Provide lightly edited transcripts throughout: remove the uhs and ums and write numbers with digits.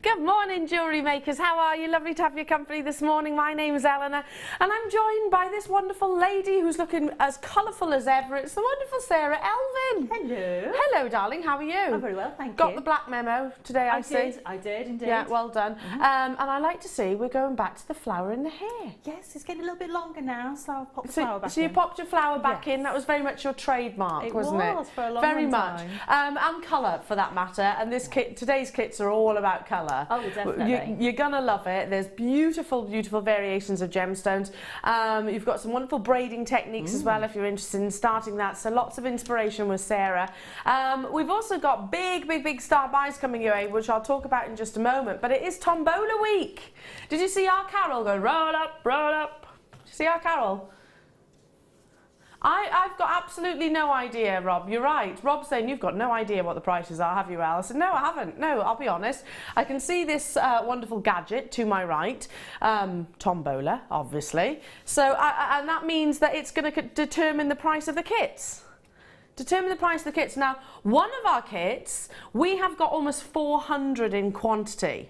Good morning, jewellery makers. How are you? Lovely to have your company this morning. My name is Elena, and I'm joined by this wonderful lady who's looking as colourful as ever. It's the wonderful Sara. Elvin. Hello. Hello, darling. How are you? I'm very well, thank you. Got the black memo today, I see. I did indeed. Yeah, well done. And I like to see we're going back to the flower in the hair. Yes, it's getting a little bit longer now, so I've popped the flower back in. So you popped your flower back in. That was very much your trademark, wasn't it? It was for a long, very long much. time. And colour, for that matter. And this kit, today's kits are all about colour. Oh, definitely. You're gonna love it. There's beautiful, beautiful variations of gemstones. You've got some wonderful braiding techniques as well if you're interested in starting that. So lots of inspiration with Sara. We've also got big star buys coming your way, which I'll talk about in just a moment. But it is Tombola week. Did you see our carol go roll up, roll up? Did you see our carol? I've got absolutely no idea, Rob. You're right. Rob's saying you've got no idea what the prices are, have you, Al? I said, no, I haven't. No, I'll be honest. I can see this wonderful gadget to my right, Tombola, obviously. So, and that means that it's going to determine the price of the kits. Determine the price of the kits. Now, one of our kits, we have got almost 400 in quantity.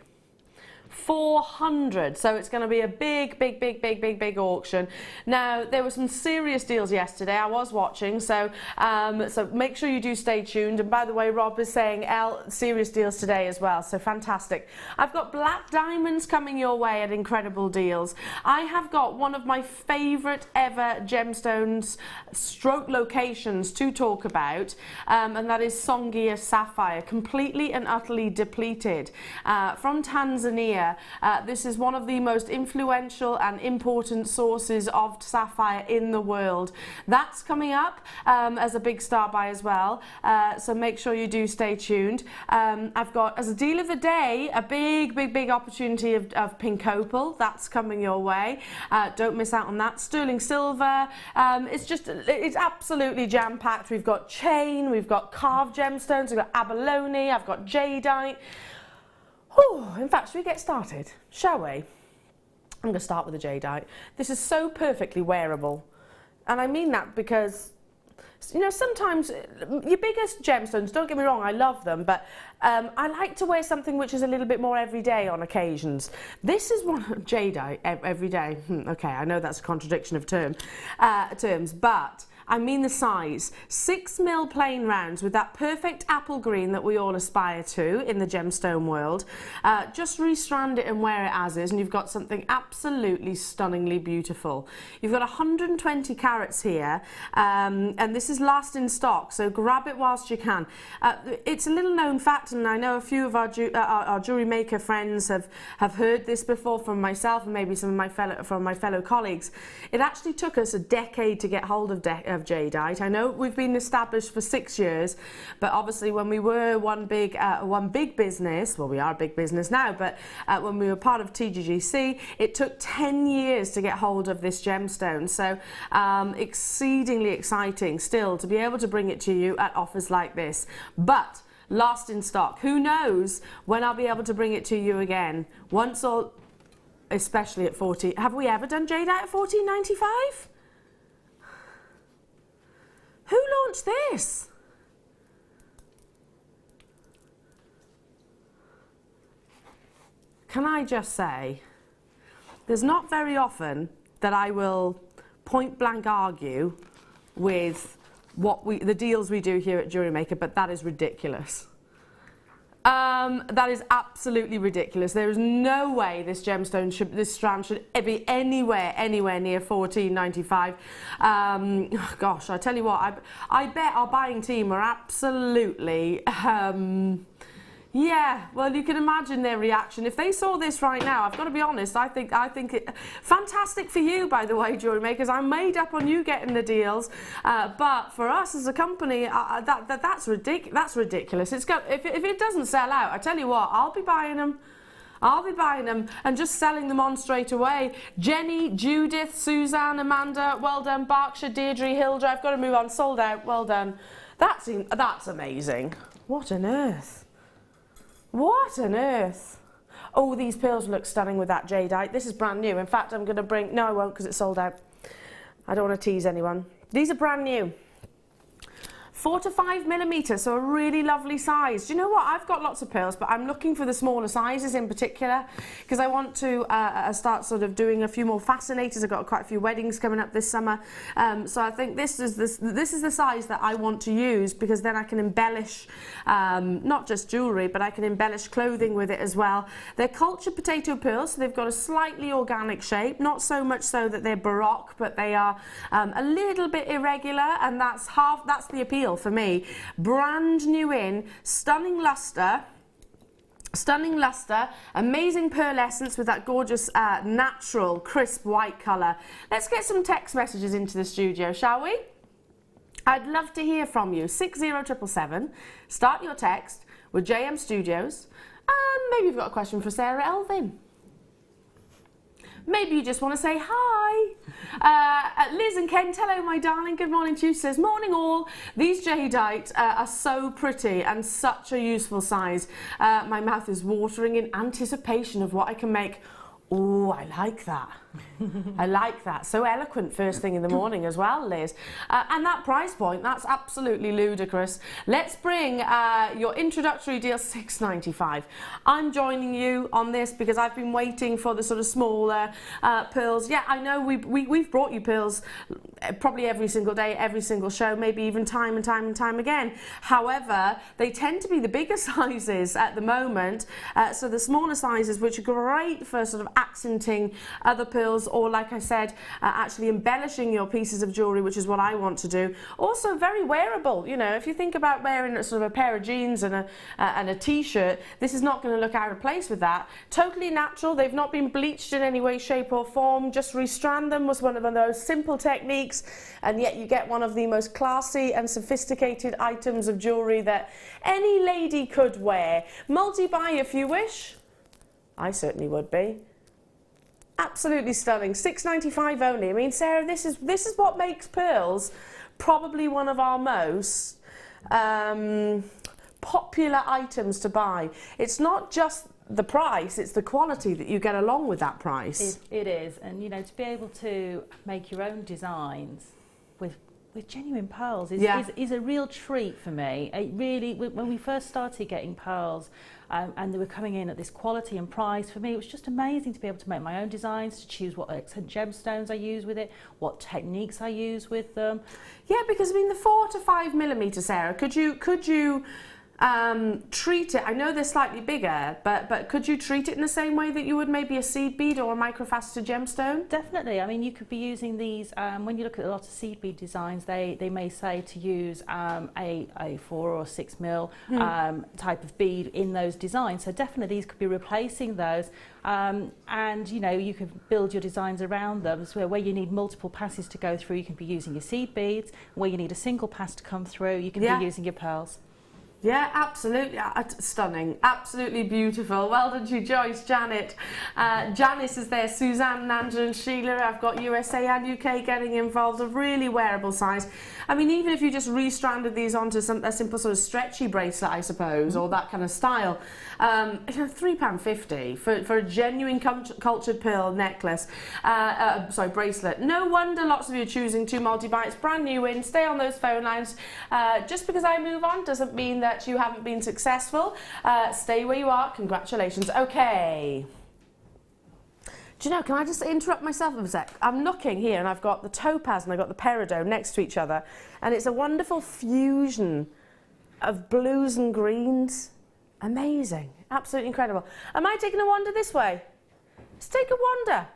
400, so it's going to be a big auction. Now, there were some serious deals yesterday. I was watching, so so make sure you do stay tuned. And by the way, Rob is saying serious deals today as well, so fantastic. I've got black diamonds coming your way at incredible deals. I have got one of my favourite ever gemstones stroke locations to talk about, and that is Songia sapphire, completely and utterly depleted, from Tanzania. This is one of the most influential and important sources of sapphire in the world. That's coming up as a big star buy as well, so make sure you do stay tuned. I've got, as a deal of the day, a big opportunity of pink opal. That's coming your way. Don't miss out on that. Sterling silver. It's absolutely jam-packed. We've got chain, we've got carved gemstones, we've got abalone, I've got jadeite. Whew, in fact, should we get started? Shall we? I'm going to start with the jadeite. This is so perfectly wearable. And I mean that because, you know, sometimes your biggest gemstones, don't get me wrong, I love them, but I like to wear something which is a little bit more everyday on occasions. This is one jadeite every day. Okay, I know that's a contradiction of terms, but I mean the size. 6mm plain rounds with that perfect apple green that we all aspire to in the gemstone world. Just restrand it and wear it as is, and you've got something absolutely stunningly beautiful. You've got 120 carats here, and this is last in stock, so grab it whilst you can. It's a little known fact, and I know a few of our jewellery maker friends have heard this before from myself and maybe some of my fellow colleagues. It actually took us a decade to get hold of jadeite. I know we've been established for 6 years, but obviously when we were one big business, well, we are a big business now, but when we were part of TGGC, it took 10 years to get hold of this gemstone. So exceedingly exciting still to be able to bring it to you at offers like this. But last in stock. Who knows when I'll be able to bring it to you again? Once or especially at 40. Have we ever done jadeite at $14.95? Who launched this? Can I just say, there's not very often that I will point blank argue with the deals we do here at JewelleryMaker, but that is ridiculous. That is absolutely ridiculous. There is no way this this strand should be anywhere near $14.95. Gosh, I tell you what, I bet our buying team are absolutely, yeah, well, you can imagine their reaction. If they saw this right now, I've got to be honest, I think it fantastic for you, by the way, jewellery makers. I'm made up on you getting the deals, but for us as a company, that's ridiculous. If it doesn't sell out, I tell you what, I'll be buying them. I'll be buying them and just selling them on straight away. Jenny, Judith, Suzanne, Amanda, well done. Berkshire, Deirdre, Hilda, I've got to move on. Sold out, well done. That's amazing. What on earth? What on earth? Oh, these pearls look stunning with that jadeite. This is brand new. In fact, I'm going to bring... No, I won't because it's sold out. I don't want to tease anyone. These are brand new. 4 to 5 millimeters, so a really lovely size. Do you know what? I've got lots of pearls, but I'm looking for the smaller sizes in particular because I want to start sort of doing a few more fascinators. I've got quite a few weddings coming up this summer, so I think this is the size that I want to use because then I can embellish not just jewellery, but I can embellish clothing with it as well. They're cultured potato pearls, so they've got a slightly organic shape, not so much so that they're baroque, but they are a little bit irregular, and that's the appeal for me. Brand new in, stunning luster, amazing pearlescence with that gorgeous natural crisp white colour. Let's get some text messages into the studio, shall we? I'd love to hear from you. 60777. Start your text with JM Studios. Maybe you've got a question for Sara, Elvin. Maybe you just want to say hi. Liz and Kent, hello my darling, good morning to you. Says, morning all. These Jadeite are so pretty and such a useful size. My mouth is watering in anticipation of what I can make. Oh, I like that. I like that. So eloquent first thing in the morning as well, Liz. And that price point, that's absolutely ludicrous. Let's bring your introductory deal, $6.95. I'm joining you on this because I've been waiting for the sort of smaller pearls. Yeah, I know we've brought you pearls probably every single day, every single show, maybe even time and time again. However, they tend to be the bigger sizes at the moment. So the smaller sizes, which are great for sort of accenting other pearls, or like I said, actually embellishing your pieces of jewellery, which is what I want to do. Also very wearable. You know, if you think about wearing sort of a pair of jeans and a t-shirt, this is not going to look out of place with that. Totally natural. They've not been bleached in any way, shape or form. Just restrand them was one of those simple techniques, and yet you get one of the most classy and sophisticated items of jewellery that any lady could wear. Multi-buy if you wish. I certainly would be. Absolutely stunning. $6.95 only. I mean, Sara, this is what makes pearls probably one of our most popular items to buy. It's not just the price, it's the quality that you get along with that price. It is, and you know, to be able to make your own designs with genuine pearls is a real treat for me. It really, when we first started getting pearls and they were coming in at this quality and price, for me it was just amazing to be able to make my own designs, to choose what accent gemstones I use with it, what techniques I use with them. Yeah, because I mean the 4 to 5 millimeter, Sara, could you treat it, I know they're slightly bigger, but could you treat it in the same way that you would maybe a seed bead or a microfaceted gemstone? Definitely. I mean, you could be using these, when you look at a lot of seed bead designs, they may say to use a 4 or 6 mil type of bead in those designs. So definitely these could be replacing those. And you know, you could build your designs around them. So where you need multiple passes to go through, you can be using your seed beads. Where you need a single pass to come through, you can be using your pearls. Yeah, absolutely. Stunning. Absolutely beautiful. Well done to you, Joyce, Janet. Janice is there, Suzanne, Nanda and Sheila. I've got USA and UK getting involved. A really wearable size. I mean, even if you just restranded these onto a simple sort of stretchy bracelet, I suppose, or that kind of style, you know, £3.50 for a genuine cultured pearl necklace, bracelet. No wonder lots of you are choosing to multi-buy. It's brand new in. Stay on those phone lines. Just because I move on doesn't mean that you haven't been successful. Stay where you are. Congratulations. Okay. Do you know, can I just interrupt myself a sec? I'm looking here and I've got the topaz and I've got the peridot next to each other, and it's a wonderful fusion of blues and greens. Amazing. Absolutely incredible. Am I taking a wander this way? Let's take a wander.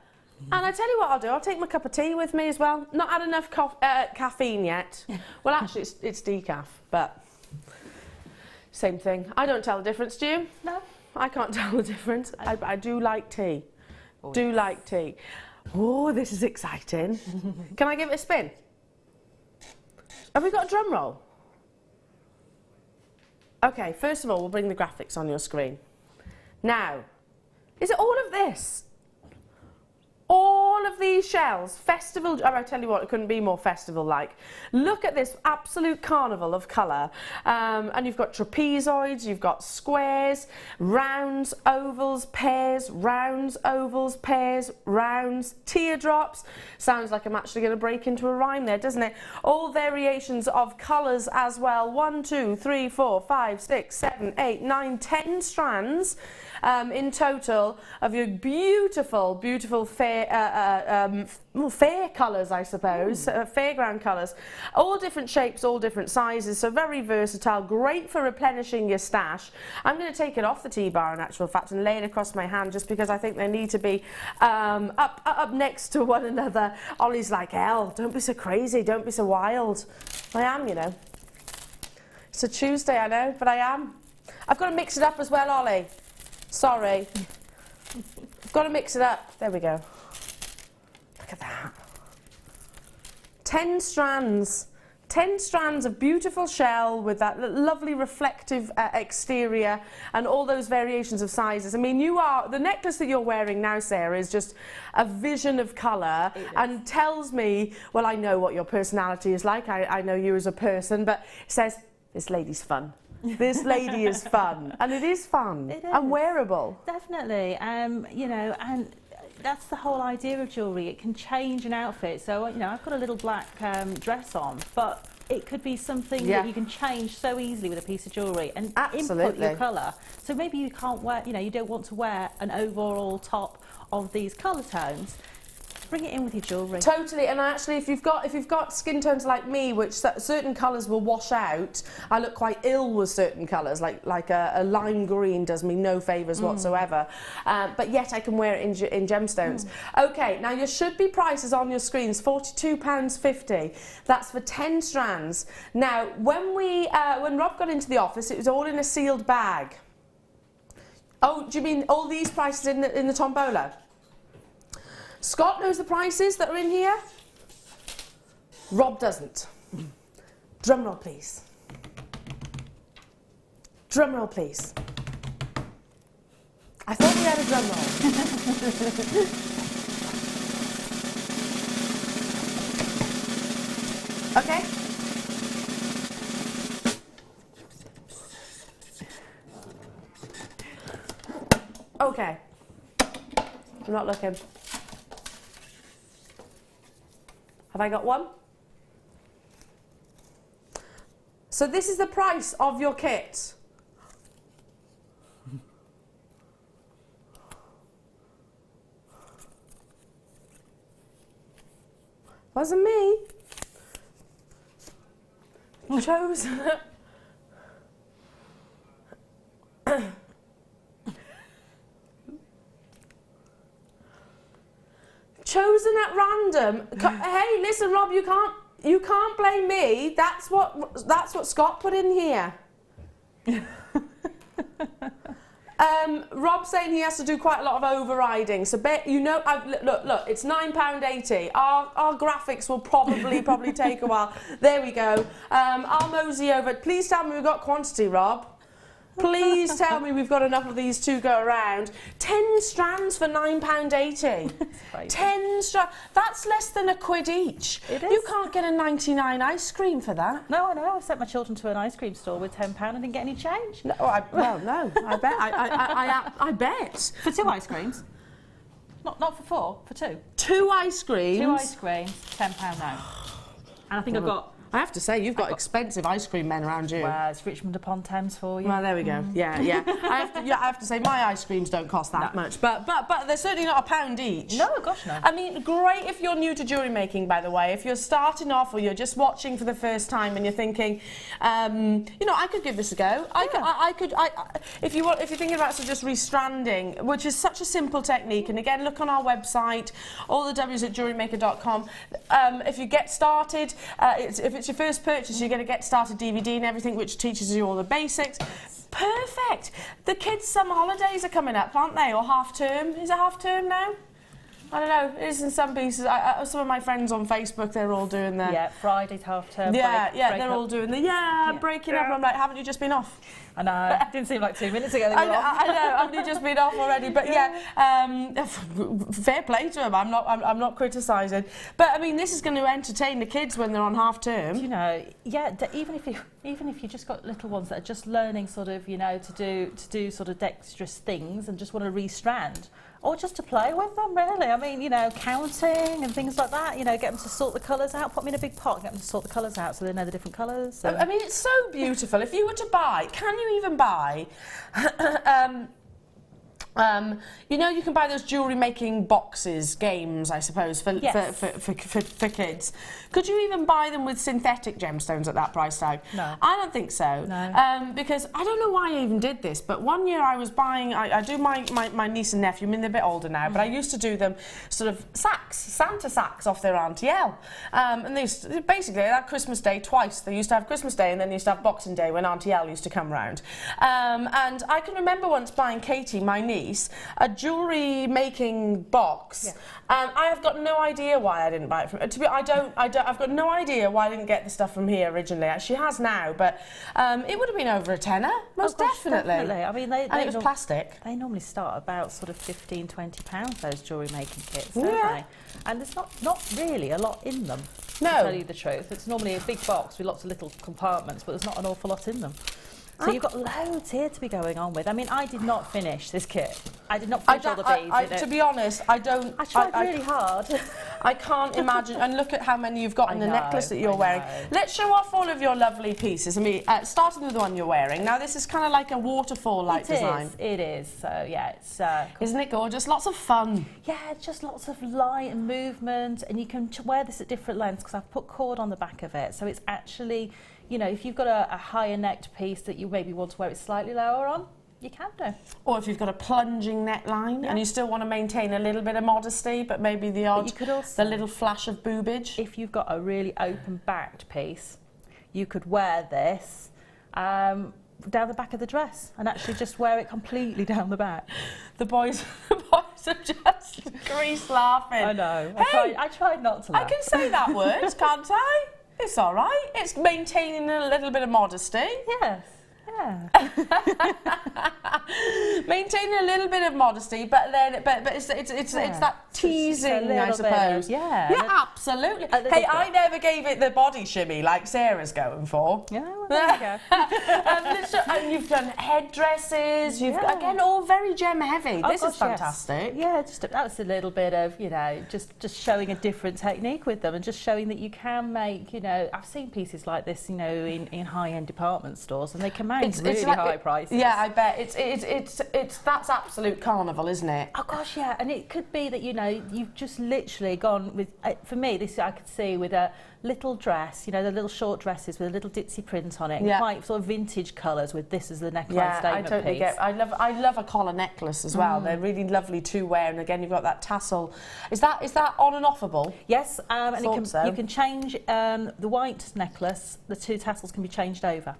And I tell you what I'll do, I'll take my cup of tea with me as well. Not had enough caffeine yet. Well, actually, it's decaf, but same thing. I don't tell the difference, do you? No. I can't tell the difference. I do like tea. Like tea. Oh, this is exciting. Can I give it a spin? Have we got a drum roll? Okay, first of all, we'll bring the graphics on your screen. Now, is it all of this? All all of these shells, festival, I tell you what, it couldn't be more festival-like. Look at this absolute carnival of colour. And you've got trapezoids, you've got squares, rounds, ovals, pairs, rounds, ovals, pairs, rounds, teardrops. Sounds like I'm actually going to break into a rhyme there, doesn't it? All variations of colours as well. 1, 2, 3, 4, 5, 6, 7, 8, 9, 10 strands in total of your beautiful, beautiful fair colours, I suppose, fairground colours. All different shapes, all different sizes, so very versatile, great for replenishing your stash. I'm going to take it off the T-bar in actual fact and lay it across my hand just because I think they need to be up next to one another. Ollie's like, Elle, don't be so crazy, don't be so wild. I am, you know. It's a Tuesday, I know, but I am. I've got to mix it up as well, Ollie. Sorry. I've got to mix it up. There we go. Look at that. 10 strands. 10 strands of beautiful shell with that lovely reflective exterior and all those variations of sizes. I mean, the necklace that you're wearing now, Sarah, is just a vision of colour and tells me, well, I know what your personality is like. I know you as a person, but it says, this lady's fun. This lady is fun, and it is fun. It is. And wearable. Definitely, you know, and that's the whole idea of jewellery. It can change an outfit. So, you know, I've got a little black dress on, but it could be something that you can change so easily with a piece of jewellery and input your colour. So maybe you can't wear, you know, you don't want to wear an overall top of these colour tones. Bring it in with your jewellery. Totally, and actually, if you've got skin tones like me, which certain colours will wash out, I look quite ill with certain colours, like a lime green does me no favours whatsoever. But yet I can wear it in gemstones. Okay, now there should be prices on your screens. £42.50. That's for 10 strands. Now, when Rob got into the office, it was all in a sealed bag. Oh, do you mean all these prices in the tombola? Scott knows the prices that are in here. Rob doesn't. Drum roll, please. Drum roll, please. I thought we had a drum roll. Okay. Okay. I'm not looking. Have I got one? So this is the price of your kit. Wasn't me. Chosen. Chosen at random. Hey, listen, Rob, you can't blame me. That's what Scott put in here. Rob's saying he has to do quite a lot of overriding. So you know, look, it's £9.80. Our graphics will probably take a while. There we go. I'll mosey over. Please tell me we've got quantity, Rob. Please tell me we've got enough of these to go around. 10 strands for £9.80. 10 strands. That's less than £1 each. It is. You can't get a 99 ice cream for that. No, I know. I sent my children to an ice cream store with £10 and didn't get any change. No, no. I bet. I bet. For 2 ice creams. Not for 4, for 2. 2 ice creams. 2 ice creams, £10 now. And I think I've got. I have to say, you've got expensive ice cream men around you. Well, it's Richmond upon Thames for you. Well, there we go. Yeah. I have to say, my ice creams don't cost that much, but they're certainly not £1 each. No, gosh, no. I mean, great if you're new to jewellery making, by the way. If you're starting off or you're just watching for the first time and you're thinking, you know, I could give this a go. If you're thinking about just restranding, which is such a simple technique, and again, look on our website, all the W's at JewelleryMaker.com. If you get started, if it's your first purchase, you get a Get Started DVD and everything, which teaches you all the basics. Perfect. The kids' summer holidays are coming up, aren't they? Or half term? Is it half term now? I don't know. It is in some pieces. Some of my friends on Facebook, they're all doing the... Yeah, Friday's half term. Yeah, break they're up. all doing the, breaking up. And I'm like, haven't you just been off? I know. It didn't seem like 2 minutes ago they were off. I know, haven't you just been off already? But fair play to them. I'm not criticising. But I mean, this is going to entertain the kids when they're on half term. You know, yeah. Even if you just got little ones that are just learning sort of, to do sort of dexterous things and just want to restrand. Or just to play with them, really. I mean, counting and things like that. Get them to sort the colours out. Put them in a big pot, get them to sort the colours out so they know the different colours. I mean, it's so beautiful. If you were to buy, can you even buy? You can buy those jewellery making boxes, games, I suppose, for kids. Could you even buy them with synthetic gemstones at that price tag? No. I don't think so. No. Because I don't know why I even did this, but one year I was buying, I do my niece and nephew, I mean, they're a bit older now, but I used to do them sort of Santa sacks off their Auntie Elle. And they used to, basically, they had Christmas Day twice. They used to have Christmas Day and then they used to have Boxing Day when Auntie Elle used to come round. And I can remember once buying Katie, my niece, a jewellery making box. Yeah. I have got no idea why I didn't buy it from. I've got no idea why I didn't get the stuff from here originally. She has now, but it would have been over a tenner, most definitely. I mean, and it was plastic. They normally start about sort of £15–20 those jewellery making kits, don't they? And there's not really a lot in them. No. To tell you the truth, it's normally a big box with lots of little compartments, but there's not an awful lot in them. So you've got loads here to be going on with. I mean, I did not finish this kit. I did not finish all the beads in it. To be honest, I don't... I tried really hard. I can't imagine. And look at how many you've got in the necklace that you're wearing. Let's show off all of your lovely pieces. I mean, starting with the one you're wearing. Now, this is kind of like a waterfall-like design. It is. So, yeah, it's... Isn't it gorgeous? Lots of fun. Yeah, just lots of light and movement. And you can wear this at different lengths because I've put cord on the back of it. So it's actually... if you've got a higher necked piece that you maybe want to wear it slightly lower on, you can do. Or if you've got a plunging neckline and you still want to maintain a little bit of modesty, but maybe the odd, the little flash of boobage. If you've got a really open backed piece, you could wear this down the back of the dress and actually just wear it completely down the back. The boys are just grease laughing. I know. Hey, I tried not to laugh. I can say that word, can't I? It's all right. It's maintaining a little bit of modesty. Yes. Yeah. Maintaining a little bit of modesty, but it's that teasing, I suppose. Absolutely. Hey, I never gave it the body shimmy like Sarah's going for. Yeah, well, there you go. And you've done headdresses. You've again all very gem heavy. This is fantastic. Yes. Yeah, that's a little bit of just showing a different technique with them and just showing that you can make I've seen pieces like this in high end department stores and they can make really high prices. Yeah, I bet that's absolute carnival, isn't it? Oh gosh, yeah, and it could be that you've just literally gone with. For me, this I could see with a little dress, the little short dresses with a little ditzy print on it, and quite sort of vintage colours with this as the neckline statement I totally piece. get. I love a collar necklace as well. They're really lovely to wear, and again you've got that tassel. Is that on and offable? Yes, and you can change the white necklace. The two tassels can be changed over.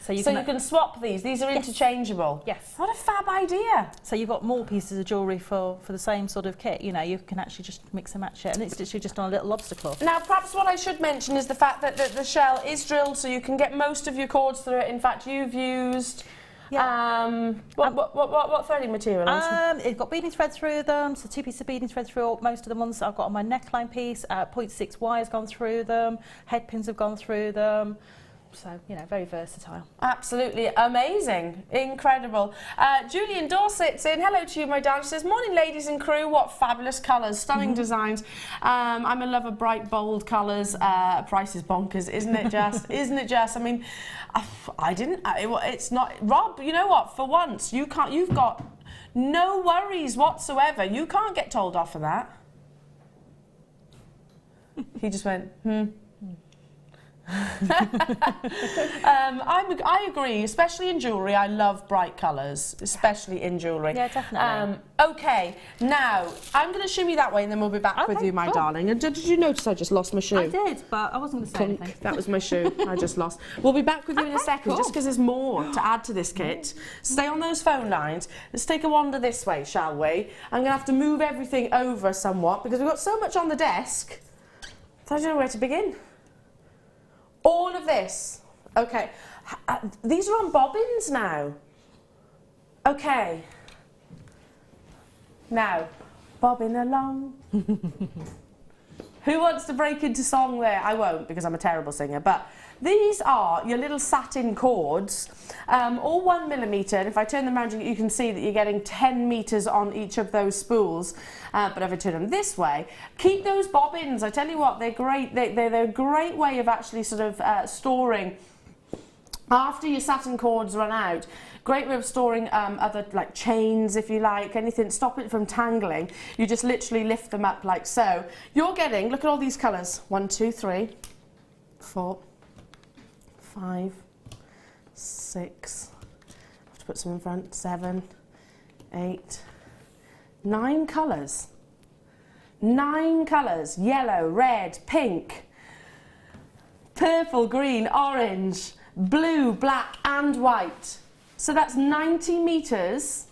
So you can swap these. These are interchangeable. Yes. What a fab idea. So you've got more pieces of jewellery for the same sort of kit. You can actually just mix and match it, and it's literally just on a little lobster claw. Now, perhaps what I should mention is the fact that the shell is drilled, so you can get most of your cords through it. In fact, you've used. Yeah. What threading material? It's got beading thread through them, so 2 pieces of beading thread through most of the ones that I've got on my neckline piece. 0.6 wires gone through them. Head pins have gone through them. So, very versatile. Absolutely amazing. Incredible. Julian Dorset's in. Hello to you, my darling. She says, morning, ladies and crew. What fabulous colours. Stunning designs. I'm a lover of bright, bold colours. Price is bonkers, isn't it just? Isn't it just? I mean, it's not... Rob, you know what? For once, you've got no worries whatsoever. You can't get told off for that. He just went, I agree, especially in jewellery. I love bright colours, especially in jewellery. Yeah, definitely. Okay, now I'm going to shimmy that way and then we'll be back with you, my darling. And did you notice I just lost my shoe? I did, but I wasn't going to say anything. That was my shoe I just lost. We'll be back with you in a second, just because there's more to add to this kit. Stay on those phone lines. Let's take a wander this way, shall we? I'm going to have to move everything over somewhat because we've got so much on the desk. I don't know where to begin. All of this. Okay. These are on bobbins now. Okay. Now, bobbing along. Who wants to break into song there? I won't because I'm a terrible singer, but these are your little satin cords, all 1 millimetre. And if I turn them around, you can see that you're getting 10 metres on each of those spools. But if I turn them this way, keep those bobbins. I tell you what, they're great. They're a great way of actually sort of storing after your satin cords run out. Great way of storing other like chains, if you like, anything, stop it from tangling. You just literally lift them up like so. You're getting, look at all these colours. 1, 2, 3, 4, 5, 6, I have to put some in front, 7, 8, 9 colours. 9 colours, yellow, red, pink, purple, green, orange, blue, black and white. So that's 90 metres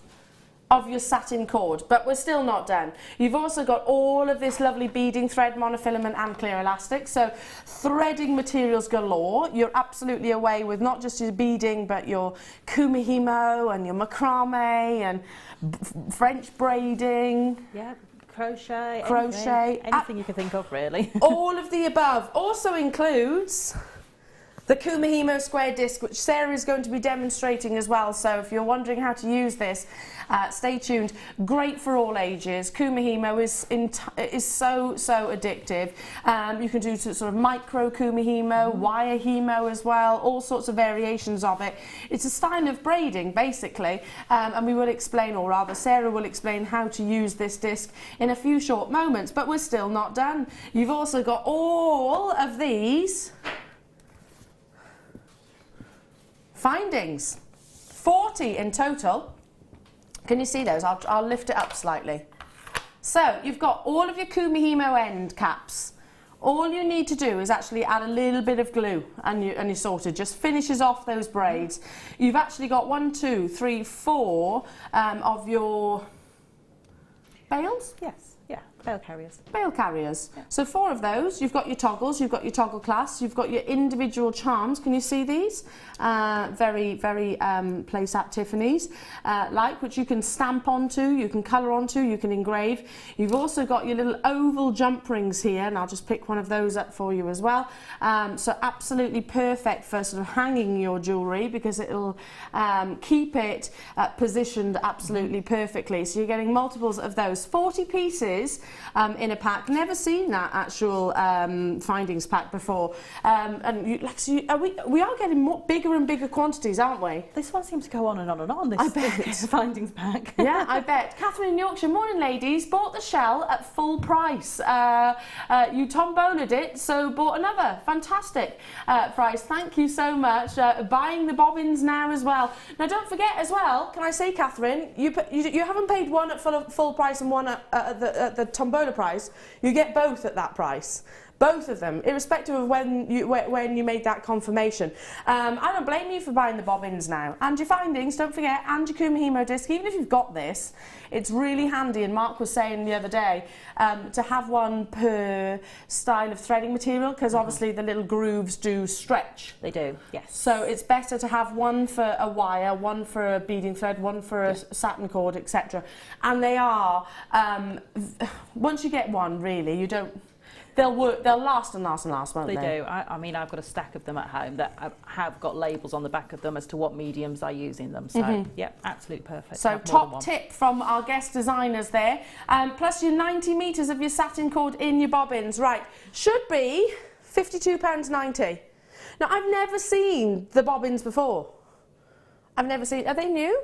of your satin cord, but we're still not done. You've also got all of this lovely beading thread, monofilament and clear elastic, so threading materials galore. You're absolutely away with not just your beading, but your Kumihimo and your macrame and French braiding. Yeah. Crochet, anything you can think of, really. All of the above also includes the Kumihimo square disc, which Sara is going to be demonstrating as well. So if you're wondering how to use this, stay tuned. Great for all ages. Kumihimo is so addictive. You can do sort of micro Kumihimo, wire himo as well, all sorts of variations of it. It's a style of braiding, basically, and we will explain, or rather Sara will explain how to use this disc in a few short moments, but we're still not done. You've also got all of these findings, 40 in total. Can you see those? I'll lift it up slightly. So you've got all of your Kumihimo end caps. All you need to do is actually add a little bit of glue and you're sorted. Just finishes off those braids. You've actually got 1, 2, 3, 4 of your bales? Yes, yeah, bale carriers. Bale carriers. Yeah. So 4 of those. You've got your toggles, you've got your toggle clasps, you've got your individual charms. Can you see these? Very place at Tiffany's, which you can stamp onto, you can colour onto, you can engrave. You've also got your little oval jump rings here, and I'll just pick one of those up for you as well. So absolutely perfect for sort of hanging your jewellery, because it'll keep it positioned absolutely perfectly. So you're getting multiples of those. 40 pieces in a pack. Never seen that actual findings pack before. We are getting bigger and bigger quantities, aren't we? This one seems to go on and on and on, this findings pack. Yeah, I bet. Catherine in Yorkshire, morning ladies, bought the shell at full price. You tombola'd it, so bought another. Fantastic price. Thank you so much. Buying the bobbins now as well. Now don't forget as well, can I say, Catherine, you haven't paid one at full price and one at the tombola price. You get both at that price. Both of them, irrespective of when you made that confirmation. I don't blame you for buying the bobbins now. And your findings, don't forget, and your Kumihimo disc. Even if you've got this, it's really handy, and Mark was saying the other day, to have one per style of threading material, because obviously the little grooves do stretch. They do, yes. So it's better to have one for a wire, one for a beading thread, one for a satin cord, etc. And they are, once you get one, really, you don't... They'll work. They'll last and last and last, won't they? They do. I mean, I've got a stack of them at home that have got labels on the back of them as to what mediums I use in them. So, yeah, absolutely perfect. So, top tip from our guest designers there. Plus your 90 metres of your satin cord in your bobbins. Right, should be £52.90. Now, I've never seen the bobbins before. Are they new?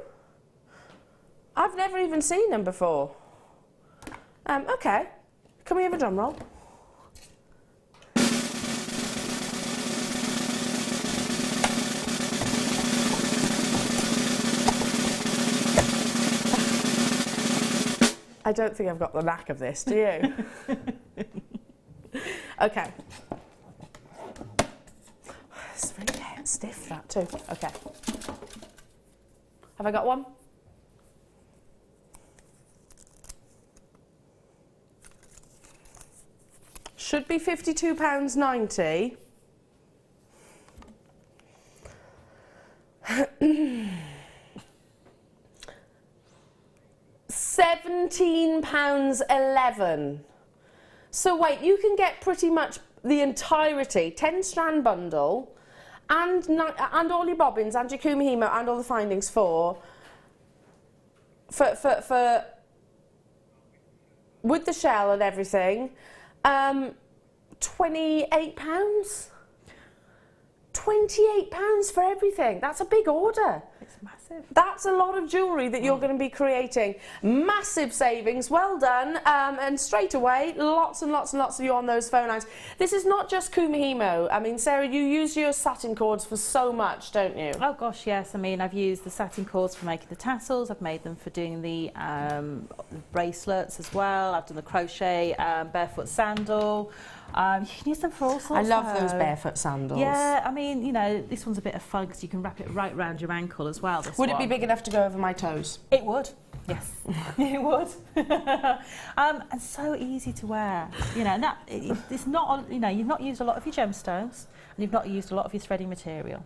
I've never even seen them before. Okay. Can we have a drum roll? I don't think I've got the knack of this, do you? Okay. It's very stiff, that too. Okay. Have I got one? Should be £52.90. £17.11. So wait, you can get pretty much the entirety, 10-strand bundle, and all your bobbins and your Kumihimo and all the findings for with the shell and everything, £28. £28 for everything. That's a big order. It's massive. That's a lot of jewellery that you're going to be creating. Massive savings. Well done. And straight away, lots and lots and lots of you on those phone lines. This is not just Kumihimo. I mean, Sarah, you use your satin cords for so much, don't you? Oh gosh, yes. I mean, I've used the satin cords for making the tassels. I've made them for doing the bracelets as well. I've done the crochet barefoot sandal. You can use them for all sorts. I love those barefoot sandals. Yeah, I mean, you know, this one's a bit of fun because you can wrap it right round your ankle as well. Would it be big enough to go over my toes? It would. Yes, it would. And so easy to wear. You know, and that it's not. You know, you've not used a lot of your gemstones, and you've not used a lot of your threading material.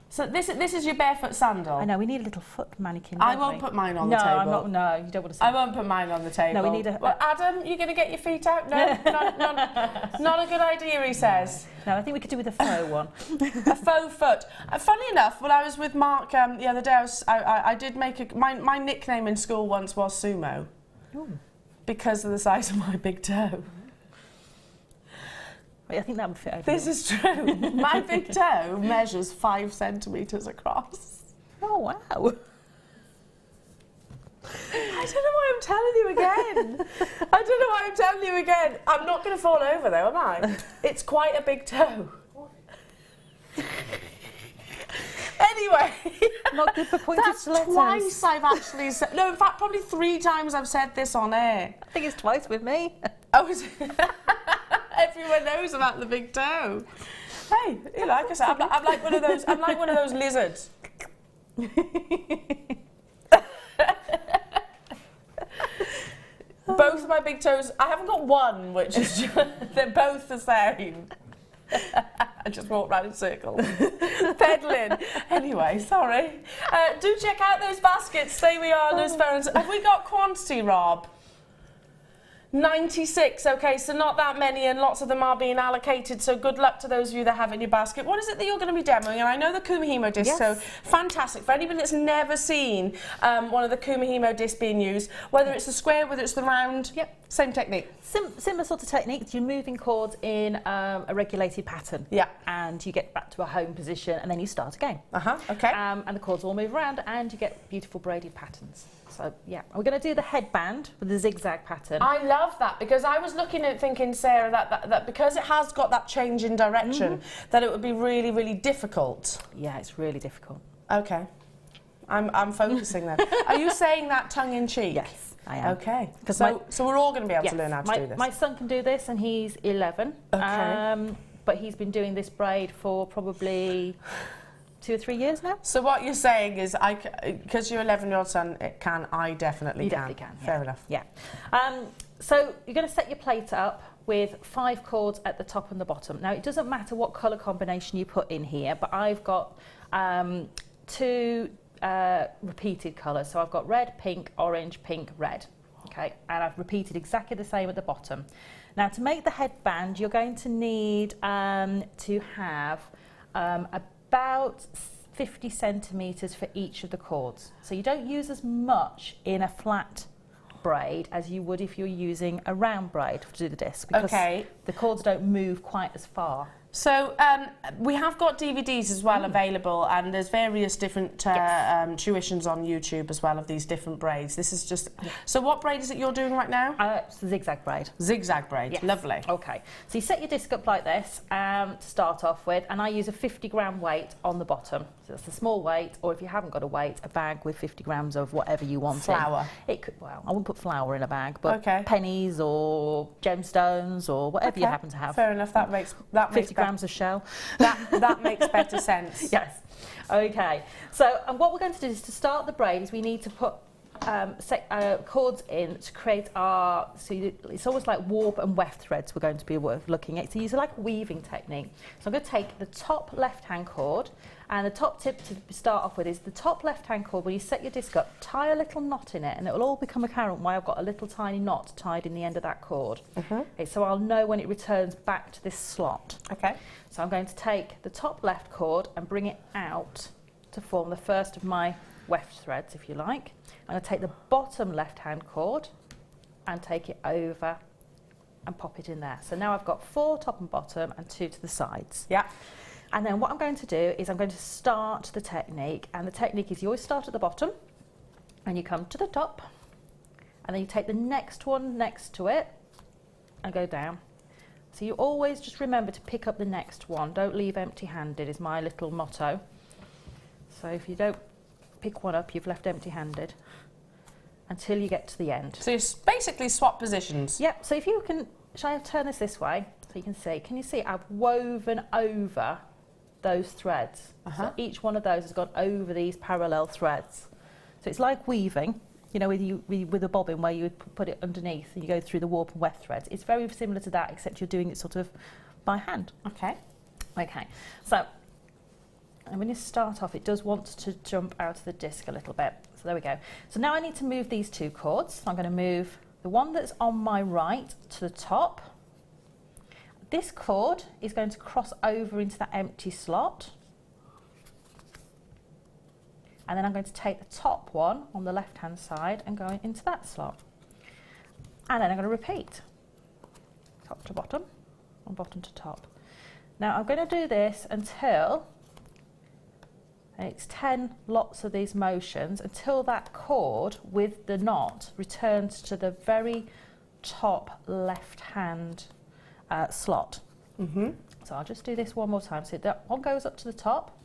So this is your barefoot sandal? I know, we need a little foot mannequin, I won't put mine on the table. I'm not, no, you don't want to see I won't put mine on the table. No, we need a... Well, Adam, you're going to get your feet out? No, not a good idea, he says. No, I think we could do with a faux one. A faux foot. Funny enough, when I was with Mark the other day, I did make my nickname in school once was Sumo. Ooh. Because of the size of my big toe. I think that would fit over. This is true. My big toe measures 5 centimetres across. Oh, wow. I don't know why I'm telling you again. I don't know why I'm telling you again. I'm not going to fall over though, am I? It's quite a big toe. Anyway. Not good for pointed stilettos. Twice I've actually said... No, in fact, probably 3 times I've said this on air. I think it's twice with me. Oh, is it? Everyone knows about the big toe. Hey, you know, like I said, I'm like one of those. I'm like one of those lizards. Both of my big toes. I haven't got one, which is just, they're both the same. I just walk round in circles, peddling. Anyway, sorry. Do check out those baskets. Stay we are, those phones. Have we got quantity, Rob? 96, okay, so not that many, and lots of them are being allocated, so good luck to those of you that have it in your basket. What is it that you're going to be demoing? And I know the Kumihimo disc, yes. So fantastic. For anybody that's never seen one of the Kumihimo discs being used, whether it's the square, whether it's the round, yep. Same technique. Similar sort of technique. You're moving cords in a regulated pattern. Yeah. And you get back to a home position, and then you start again. Okay. And the cords all move around, and you get beautiful braided patterns. So, yeah. We're going to do the headband with the zigzag pattern. I love that, because I was looking at thinking, Sarah, that because it has got that change in direction, that it would be really, really difficult. Yeah, it's really difficult. Okay. I'm focusing then. Are you saying that tongue-in-cheek? Yes, I am. Okay. So we're all going to be able to learn how to do this. My son can do this, and he's 11. Okay. But he's been doing this braid for probably 2 or 3 years now. So what you're saying is, because your 11-year-old son can, I definitely can. You definitely can. Yeah. Fair enough. Yeah. So you're going to set your plate up with 5 cords at the top and the bottom. Now, it doesn't matter what colour combination you put in here, but I've got 2 repeated colours. So I've got red, pink, orange, pink, red. Okay, and I've repeated exactly the same at the bottom. Now, to make the headband, you're going to need to have about 50 centimetres for each of the cords. So you don't use as much in a flat braid as you would if you're using a round braid to do the disc, because the cords don't move quite as far. So we have got DVDs as well available, and there's various different tuitions on YouTube as well of these different braids. This is just... So what braid is it you're doing right now? It's the zigzag braid. Zigzag braid, Yes. lovely. Okay, so you set your disc up like this to start off with, and I use a 50-gram weight on the bottom. So that's a small weight, or if you haven't got a weight, a bag with 50 grams of whatever you want. Flour. It could, well, I wouldn't put flour in a bag, but Okay. pennies or gemstones or whatever you happen to have. Fair enough, that makes 50 grams of shell. That makes better sense. Yes. Okay. So what we're going to do is to start the braid is we need to put cords in to create our, it's almost like warp and weft threads we're going to be looking at. So use like a weaving technique. So I'm going to take the top left-hand cord, and the top tip to start off with is the top left-hand cord. When you set your disc up, tie a little knot in it, and it will all become apparent why I've got a little tiny knot tied in the end of that cord. Okay, so I'll know when it returns back to this slot. Okay. So I'm going to take the top left cord and bring it out to form the first of my weft threads, if you like. I'm going to take the bottom left-hand cord and take it over and pop it in there. So now I've got 4 top and bottom and 2 to the sides. Yeah. And then what I'm going to do is I'm going to start the technique, and the technique is you always start at the bottom and you come to the top, and then you take the next one next to it and go down. So you always just remember to pick up the next one. Don't leave empty-handed is my little motto. So if you don't pick one up, you've left empty-handed until you get to the end. So you basically swap positions. Yep, so if you can, shall I turn this way so you can see? Can you see I've woven over those threads? So each one of those has gone over these parallel threads. So it's like weaving, you know, with a bobbin where you would put it underneath and you go through the warp and weft threads. It's very similar to that, except you're doing it sort of by hand. Okay. Okay, so and when you start off, it does want to jump out of the disc a little bit. So there we go. So now I need to move these 2 cords. So I'm going to move the one that's on my right to the top. This cord is going to cross over into that empty slot. And then I'm going to take the top one on the left-hand side and go into that slot. And then I'm going to repeat. Top to bottom and bottom to top. Now I'm going to do this until... and it's 10 lots of these motions until that cord with the knot returns to the very top left-hand slot. So I'll just do this one more time. So that one goes up to the top,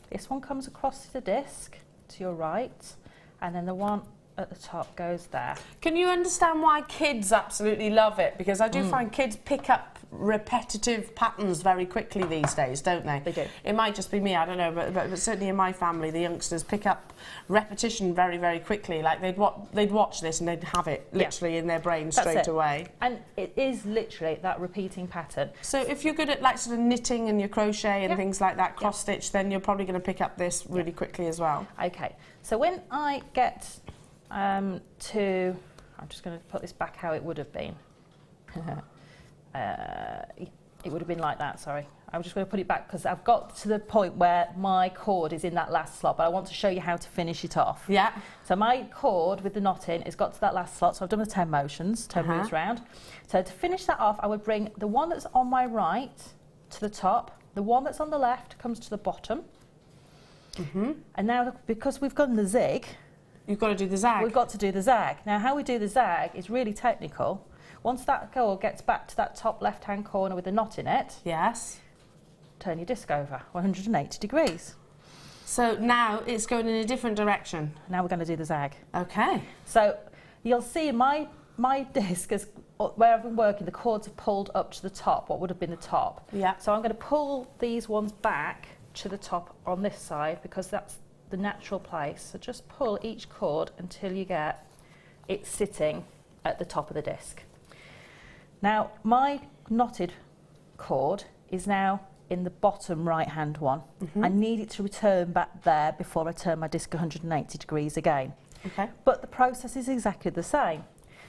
this one comes across the disc to your right, and then the one at the top goes there. Can you understand why kids absolutely love it? Because I do find kids pick up repetitive patterns very quickly these days, don't they? They do. It might just be me, I don't know, but certainly in my family, the youngsters pick up repetition very, very quickly. Like they'd watch this and they'd have it literally in their brain straight away. And it is literally that repeating pattern. So if you're good at like sort of knitting and your crochet and things like that, cross stitch, then you're probably going to pick up this really quickly as well. Okay. So when I get I'm just going to put this back how it would have been. It would have been like that, sorry. I'm just going to put it back because I've got to the point where my cord is in that last slot, but I want to show you how to finish it off. Yeah. So my cord with the knot in has got to that last slot, so I've done the 10 motions, 10 moves round. So to finish that off, I would bring the one that's on my right to the top, the one that's on the left comes to the bottom. And now, because we've done the zig, you've got to do the zag. We've got to do the zag. Now, how we do the zag is really technical. Once that cord gets back to that top left-hand corner with the knot in it, turn your disc over 180 degrees. So now it's going in a different direction. Now we're going to do the zag. Okay. So you'll see my disc, is where I've been working, the cords are pulled up to the top, what would have been the top. Yeah. So I'm going to pull these ones back to the top on this side because that's the natural place. So just pull each cord until you get it sitting at the top of the disc. Now my knotted cord is now in the bottom right hand one. I need it to return back there before I turn my disc 180 degrees again. Okay. But the process is exactly the same.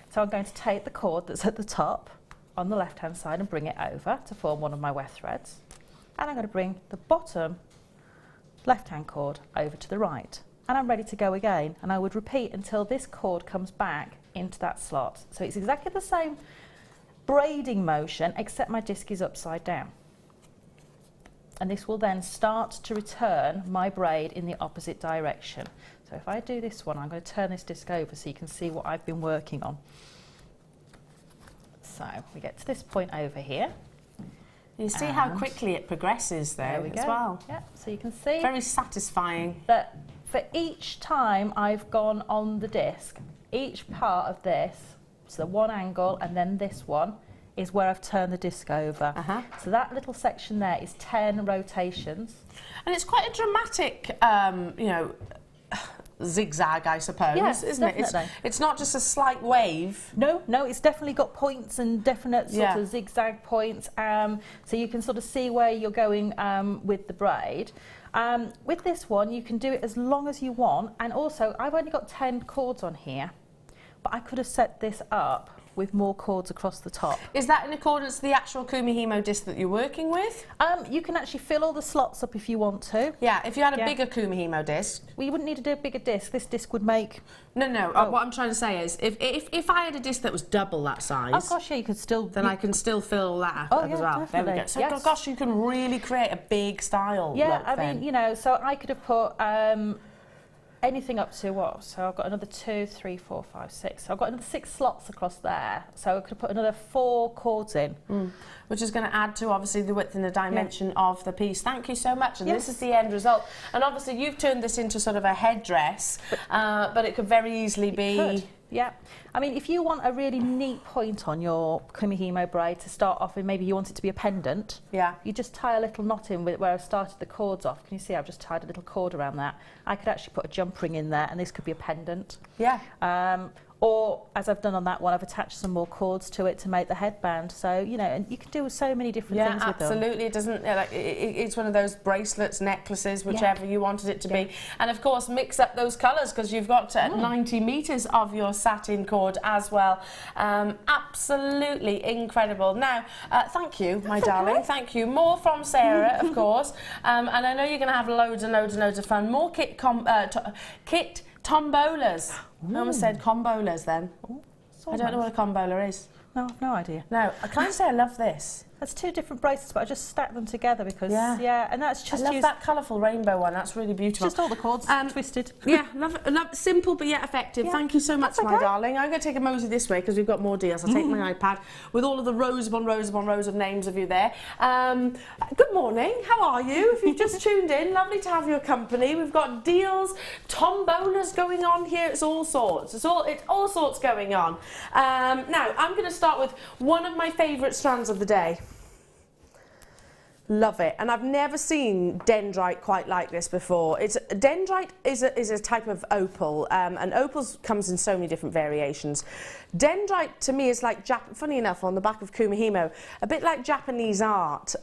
So I'm going to take the cord that's at the top on the left hand side and bring it over to form one of my weft threads. And I'm going to bring the bottom left-hand cord over to the right, and I'm ready to go again, and I would repeat until this cord comes back into that slot. So it's exactly the same braiding motion except my disc is upside down. and this will then start to return my braid in the opposite direction. So if I do this one, I'm going to turn this disc over so you can see what I've been working on. So we get to this point over here. You see how quickly it progresses there as well. Yeah, so you can see. Very satisfying. That for each time I've gone on the disc, each part of this, so one angle and then this one, is where I've turned the disc over. So that little section there is 10 rotations. And it's quite a dramatic, you know, zigzag, I suppose, isn't definitely. it? It's not just a slight wave. No, it's definitely got points and definite sort of zigzag points. So you can sort of see where you're going with the braid. With this one, you can do it as long as you want. And also, I've only got 10 cords on here, but I could have set this up with more cords across the top. Is that in accordance to the actual Kumihimo disc that you're working with? You can actually fill all the slots up if you want to. Yeah, if you had a bigger Kumihimo disc. Well, you wouldn't need to do a bigger disc. This disc would make... No, what I'm trying to say is, if I had a disc that was double that size... Oh gosh, yeah, you could still... Then I can still fill that up as well. Definitely. There we go. So gosh, you can really create a big style look mean, you know, so I could have put... anything up to what? So I've got another 2, 3, 4, 5, 6. So I've got another 6 slots across there. So I could put another 4 cords in. Which is going to add to, obviously, the width and the dimension of the piece. Thank you so much. And this is the end result. And obviously, you've turned this into sort of a headdress, but it could very easily be... Yeah, I mean, if you want a really neat point on your Kumihimo braid to start off with, maybe you want it to be a pendant. Yeah. You just tie a little knot in with where I've started the cords off. Can you see I've just tied a little cord around that? I could actually put a jump ring in there, and this could be a pendant. Yeah. Or, as I've done on that one, I've attached some more cords to it to make the headband. So, you know, and you can do so many different things with them. Yeah, absolutely. It doesn't, like, it's one of those bracelets, necklaces, whichever you wanted it to be. And, of course, mix up those colours, because you've got 90 metres of your satin cord as well. Absolutely incredible. Now, thank you, my darling. Thank you. More from Sara, of course. And I know you're going to have loads and loads and loads of fun. More kit tombolas. I almost said combolas then. I don't know what a combola is. No, I've no idea. No, can I say I love this? That's 2 different bracelets, but I just stacked them together because, and that's just... I love that colourful rainbow one, that's really beautiful. Just all the cords twisted. Yeah, love it. Simple but yet effective. Yeah. Thank you so much, my darling. I'm going to take a mosey this way because we've got more deals. I'll take my iPad with all of the rows upon rows upon rows of names of you there. Good morning, how are you? If you've just tuned in, lovely to have your company. We've got deals, tombolas going on here. It's all sorts. It's all sorts going on. Now, I'm going to start with one of my favourite strands of the day. Love it, and I've never seen Dendrite quite like this before. Dendrite is a type of opal, and opals comes in so many different variations. Dendrite to me is like, funny enough, on the back of Kumihimo, a bit like Japanese art,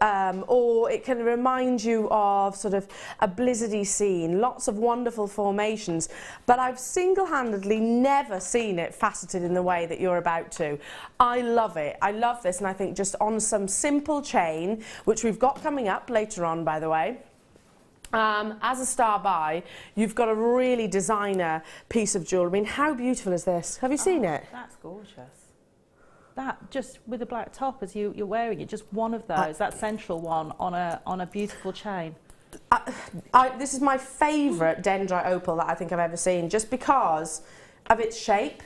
or it can remind you of sort of a blizzardy scene, lots of wonderful formations, but I've single-handedly never seen it faceted in the way that you're about to. I love it. I love this, and I think just on some simple chain, which we've got coming up later on, by the way, as a star buy, you've got a really designer piece of jewellery. I mean, how beautiful is this? Have you seen it? That's gorgeous. That, just with a black top as you're wearing it, just one of those, that central one on a beautiful chain. This is my favourite Dendrite opal that I think I've ever seen, just because of its shape.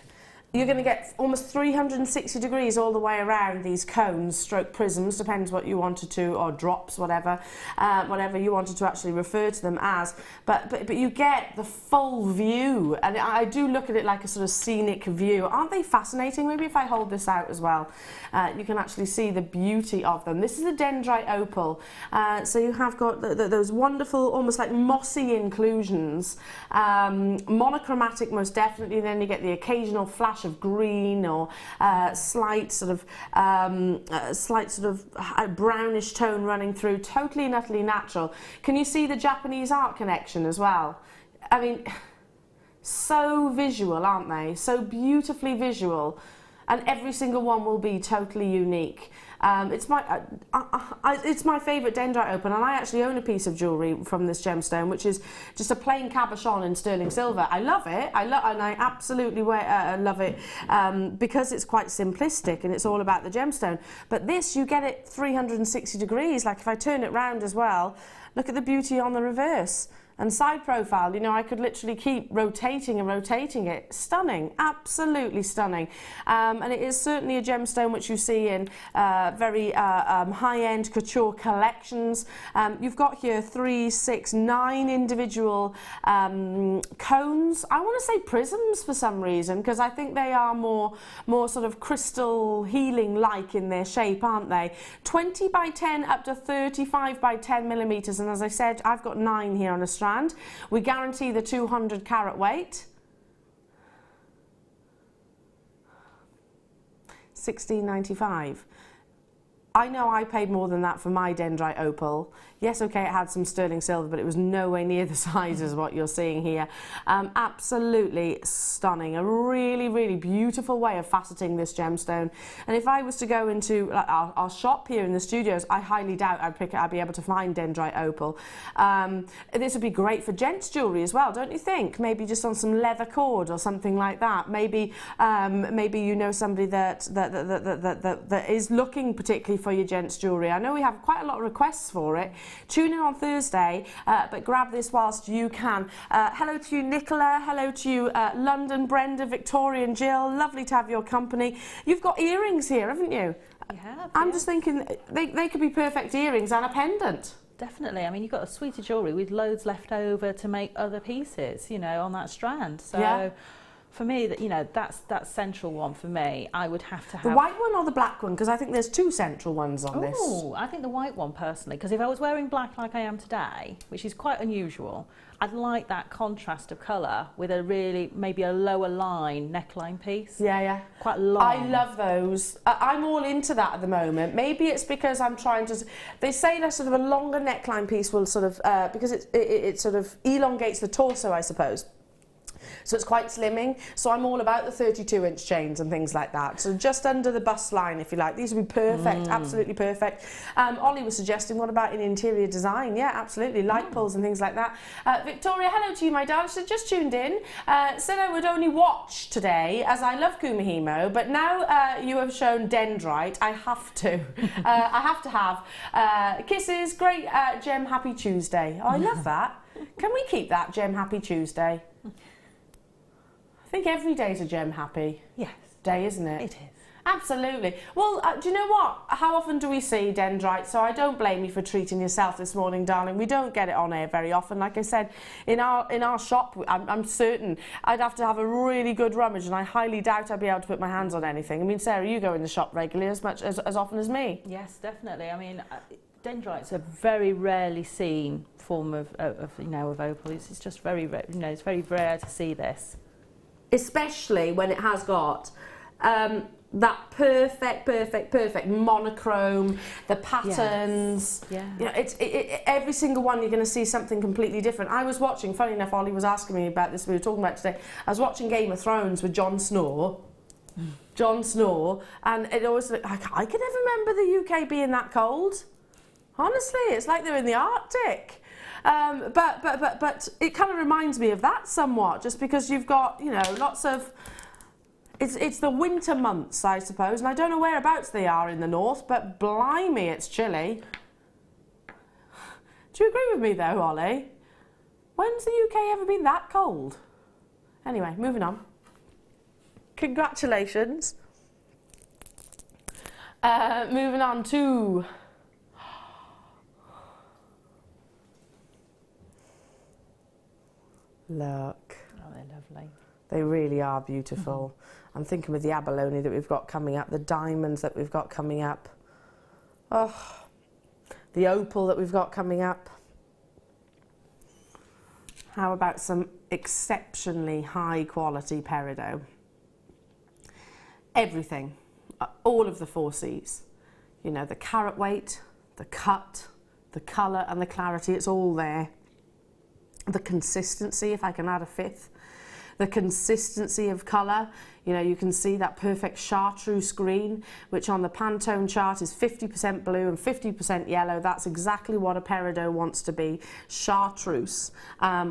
You're going to get almost 360 degrees all the way around these cones, stroke prisms, depends what you wanted to, or drops, whatever you wanted to actually refer to them as. But you get the full view, and I do look at it like a sort of scenic view. Aren't they fascinating? Maybe if I hold this out as well, you can actually see the beauty of them. This is a Dendrite opal, so you have got those wonderful, almost like mossy inclusions, monochromatic most definitely. Then you get the occasional flash of green or slight sort of brownish tone running through, totally and utterly natural. Can you see the Japanese art connection as well? I mean, so visual, aren't they? So beautifully visual. and every single one will be totally unique. It's my favourite Dendrite opal, and I actually own a piece of jewellery from this gemstone, which is just a plain cabochon in sterling silver. I love it. And I absolutely love it because it's quite simplistic and it's all about the gemstone. But this, you get it 360 degrees. Like if I turn it round as well, look at the beauty on the reverse. And side profile, you know, I could literally keep rotating and rotating it. Stunning, absolutely stunning. And it is certainly a gemstone which you see in very high-end couture collections. You've got here 3, 6, 9 individual cones. I want to say prisms for some reason, because I think they are more sort of crystal healing-like in their shape, aren't they? 20 by 10 up to 35 by 10 millimeters. And as I said, I've got 9 here on a strand. We guarantee the 200 carat weight. $16.95. I know I paid more than that for my Dendrite opal. Yes, okay, it had some sterling silver, but it was nowhere near the size as what you're seeing here. Absolutely stunning. A really, really beautiful way of faceting this gemstone. And if I was to go into our shop here in the studios, I highly doubt I'd be able to find Dendrite opal. This would be great for gents jewellery as well, don't you think? Maybe just on some leather cord or something like that. Maybe you know somebody that is looking particularly for your gents jewellery. I know we have quite a lot of requests for it. Tune in on Thursday, but grab this whilst you can. Hello to you, Nicola. Hello to you, London, Brenda, Victoria and Jill. Lovely to have your company. You've got earrings here, haven't you? I have. I'm just thinking they could be perfect earrings and a pendant. Definitely. I mean, you've got a suite of jewellery with loads left over to make other pieces, you know, on that strand. So. Yeah. For me, that's that central one for me. I would have to have... The white one or the black one? Because I think there's 2 central ones on this. Oh, I think the white one personally, because if I was wearing black like I am today, which is quite unusual, I'd like that contrast of colour with a really, maybe a lower line neckline piece. Yeah, yeah. Quite long. I love those. I'm all into that at the moment. Maybe it's because I'm trying to... They say that sort of a longer neckline piece will sort of... because it sort of elongates the torso, I suppose. So it's quite slimming. So I'm all about the 32-inch chains and things like that. So just under the bust line, if you like. These would be perfect, absolutely perfect. Ollie was suggesting, what about in interior design? Yeah, absolutely. Light pulls and things like that. Victoria, hello to you, my darling. So just tuned in. Said I would only watch today, as I love Kumihimo, but now you have shown Dendrite. I have to. I have to have. Kisses, great Gem Happy Tuesday. Oh, I love that. Can we keep that Gem Happy Tuesday? I think every day's a Gem Happy day, isn't it? It is. Absolutely. Well, do you know what? How often do we see Dendrite? So I don't blame you for treating yourself this morning, darling. We don't get it on air very often. Like I said, in our shop, I'm certain I'd have to have a really good rummage, and I highly doubt I'd be able to put my hands on anything. I mean, Sarah, you go in the shop regularly as often as me. Yes, definitely. I mean, Dendrite's a very rarely seen form of opal. It's just very, it's very rare to see this. Especially when it has got that perfect monochrome, the patterns. Yes. Yeah. You know, every single one you're going to see something completely different. I was watching, funny enough, Ollie was asking me about this, we were talking about today. I was watching Game of Thrones with Jon Snow, and it always looked like, I can never remember the UK being that cold. Honestly, it's like they're in the Arctic. But it kind of reminds me of that somewhat, just because you've got, you know, lots of... It's the winter months, I suppose, and I don't know whereabouts they are in the north, but blimey, it's chilly. Do you agree with me, though, Ollie? When's the UK ever been that cold? Anyway, moving on. Congratulations. Moving on to... Look. Oh, they're lovely. They really are beautiful. I'm thinking with the abalone that we've got coming up, the diamonds that we've got coming up. Oh, the opal that we've got coming up. How about some exceptionally high quality peridot? Everything, all of the 4 C's. You know, the carat weight, the cut, the colour and the clarity, it's all there. The consistency, if I can add a 5th. the consistency of colour. You know, you can see that perfect chartreuse green, which on the Pantone chart is 50% blue and 50% yellow. That's exactly what a Peridot wants to be, chartreuse,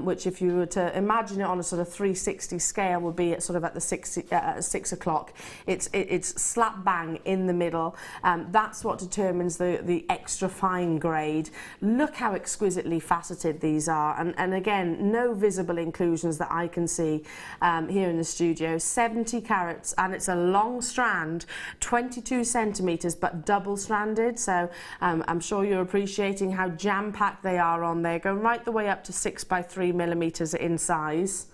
which if you were to imagine it on a sort of 360 scale would be at sort of at the 6 o'clock. It's slap bang in the middle. That's what determines the extra fine grade. Look how exquisitely faceted these are, and again, no visible inclusions that I can see here in the studio. 70 carats, and it's a long strand, 22 centimeters, but double stranded. So I'm sure you're appreciating how jam-packed they are on there. Go right the way up to 6 by 3 millimeters in size.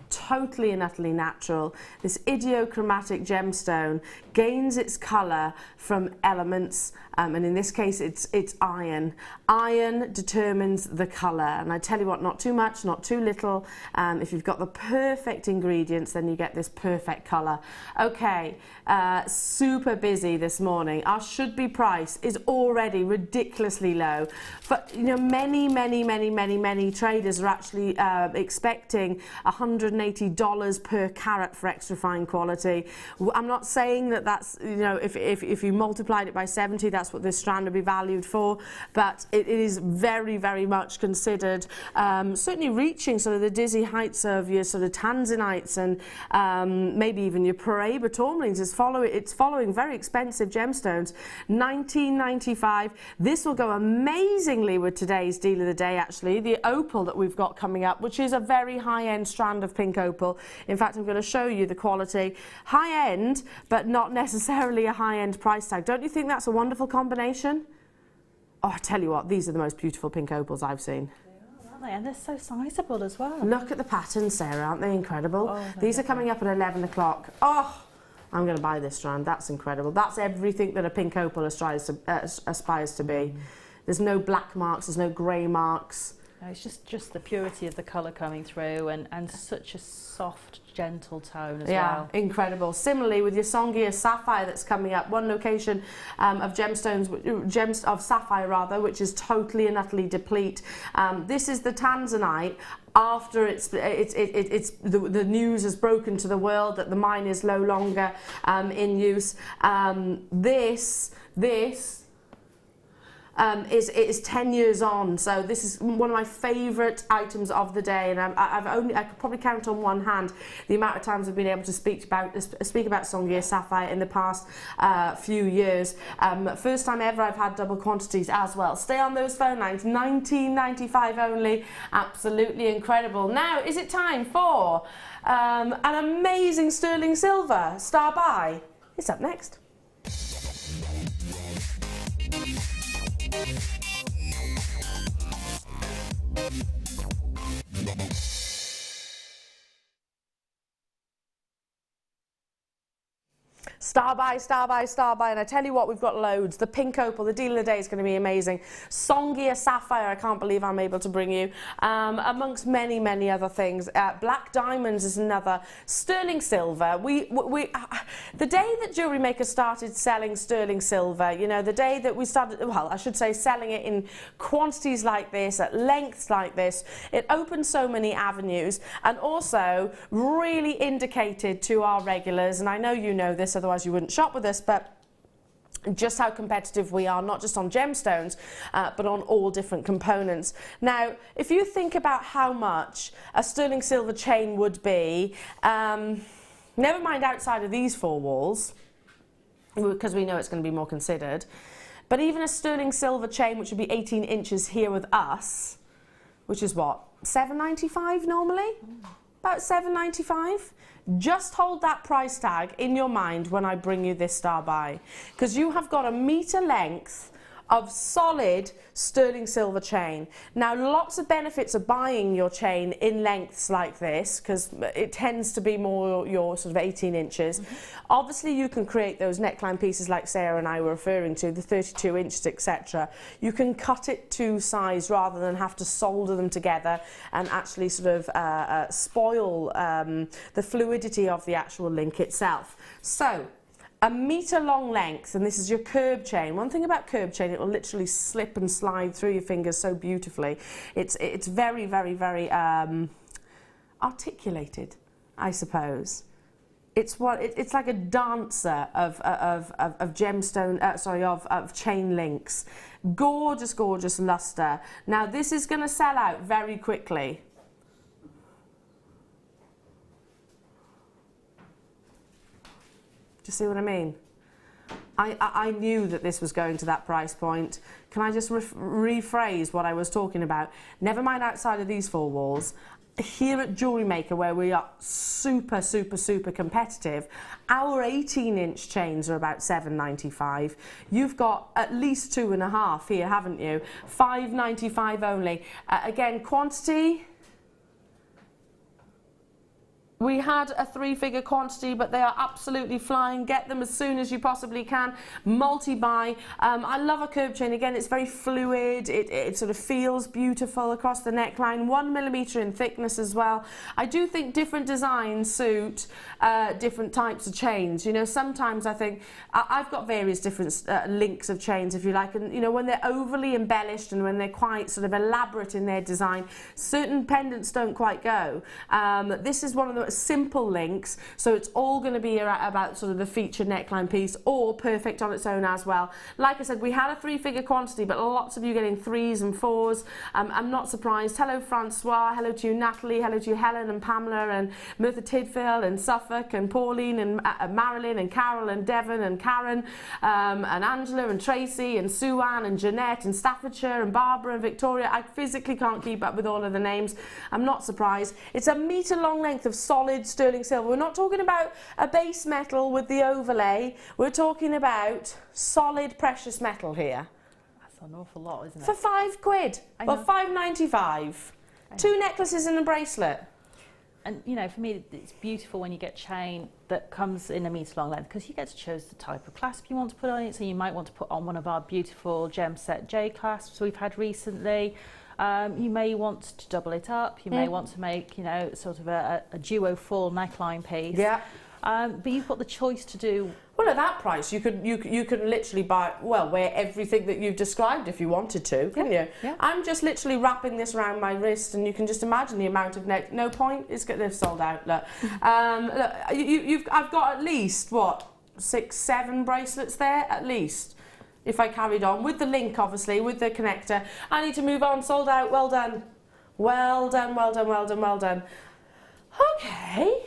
Totally and utterly natural. This idiochromatic gemstone gains its colour from elements, and in this case it's iron. Iron determines the colour, and I tell you what, not too much, not too little. If you've got the perfect ingredients, then you get this perfect colour. Okay, super busy this morning. Our should-be price is already ridiculously low, but you know, many traders are actually expecting $180 per carat for extra fine quality. I'm not saying that that's, you know, if you multiplied it by 70, that's what this strand would be valued for, but it is very much considered, certainly reaching sort of the dizzy heights of your sort of tanzanites and maybe even your Peridot tourmalines. It's following very expensive gemstones. $19.95. This will go amazingly with today's deal of the day, actually, the opal that we've got coming up, which is a very high-end strand of pink opal. In fact, I'm going to show you the quality. High-end, but not necessarily a high-end price tag. Don't you think that's a wonderful combination? Oh, I tell you what, these are the most beautiful pink opals I've seen. They are, aren't they? And they're so sizable as well. Look at the patterns, Sarah, aren't they incredible? Oh, these are coming up at 11 o'clock. Oh, I'm going to buy this strand. That's incredible. That's everything that a pink opal aspires to be. There's no black marks, there's no grey marks. No, it's just the purity of the colour coming through, and such a soft, gentle tone as well. Yeah, incredible. Similarly, with your Songia sapphire that's coming up, one location of gemstones, of sapphire rather, which is totally and utterly deplete. This is the tanzanite. After the news has broken to the world that the mine is no longer in use. This is 10 years on, so this is one of my favourite items of the day, and I could probably count on one hand the amount of times I've been able to speak about Songia sapphire in the past few years. First time ever I've had double quantities as well. Stay on those phone lines. $19.95 only. Absolutely incredible. Now, is it time for an amazing sterling silver star buy? It's up next. Star buy, star buy, star buy, and I tell you what, we've got loads. The pink opal, the deal of the day is going to be amazing. Songia sapphire, I can't believe I'm able to bring you, amongst many other things. Black diamonds is another. Sterling silver. The day that JewelleryMaker started selling sterling silver, you know, the day that we started, well, I should say selling it in quantities like this, at lengths like this, it opened so many avenues, and also really indicated to our regulars, and I know you know this, otherwise you wouldn't shop with us, but just how competitive we are, not just on gemstones, but on all different components. Now, if you think about how much a sterling silver chain would be, never mind outside of these four walls, because we know it's going to be more considered, but even a sterling silver chain, which would be 18 inches here with us, which is what, $7.95 normally? About $7.95. Just hold that price tag in your mind when I bring you this star buy, because you have got a metre length of solid sterling silver chain. Now, lots of benefits of buying your chain in lengths like this, because it tends to be more your sort of 18 inches. Obviously, you can create those neckline pieces like Sarah and I were referring to, the 32 inches, etc. You can cut it to size rather than have to solder them together and actually sort of spoil the fluidity of the actual link itself. So, a metre long length, and this is your curb chain. One thing about curb chain, it will literally slip and slide through your fingers so beautifully. It's very articulated. I suppose. It's like a dancer of gemstone, of chain links. Gorgeous, gorgeous luster. Now this is going to sell out very quickly. Do you see what I mean? I knew that this was going to that price point. Can I just rephrase what I was talking about? Never mind outside of these four walls. Here at JewelleryMaker, where we are super, super, super competitive, our 18-inch chains are about $7.95. You've got at least 2.5 here, haven't you? $5.95 only. Again, quantity. We had a 3-figure quantity, but they are absolutely flying. Get them as soon as you possibly can. Multi-buy. I love a curb chain. Again, it's very fluid. It sort of feels beautiful across the neckline. 1 millimeter in thickness as well. I do think different designs suit different types of chains. You know, sometimes I think I've got various different links of chains, if you like, and you know, when they're overly embellished and when they're quite sort of elaborate in their design, certain pendants don't quite go. This is one of the simple links, so it's all going to be about sort of the featured neckline piece, or perfect on its own as well. Like I said, we had a 3-figure quantity, but lots of you getting 3s and 4s. I'm not surprised. Hello Francois, hello to you Natalie, hello to you Helen and Pamela and Merthyr Tydfil and Suffolk and Pauline and Marilyn and Carol and Devon and Karen and Angela and Tracy and Sue Ann and Jeanette and Staffordshire and Barbara and Victoria. I physically can't keep up with all of the names. I'm not surprised. It's a metre long length of solid sterling silver. We're not talking about a base metal with the overlay. We're talking about solid precious metal here. That's an awful lot, isn't it? For £5. Well, $5.95. 2 necklaces and a bracelet. And you know, for me, it's beautiful when you get chain that comes in a metre long length, because you get to choose the type of clasp you want to put on it. So you might want to put on one of our beautiful gem set J clasps we've had recently. You may want to double it up. You may want to make, you know, sort of a duo full neckline piece. Yeah. But you've got the choice to do. Well, at that price, you could literally buy, well, wear everything that you've described if you wanted to, couldn't you? Yeah. I'm just literally wrapping this around my wrist, and you can just imagine the amount of neck. No point. They've sold out. Look, look. I've got at least what, 6, 7 bracelets there at least. If I carried on with the link, obviously, with the connector. I need to move on. Sold out. Well done. Well done, well done, well done, well done. Okay.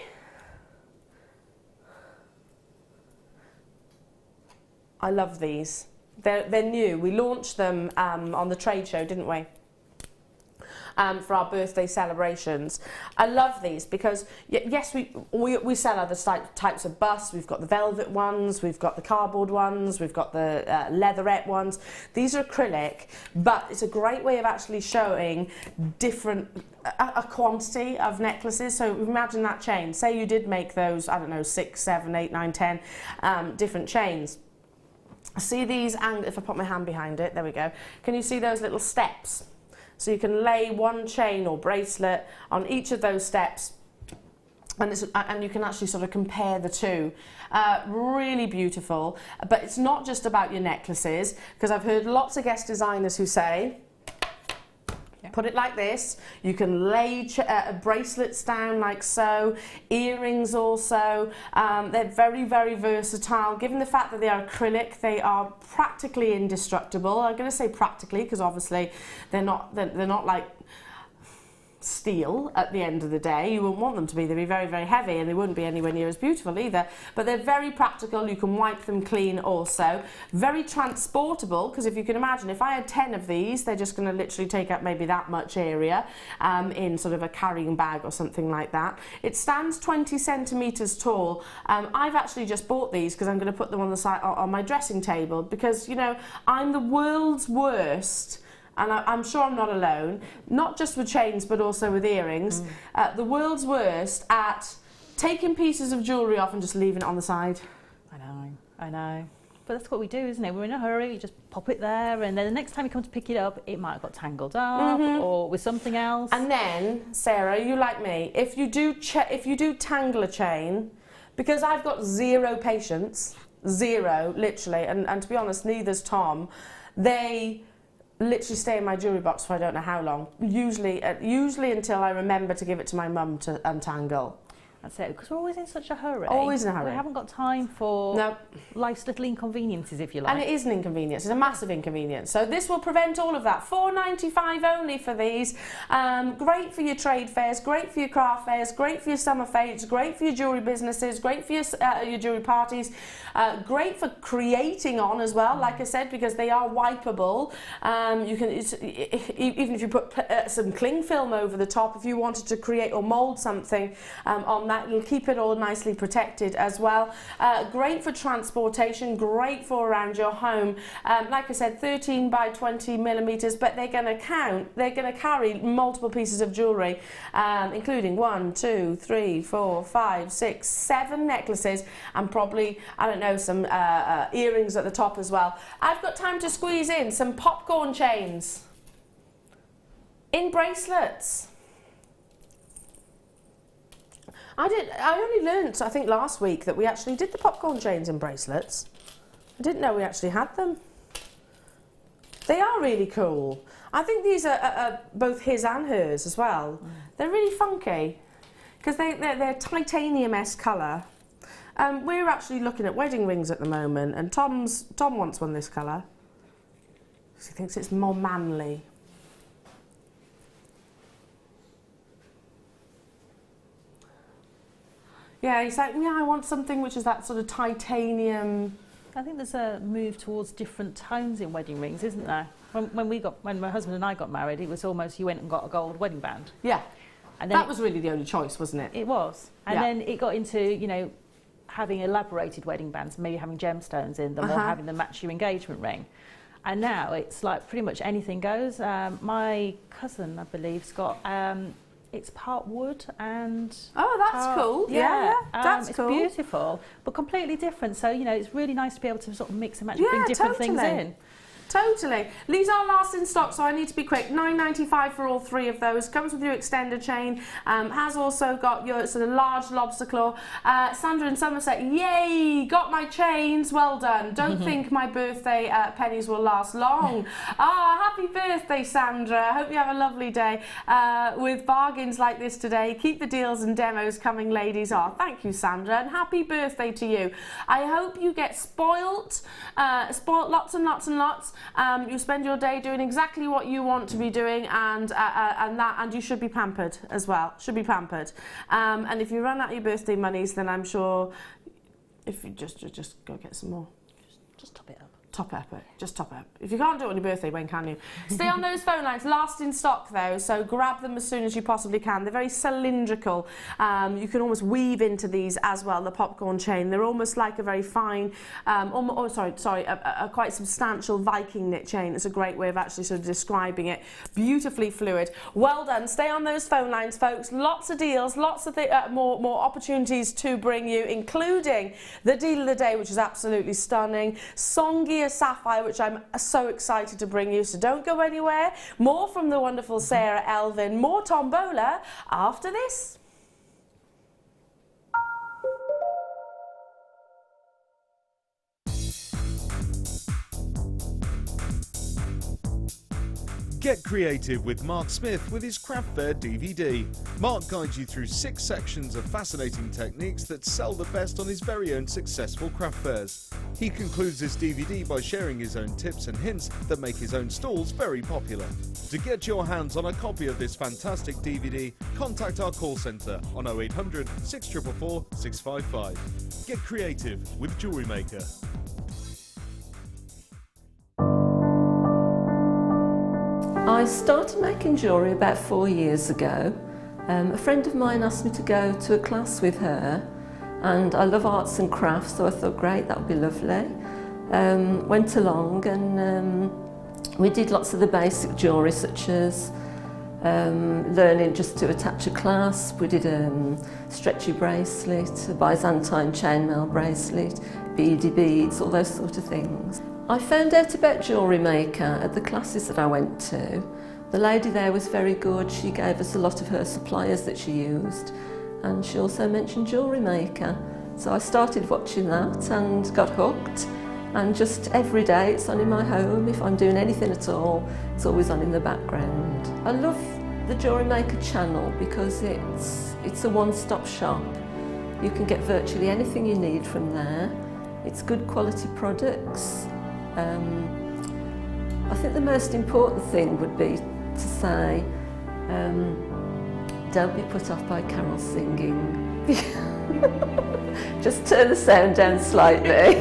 I love these. They're new. We launched them on the trade show, didn't we? For our birthday celebrations. I love these because, yes, we sell other types of busts. We've got the velvet ones, we've got the cardboard ones, we've got the leatherette ones. These are acrylic, but it's a great way of actually showing a quantity of necklaces. So imagine that chain. Say you did make those, I don't know, 6, 7, 8, 9, 10 different chains. See these, and if I put my hand behind it, there we go. Can you see those little steps? So you can lay one chain or bracelet on each of those steps, and you can actually sort of compare the two. Really beautiful, but it's not just about your necklaces, because I've heard lots of guest designers who say, put it like this. You can lay bracelets down like so, earrings also. They're very, very versatile. Given the fact that they are acrylic, they are practically indestructible. I'm going to say practically because obviously they're not like steel at the end of the day. You wouldn't want them to be. They'd be very, very heavy, and they wouldn't be anywhere near as beautiful either. But they're very practical. You can wipe them clean also. Very transportable, because if you can imagine, if I had 10 of these, they're just going to literally take up maybe that much area in sort of a carrying bag or something like that. It stands 20 centimetres tall. I've actually just bought these because I'm going to put them on the side on my dressing table, because, you know, I'm the world's worst. And I'm sure I'm not alone, not just with chains, but also with earrings. The world's worst at taking pieces of jewellery off and just leaving it on the side. I know. But that's what we do, isn't it? We're in a hurry, you just pop it there, and then the next time you come to pick it up, it might have got tangled up or with something else. And then, Sarah, you like me, if you do tangle a chain, because I've got zero patience, zero, literally, and to be honest, neither's Tom, they literally stay in my jewellery box for I don't know how long. Usually until I remember to give it to my mum to untangle. That's it, because we're always in such a hurry. Always in a hurry. We haven't got time for life's little inconveniences, if you like. And it is an inconvenience, it's a massive inconvenience. So this will prevent all of that. $4.95 only for these. Great for your trade fairs, great for your craft fairs, great for your summer fairs, great for your jewellery businesses, great for your jewellery parties, great for creating on as well, like I said, because they are wipeable. You can, even if you put some cling film over the top, if you wanted to create or mould something on that, you'll keep it all nicely protected as well. Great for transportation, great for around your home. Like I said, 13 by 20 millimeters, but they're going to carry multiple pieces of jewellery, including 1, 2, 3, 4, 5, 6, 7 necklaces, and probably, I don't know, some earrings at the top as well. I've got time to squeeze in some popcorn chains in bracelets. I only learnt, I think, last week that we actually did the popcorn chains in bracelets. I didn't know we actually had them. They are really cool. I think these are both his and hers as well. They're really funky because they're titanium-esque colour. We're actually looking at wedding rings at the moment, and Tom wants one this colour because he thinks it's more manly. Yeah, he's like, yeah, I want something which is that sort of titanium. I think there's a move towards different tones in wedding rings, isn't there? When my husband and I got married, it was almost you went and got a gold wedding band. Yeah, and then that was really the only choice, wasn't it? It was, and then it got into, you know, having elaborated wedding bands, maybe having gemstones in them or having them match your engagement ring. And now it's like pretty much anything goes. My cousin, I believe, has got. It's part wood and... Oh, that's cool. Yeah, that's cool. It's beautiful, but completely different. So, you know, it's really nice to be able to sort of mix and match and bring different things in. Totally. These are last in stock, so I need to be quick. $9.95 for all 3 of those. Comes with your extender chain. Has also got your sort of large lobster claw. Sandra in Somerset, yay! Got my chains. Well done. Don't think my birthday pennies will last long. Happy birthday, Sandra. Hope you have a lovely day with bargains like this today. Keep the deals and demos coming, ladies. Thank you, Sandra, and happy birthday to you. I hope you get spoilt lots and lots and lots. You spend your day doing exactly what you want to be doing, and you should be pampered as well. Should be pampered. And if you run out of your birthday monies, then I'm sure if you just go get some more. Just top it up. Top up it. Just top up. If you can't do it on your birthday, when can you? Stay on those phone lines. Last in stock though, so grab them as soon as you possibly can. They're very cylindrical. You can almost weave into these as well, the popcorn chain. They're almost like a very fine, a quite substantial Viking knit chain. It's a great way of actually sort of describing it. Beautifully fluid. Well done. Stay on those phone lines, folks. Lots of deals, lots of more opportunities to bring you, including the deal of the day, which is absolutely stunning. Songia sapphire, which I'm so excited to bring you, so don't go anywhere. More from the wonderful Sara, Elvin, more tombola after this. Get creative with Mark Smith with his Craft Fair DVD. Mark guides you through 6 sections of fascinating techniques that sell the best on his very own successful craft fairs. He concludes this DVD by sharing his own tips and hints that make his own stalls very popular. To get your hands on a copy of this fantastic DVD, contact our call centre on 0800 644 655. Get creative with JewelleryMaker. I started making jewellery about 4 years ago. A friend of mine asked me to go to a class with her, and I love arts and crafts, so I thought, great, that would be lovely. Went along and we did lots of the basic jewellery, such as learning just to attach a clasp. We did a stretchy bracelet, a Byzantine chainmail bracelet, beady beads, all those sort of things. I found out about JewelleryMaker at the classes that I went to. The lady there was very good. She gave us a lot of her suppliers that she used, and she also mentioned JewelleryMaker. So I started watching that and got hooked, and just every day it's on in my home. If I'm doing anything at all, it's always on in the background. I love the JewelleryMaker channel because it's a one-stop shop. You can get virtually anything you need from there. It's good quality products. I think the most important thing would be to say, don't be put off by Carol singing. Just turn the sound down slightly.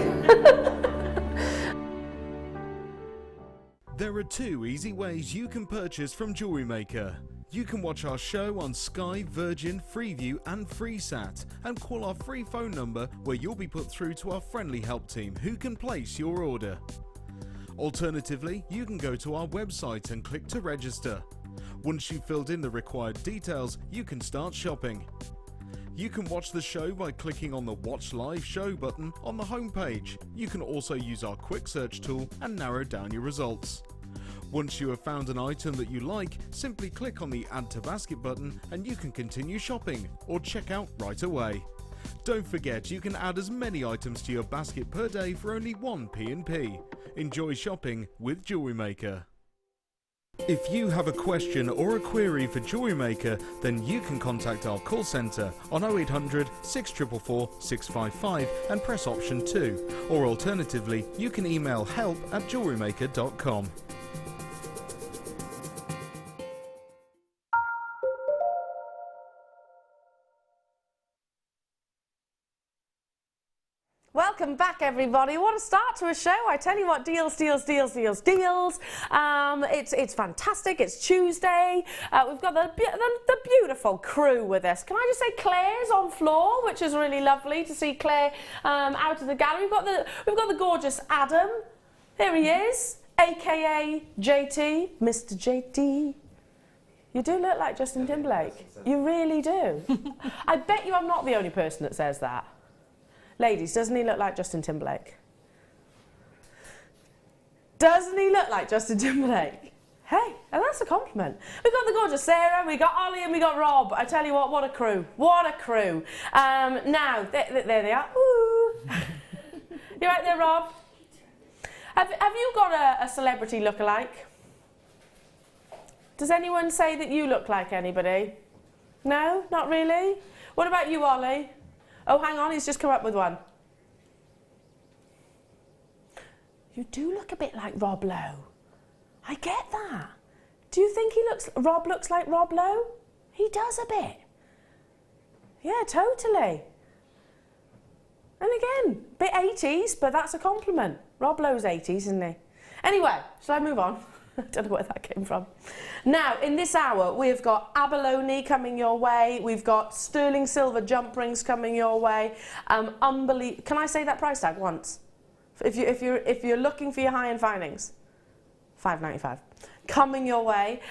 There are 2 easy ways you can purchase from JewelleryMaker. You can watch our show on Sky, Virgin, Freeview and FreeSat and call our free phone number where you'll be put through to our friendly help team who can place your order. Alternatively, you can go to our website and click to register. Once you've filled in the required details, you can start shopping. You can watch the show by clicking on the Watch Live Show button on the homepage. You can also use our quick search tool and narrow down your results. Once you have found an item that you like, simply click on the Add to Basket button and you can continue shopping or check out right away. Don't forget, you can add as many items to your basket per day for only 1 P&P. Enjoy shopping with JewelleryMaker. If you have a question or a query for JewelleryMaker, then you can contact our call centre on 0800 644 655 and press option 2, or alternatively, you can email help@jewellerymaker.com. Welcome back, everybody. What a start to a show. I tell you what, deals, deals, deals, deals, deals. It's fantastic. It's Tuesday. We've got the beautiful crew with us. Can I just say Claire's on floor, which is really lovely to see Claire out of the gallery. We've got the gorgeous Adam. There he is, aka JT, Mr. JT. You do look like Justin Timberlake. You really do. I bet you I'm not the only person that says that. Ladies, doesn't he look like Justin Timberlake? Doesn't he look like Justin Timberlake? Hey, and that's a compliment. We've got the gorgeous Sara, we got Ollie and we got Rob. I tell you what a crew. What a crew. Now, there they are. Ooh. You right there, Rob? Have you got a celebrity look-alike? Does anyone say that you look like anybody? No, not really? What about you, Ollie? Oh, hang on, he's just come up with one. You do look a bit like Rob Lowe. I get that. Do you think Rob looks like Rob Lowe? He does a bit. Yeah, totally. And again, bit 80s, but that's a compliment. Rob Lowe's 80s, isn't he? Anyway, shall I move on? I don't know where that came from. Now, in this hour, we've got Abalone coming your way. We've got sterling silver jump rings coming your way. Unbelievable. Can I say that price tag once? If you're looking for your high-end findings, $5.95. Coming your way.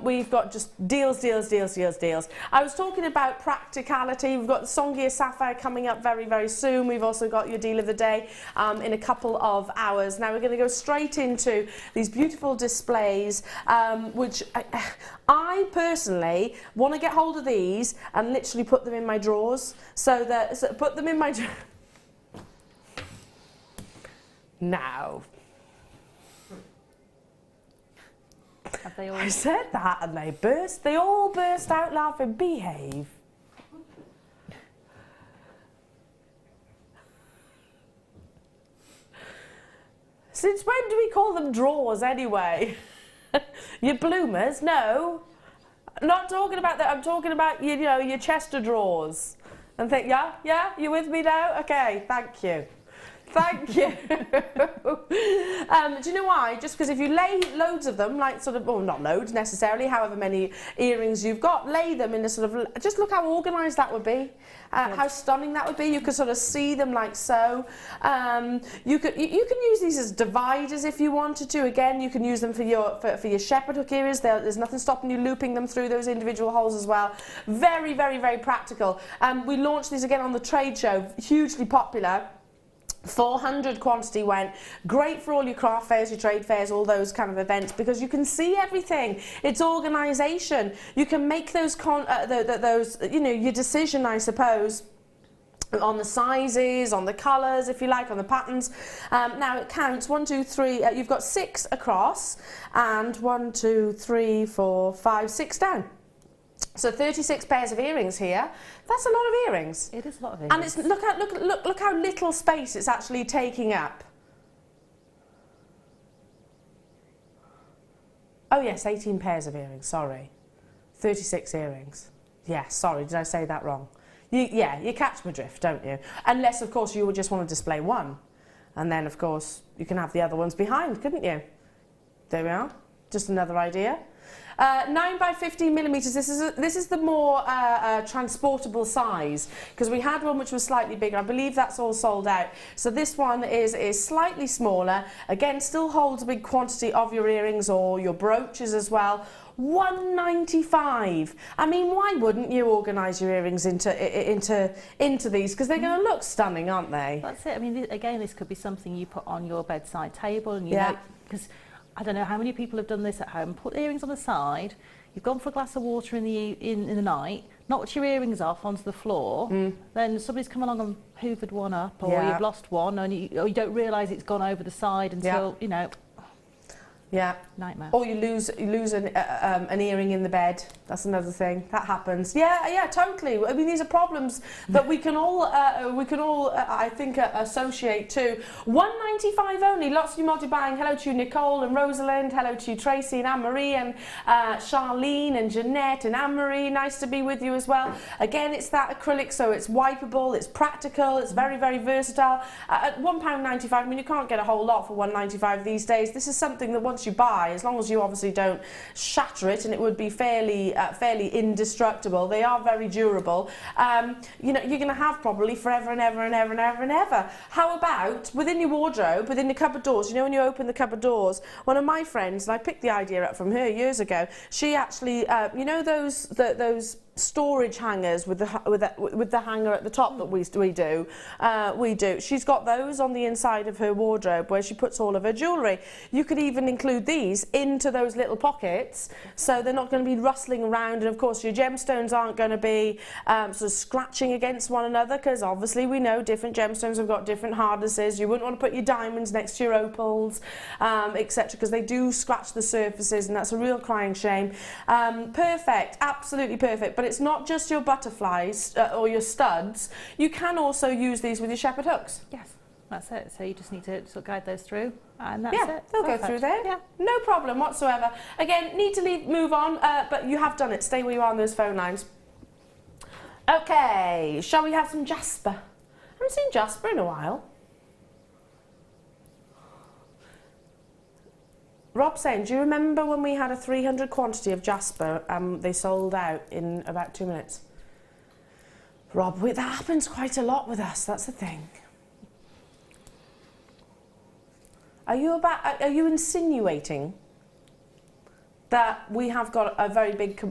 We've got just deals, deals, deals, deals, deals. I was talking about practicality. We've got the Songia sapphire coming up very, very soon. We've also got your deal of the day in a couple of hours. Now we're going to go straight into these beautiful displays, which I personally want to get hold of these and literally put them in my drawers. Put them in my drawers. Now. Have they all... I said that and they all burst out laughing. Behave. Since when do we call them drawers anyway? Your bloomers? No. I'm not talking about that. I'm talking about, your Chester drawers. And think, yeah, you with me now? Okay, thank you. Thank you. Do you know why? Just because if you lay loads of them, like sort of, well, not loads necessarily, however many earrings you've got, lay them in a sort of, just look how organised that would be, how stunning that would be. You could sort of see them like so. You can use these as dividers if you wanted to. Again, you can use them for your shepherd hook earrings. There's nothing stopping you looping them through those individual holes as well. Very, very, very practical. We launched these again on the trade show, hugely popular. 400 quantity went. Great for all your craft fairs, your trade fairs, all those kind of events, because you can see everything. It's organisation. You can make those your decision, I suppose, on the sizes, on the colours, if you like, on the patterns. Now it counts 1, 2, 3. You've got 6 across, and 1, 2, 3, 4, 5, 6 down. So 36 pairs of earrings here. That's a lot of earrings. It is a lot of earrings. And it's look how little space it's actually taking up. Oh yes, 18 pairs of earrings, sorry. 36 earrings. Yeah, sorry, did I say that wrong? Yeah, you catch my drift, don't you? Unless, of course, you would just want to display one. And then, of course, you can have the other ones behind, couldn't you? There we are. Just another idea. 9 by 15 millimeters. This is the more transportable size, because we had one which was slightly bigger. I believe that's all sold out. So this one is slightly smaller. Again, still holds a big quantity of your earrings or your brooches as well. $195. I mean, why wouldn't you organise your earrings into these? Because they're going to look stunning, aren't they? That's it. I mean, again, this could be something you put on your bedside table, and you know, because I don't know how many people have done this at home. Put the earrings on the side. You've gone for a glass of water in the night. Knocked your earrings off onto the floor. Then somebody's come along and hoovered one up, or you've lost one, and you don't realise it's gone over the side until you know. Yeah. Nightmare. Or you lose an earring in the bed. That's another thing that happens. Yeah, totally. I mean, these are problems that we can all I think associate to. $195 only. Lots of you multi-buying. Hello to you, Nicole and Rosalind. Hello to you, Tracy and Anne-Marie and Charlene and Jeanette and Anne-Marie. Nice to be with you as well. Again, it's that acrylic, so it's wipeable, it's practical, it's very, very versatile. At £1.95, I mean, you can't get a whole lot for $1.95 these days. This is something that once you buy, as long as you obviously don't shatter it, and it would be fairly indestructible. They are very durable. You know, you're going to have probably forever and ever and ever and ever and ever. How about within your wardrobe, within the cupboard doors? You know, when you open the cupboard doors, one of my friends, and I picked the idea up from her years ago. She actually, you know, those storage hangers with the hanger at the top that we do. She's got those on the inside of her wardrobe where she puts all of her jewellery. You could even include these into those little pockets, so they're not going to be rustling around, and of course your gemstones aren't going to be sort of scratching against one another, because obviously we know different gemstones have got different hardnesses. You wouldn't want to put your diamonds next to your opals, etc., because they do scratch the surfaces, and that's a real crying shame. Perfect, absolutely perfect. But it's not just your butterflies or your studs. You can also use these with your shepherd hooks. Yes, that's it. So you just need to sort of guide those through, and that's it. They'll go through there. Yeah, no problem whatsoever. Again, need to move on, but you have done it. Stay where you are on those phone lines. Okay, shall we have some Jasper? I haven't seen Jasper in a while. Rob saying, do you remember when we had a 300 quantity of Jasper? They sold out in about 2 minutes. Rob, that happens quite a lot with us. That's the thing. Are you insinuating that we have got a very big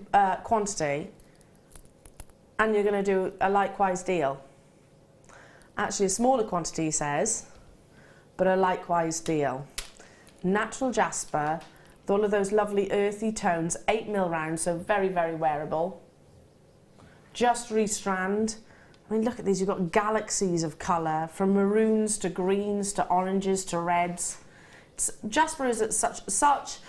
quantity and you're going to do a likewise deal? Actually, a smaller quantity, he says, but a likewise deal. Natural Jasper, with all of those lovely earthy tones, 8mm round, so very, very wearable. Just restrand. I mean, look at these, you've got galaxies of colour, from maroons to greens to oranges to reds. Jasper is at such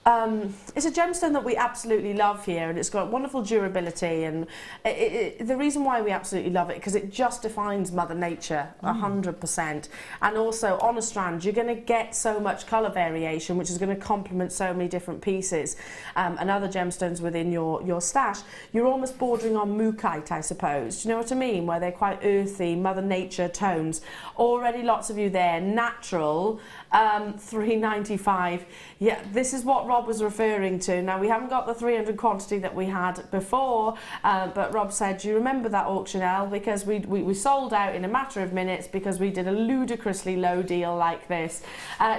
it's a gemstone that we absolutely love here, and it's got wonderful durability, and the reason why we absolutely love it, because it just defines Mother Nature 100%. And also on a strand you're going to get so much colour variation, which is going to complement so many different pieces and other gemstones within your stash. You're almost bordering on mookaite, I suppose. Do you know what I mean? Where they're quite earthy, Mother Nature tones. Already lots of you there. Natural, $3.95. Yeah, this is what Rob was referring to. Now, we haven't got the 300 quantity that we had before, but Rob said, do you remember that auction, Elle? Because we sold out in a matter of minutes because we did a ludicrously low deal like this.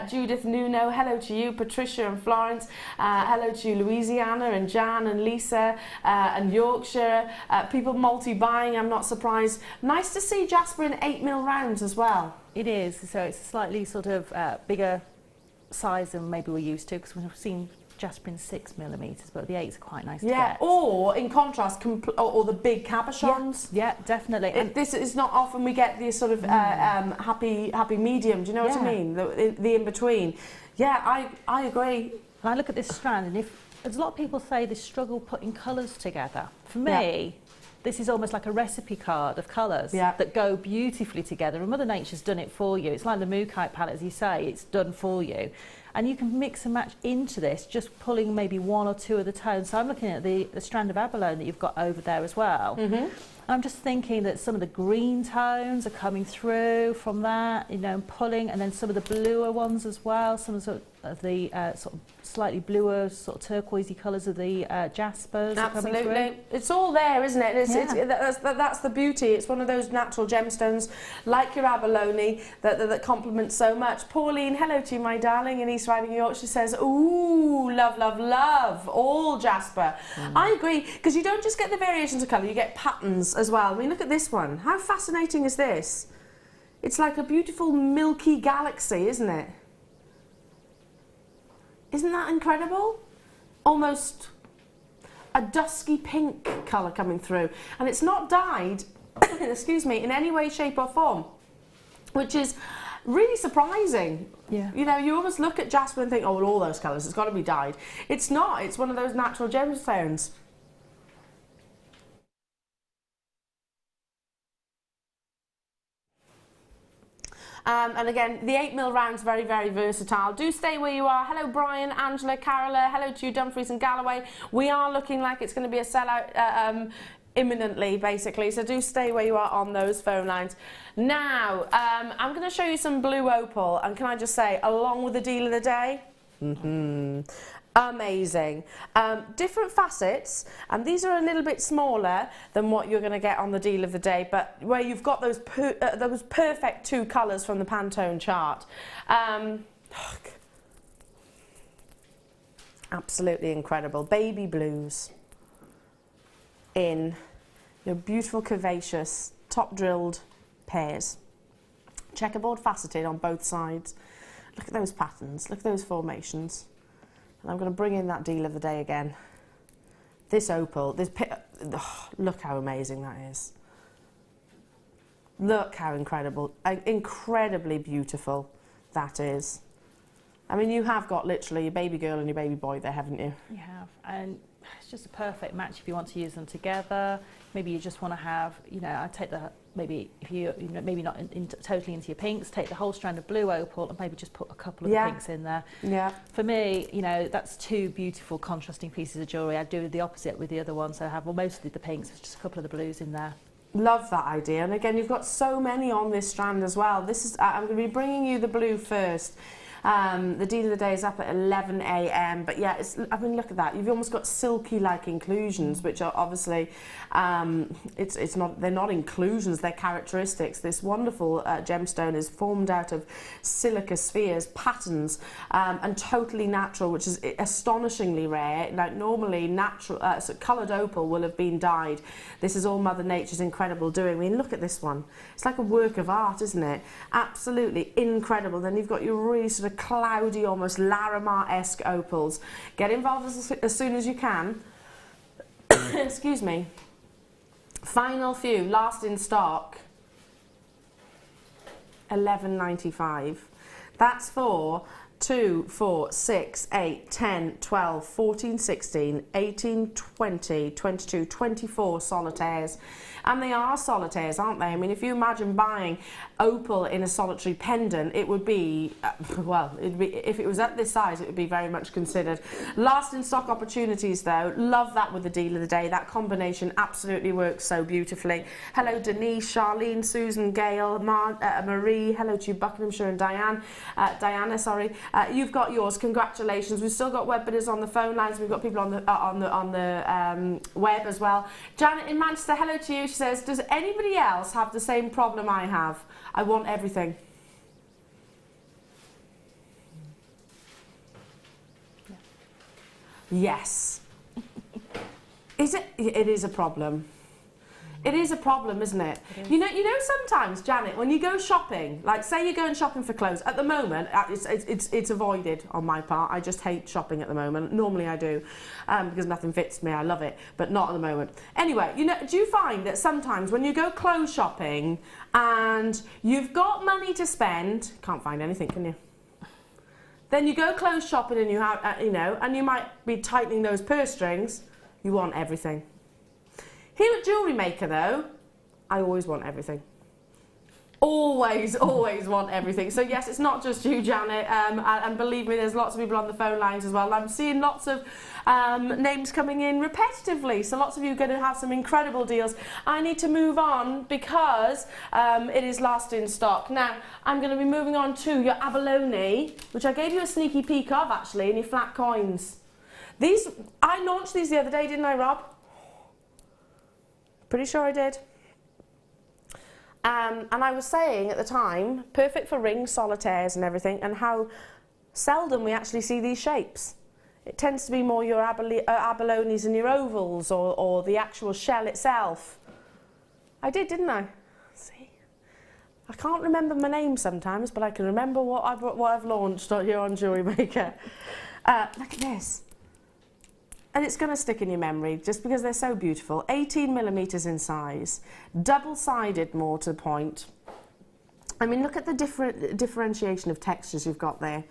Judith Nuno, hello to you. Patricia and Florence, hello to you. Louisiana and Jan and Lisa and Yorkshire. People multi-buying, I'm not surprised. Nice to see Jasper in 8mm rounds as well. It is, so it's a slightly sort of bigger size than maybe we're used to, because we've seen Jasper in 6mm, but the 8s are quite nice to get. Or in contrast, or the big cabochons. Yeah, definitely. This is not often we get the sort of happy medium. Do you know what I mean? The in between. Yeah, I agree. And I look at this strand, and There's a lot of people say they struggle putting colours together. For me, this is almost like a recipe card of colours that go beautifully together, and Mother Nature's done it for you. It's like the Mookaite palette, as you say, it's done for you. And you can mix and match into this, just pulling maybe one or two of the tones. So I'm looking at the strand of Abalone that you've got over there as well. I'm just thinking that some of the green tones are coming through from that, you know, and pulling, and then some of the bluer ones as well, some of the sort of slightly bluer, sort of turquoisey colours of the Jaspers. Absolutely. It's all there, isn't it? That's the beauty. It's one of those natural gemstones, like your Abalone, that complements so much. Pauline, hello to you, my darling, in East Riding, Yorkshire, says, ooh, love, love, love, all Jasper. I agree, because you don't just get the variations of colour, you get patterns as well. I mean, look at this one. How fascinating is this? It's like a beautiful milky galaxy, isn't it? Isn't that incredible? Almost a dusky pink colour coming through. And it's not dyed, excuse me, in any way, shape or form, which is really surprising. Yeah. You know, you almost look at Jasper and think, oh, well, all those colours, it's got to be dyed. It's not. It's one of those natural gemstones. And again, the 8mm round's very, very versatile. Do stay where you are. Hello, Brian, Angela, Carola. Hello to you, Dumfries and Galloway. We are looking like it's going to be a sellout imminently, basically. So do stay where you are on those phone lines. Now, I'm going to show you some blue opal. And can I just say, along with the deal of the day, amazing. Different facets, and these are a little bit smaller than what you're going to get on the deal of the day, but where you've got those perfect two colours from the Pantone chart. Absolutely incredible. Baby blues in your beautiful curvaceous top drilled pairs. Checkerboard faceted on both sides. Look at those patterns, look at those formations. And I'm going to bring in that deal of the day again. This opal, look how amazing that is. Look how incredibly beautiful that is. I mean, you have got literally your baby girl and your baby boy there, haven't you? You have, and it's just a perfect match if you want to use them together. Maybe you just want to have, you know, I take the, maybe if you know, maybe not totally into your pinks, take the whole strand of blue opal and maybe just put a couple of the pinks in there. Yeah. For me, you know, that's two beautiful contrasting pieces of jewellery. I'd do the opposite with the other one, so I have mostly the pinks, just a couple of the blues in there. Love that idea, and again, you've got so many on this strand as well. This is, I'm going to be bringing you the blue first. The deal of the day is up at 11 AM, but yeah, I mean, look at that. You've almost got silky-like inclusions, which are obviously, they're not inclusions, they're characteristics. This wonderful gemstone is formed out of silica spheres, patterns, and totally natural, which is astonishingly rare. Like normally, natural, so coloured opal will have been dyed. This is all Mother Nature's incredible doing. I mean, look at this one. It's like a work of art, isn't it? Absolutely incredible. Then you've got your really sort of cloudy, almost Larimar-esque opals. Get involved as soon as you can. Excuse me. Final few, last in stock. $11.95. That's for 2, 4, 6, 8, 10, 12, 14, 16, 18, 20, 22, 24 solitaires. And they are solitaires, aren't they? I mean, if you imagine buying opal in a solitary pendant, it would be, well, if it was at this size, it would be very much considered. Last in stock opportunities, though. Love that with the deal of the day. That combination absolutely works so beautifully. Hello, Denise, Charlene, Susan, Gail, Marie. Hello to you, Buckinghamshire and Diana, sorry. You've got yours. Congratulations. We've still got web bidders on the phone lines. We've got people on the web as well. Janet in Manchester, hello to you. She says, does anybody else have the same problem I have? I want everything. Yeah. Yes. Is it? It is a problem. It is a problem, isn't it? You know sometimes, Janet, when you go shopping, like say you're going shopping for clothes, at the moment, it's avoided on my part. I just hate shopping at the moment. Normally I do, because nothing fits me. I love it, but not at the moment. Anyway, you know, do you find that sometimes when you go clothes shopping and you've got money to spend, can't find anything, can you? Then you go clothes shopping and you have, you know, and you might be tightening those purse strings. You want everything. Here at JewelleryMaker though, I always want everything. Always want everything. So yes, it's not just you, Janet, and believe me, there's lots of people on the phone lines as well. I'm seeing lots of names coming in repetitively, so lots of you are going to have some incredible deals. I need to move on because it is last in stock. Now, I'm going to be moving on to your Abalone, which I gave you a sneaky peek of actually, in your flat coins. These, I launched these the other day, didn't I, Rob? Pretty sure I did. And I was saying at the time, perfect for rings, solitaires and everything, and how seldom we actually see these shapes. It tends to be more your abalones and your ovals, or the actual shell itself. I did, didn't I? See? I can't remember my name sometimes, but I can remember what I've launched here on JewelleryMaker. Look at this. And it's going to stick in your memory just because they're so beautiful. 18mm in size, double-sided more to the point. I mean, look at the differentiation of textures you've got there.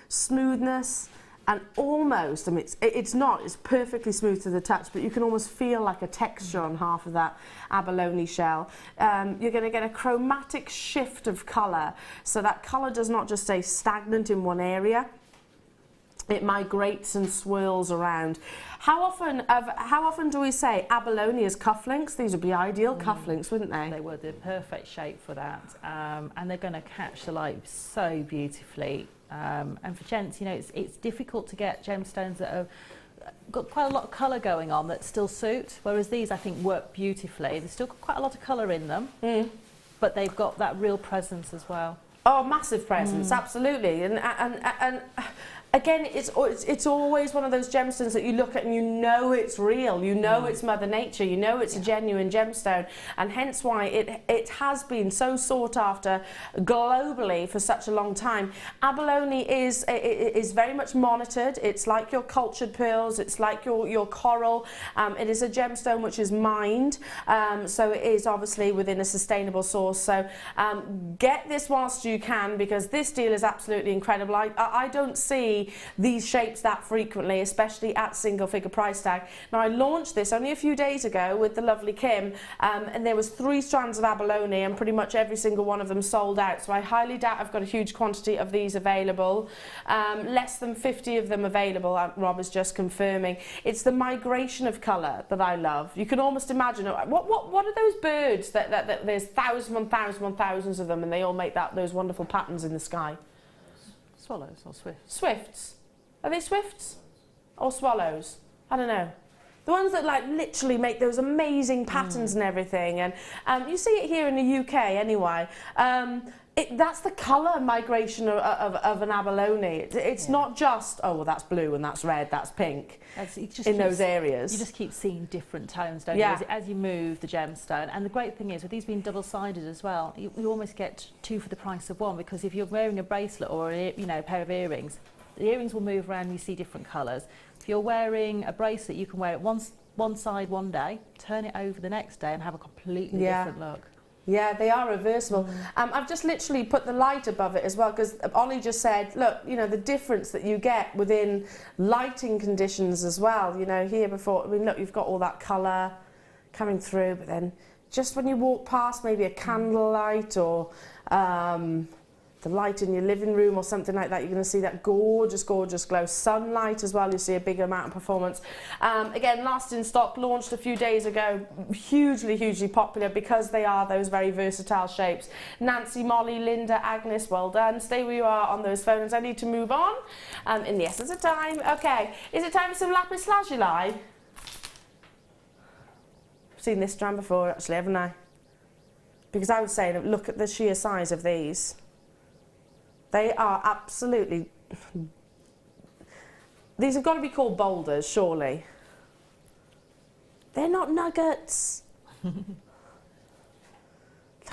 Smoothness and almost, I mean, it's perfectly smooth to the touch, but you can almost feel like a texture on half of that abalone shell. You're going to get a chromatic shift of colour, so that colour does not just stay stagnant in one area. It migrates and swirls around. How often do we say abalone as cufflinks? These would be ideal cufflinks, wouldn't they? They were the perfect shape for that, and they're going to catch the light so beautifully. And for gents, you know, it's difficult to get gemstones that have got quite a lot of colour going on that still suit, whereas these I think work beautifully. There's still got quite a lot of colour in them, but they've got that real presence as well. Oh, massive presence, absolutely. And again, it's always one of those gemstones that you look at and you know it's real, you know it's Mother Nature, you know it's a genuine gemstone, and hence why it has been so sought after globally for such a long time. Abalone is very much monitored. It's like your cultured pearls, it's like your coral. It is a gemstone which is mined, so it is obviously within a sustainable source. So get this whilst you can, because this deal is absolutely incredible. I don't see these shapes that frequently, especially at single figure price tag. Now, I launched this only a few days ago with the lovely Kim, and there was 3 strands of abalone, and pretty much every single one of them sold out, so I highly doubt I've got a huge quantity of these available. Less than 50 of them available, Rob is just confirming. It's the migration of colour that I love. You can almost imagine, what are those birds that there's thousands and thousands and thousands of them, and they all make those wonderful patterns in the sky? Swallows or swifts? Swifts. Are they swifts? Or swallows? I don't know. The ones that like literally make those amazing patterns and everything. And you see it here in the UK anyway. That's the colour migration of an abalone. It's not just, oh, well, that's blue and that's red, that's pink in those areas. You just keep seeing different tones, don't you, as you move the gemstone. And the great thing is, with these being double-sided as well, you almost get 2 for the price of 1, because if you're wearing a bracelet or a pair of earrings, the earrings will move around and you see different colours. If you're wearing a bracelet, you can wear it one side one day, turn it over the next day and have a completely different look. Yeah, they are reversible. I've just literally put the light above it as well, because Ollie just said, look, you know, the difference that you get within lighting conditions as well. You know, here before, I mean, look, you've got all that colour coming through, but then just when you walk past maybe a candlelight or the light in your living room or something like that, you're going to see that gorgeous, gorgeous glow. Sunlight as well, you see a bigger amount of performance. Again, last in stock, launched a few days ago, hugely, hugely popular because they are those very versatile shapes. Nancy, Molly, Linda, Agnes, well done. Stay where you are on those phones. I need to move on in the essence of time. Okay, is it time for some lapis lazuli? I've seen this strand before, actually, haven't I? Because I would say, look at the sheer size of these. They are absolutely... These have got to be called boulders, surely. They're not nuggets. Look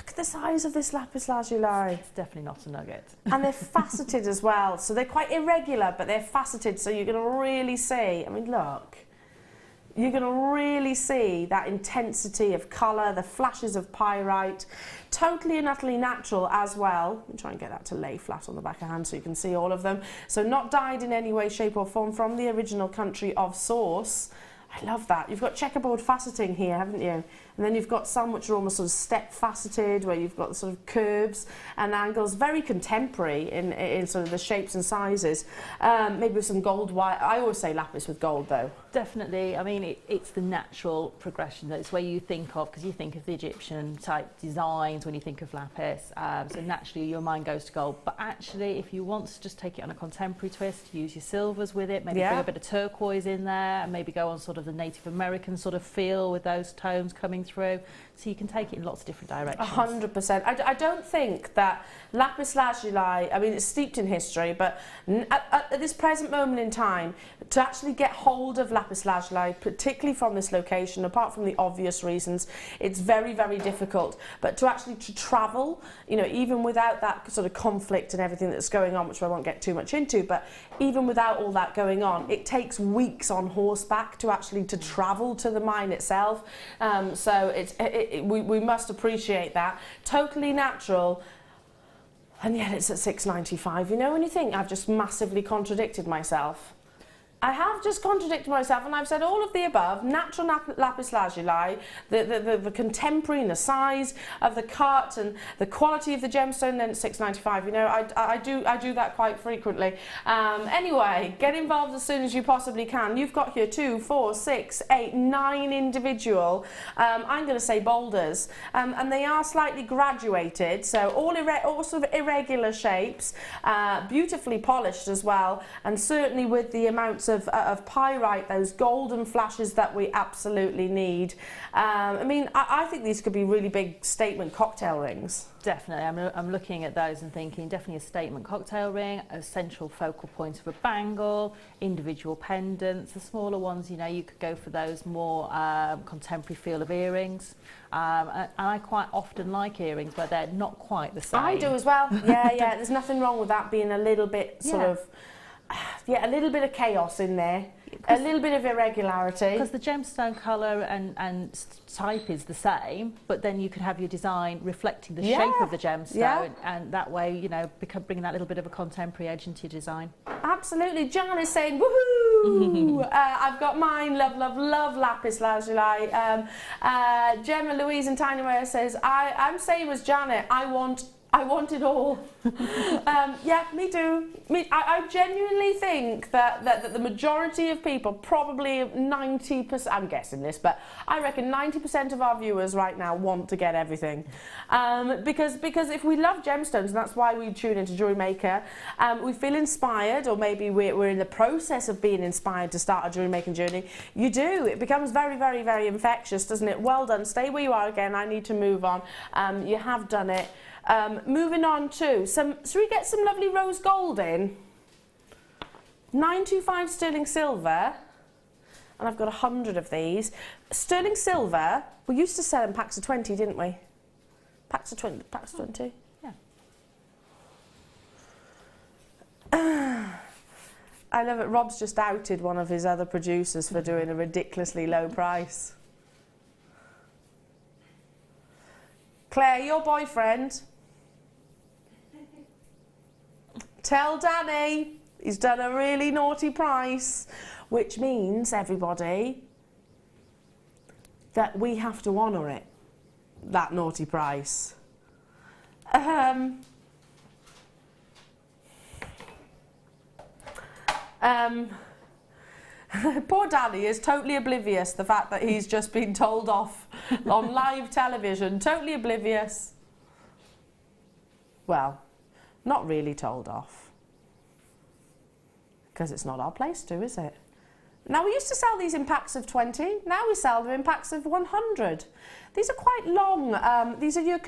at the size of this lapis lazuli. It's definitely not a nugget. And they're faceted as well. So they're quite irregular, but they're faceted, so you're going to really see. I mean, look. you're going to really see that intensity of colour, the flashes of pyrite, totally and utterly natural as well. Let me try and get that to lay flat on the back of hand so you can see all of them. So not dyed in any way, shape or form, from the original country of source. I love that. You've got checkerboard faceting here, haven't you? And then you've got some which are almost sort of step faceted, where you've got the sort of curves and angles, very contemporary in sort of the shapes and sizes. Maybe with some gold wire. I always say lapis with gold though. Definitely. I mean, it's the natural progression. That's where you think of, because you think of the Egyptian type designs when you think of lapis. So naturally your mind goes to gold. But actually, if you want to just take it on a contemporary twist, use your silvers with it, maybe bring a bit of turquoise in there, and maybe go on sort of the Native American sort of feel with those tones coming through. So you can take it in lots of different directions. 100%. I don't think that lapis lazuli, I mean, it's steeped in history, but at this present moment in time, to actually get hold of lapis lazuli, particularly from this location, apart from the obvious reasons, it's very, very difficult. But to actually travel, you know, even without that sort of conflict and everything that's going on, which I won't get too much into, but even without all that going on, it takes weeks on horseback to actually travel to the mine itself. So we must appreciate that. Totally natural. And yet it's at £6.95. You know, when you think I've just massively contradicted myself. I have just contradicted myself, and I've said all of the above. Natural lapis lazuli, the contemporary and the size of the cut and the quality of the gemstone, then it's £6.95. You know, I do that quite frequently. Anyway, get involved as soon as you possibly can. You've got here 2, 4, 6, 8, 9 individual, I'm going to say boulders, and they are slightly graduated, so all sort of irregular shapes, beautifully polished as well, and certainly with the amounts of pyrite, those golden flashes that we absolutely need. I mean, I think these could be really big statement cocktail rings. Definitely. I'm looking at those and thinking definitely a statement cocktail ring, a central focal point of a bangle, individual pendants. The smaller ones, you know, you could go for those more contemporary feel of earrings. And I quite often like earrings where they're not quite the same. I do as well. Yeah. There's nothing wrong with that being a little bit sort of, a little bit of chaos in there, a little bit of irregularity. Because the gemstone colour and type is the same, but then you could have your design reflecting the shape of the gemstone, and that way, you know, bringing that little bit of a contemporary edge into your design. Absolutely. Jan is saying, woohoo! I've got mine, love lapis lazuli. Gemma Louise in Tiny Ware says, I'm same as Janet, I want it all. Yeah, me too. I genuinely think that the majority of people, probably 90%, I'm guessing this, but I reckon 90% of our viewers right now want to get everything. Because if we love gemstones, and that's why we tune into JewelleryMaker, we feel inspired, or maybe we're in the process of being inspired to start a jewellery making journey, you do. It becomes very, very, very infectious, doesn't it? Well done. Stay where you are again. I need to move on. You have done it. Moving on to should we get some lovely rose gold in? 925 sterling silver, and I've got 100 of these. Sterling silver, we used to sell in packs of 20, didn't we? Packs of 20, packs of 20. Yeah. I love it. Rob's just outed one of his other producers for doing a ridiculously low price. Claire, your boyfriend. Tell Danny he's done a really naughty price, which means, everybody, that we have to honour it, that naughty price. Poor Danny is totally oblivious to the fact that he's just been told off on live television, totally oblivious. Well, not really told off, because it's not our place to, is it? Now, we used to sell these in packs of 20. Now we sell them in packs of 100. These are quite long. These are your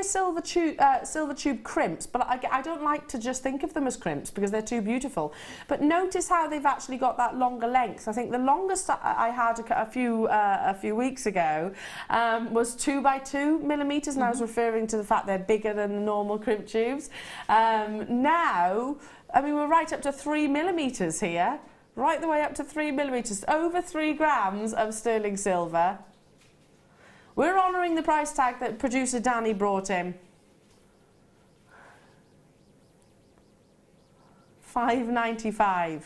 silver tube crimps, but I don't like to just think of them as crimps because they're too beautiful. But notice how they've actually got that longer length. I think the longest I had a few weeks ago was 2 by 2 millimeters, and I was referring to the fact they're bigger than the normal crimp tubes. Now, I mean, we're right up to 3 millimeters here. right the way up to 3 millimetres, over 3 grams of sterling silver. We're honouring the price tag that producer Danny brought him. $5.95.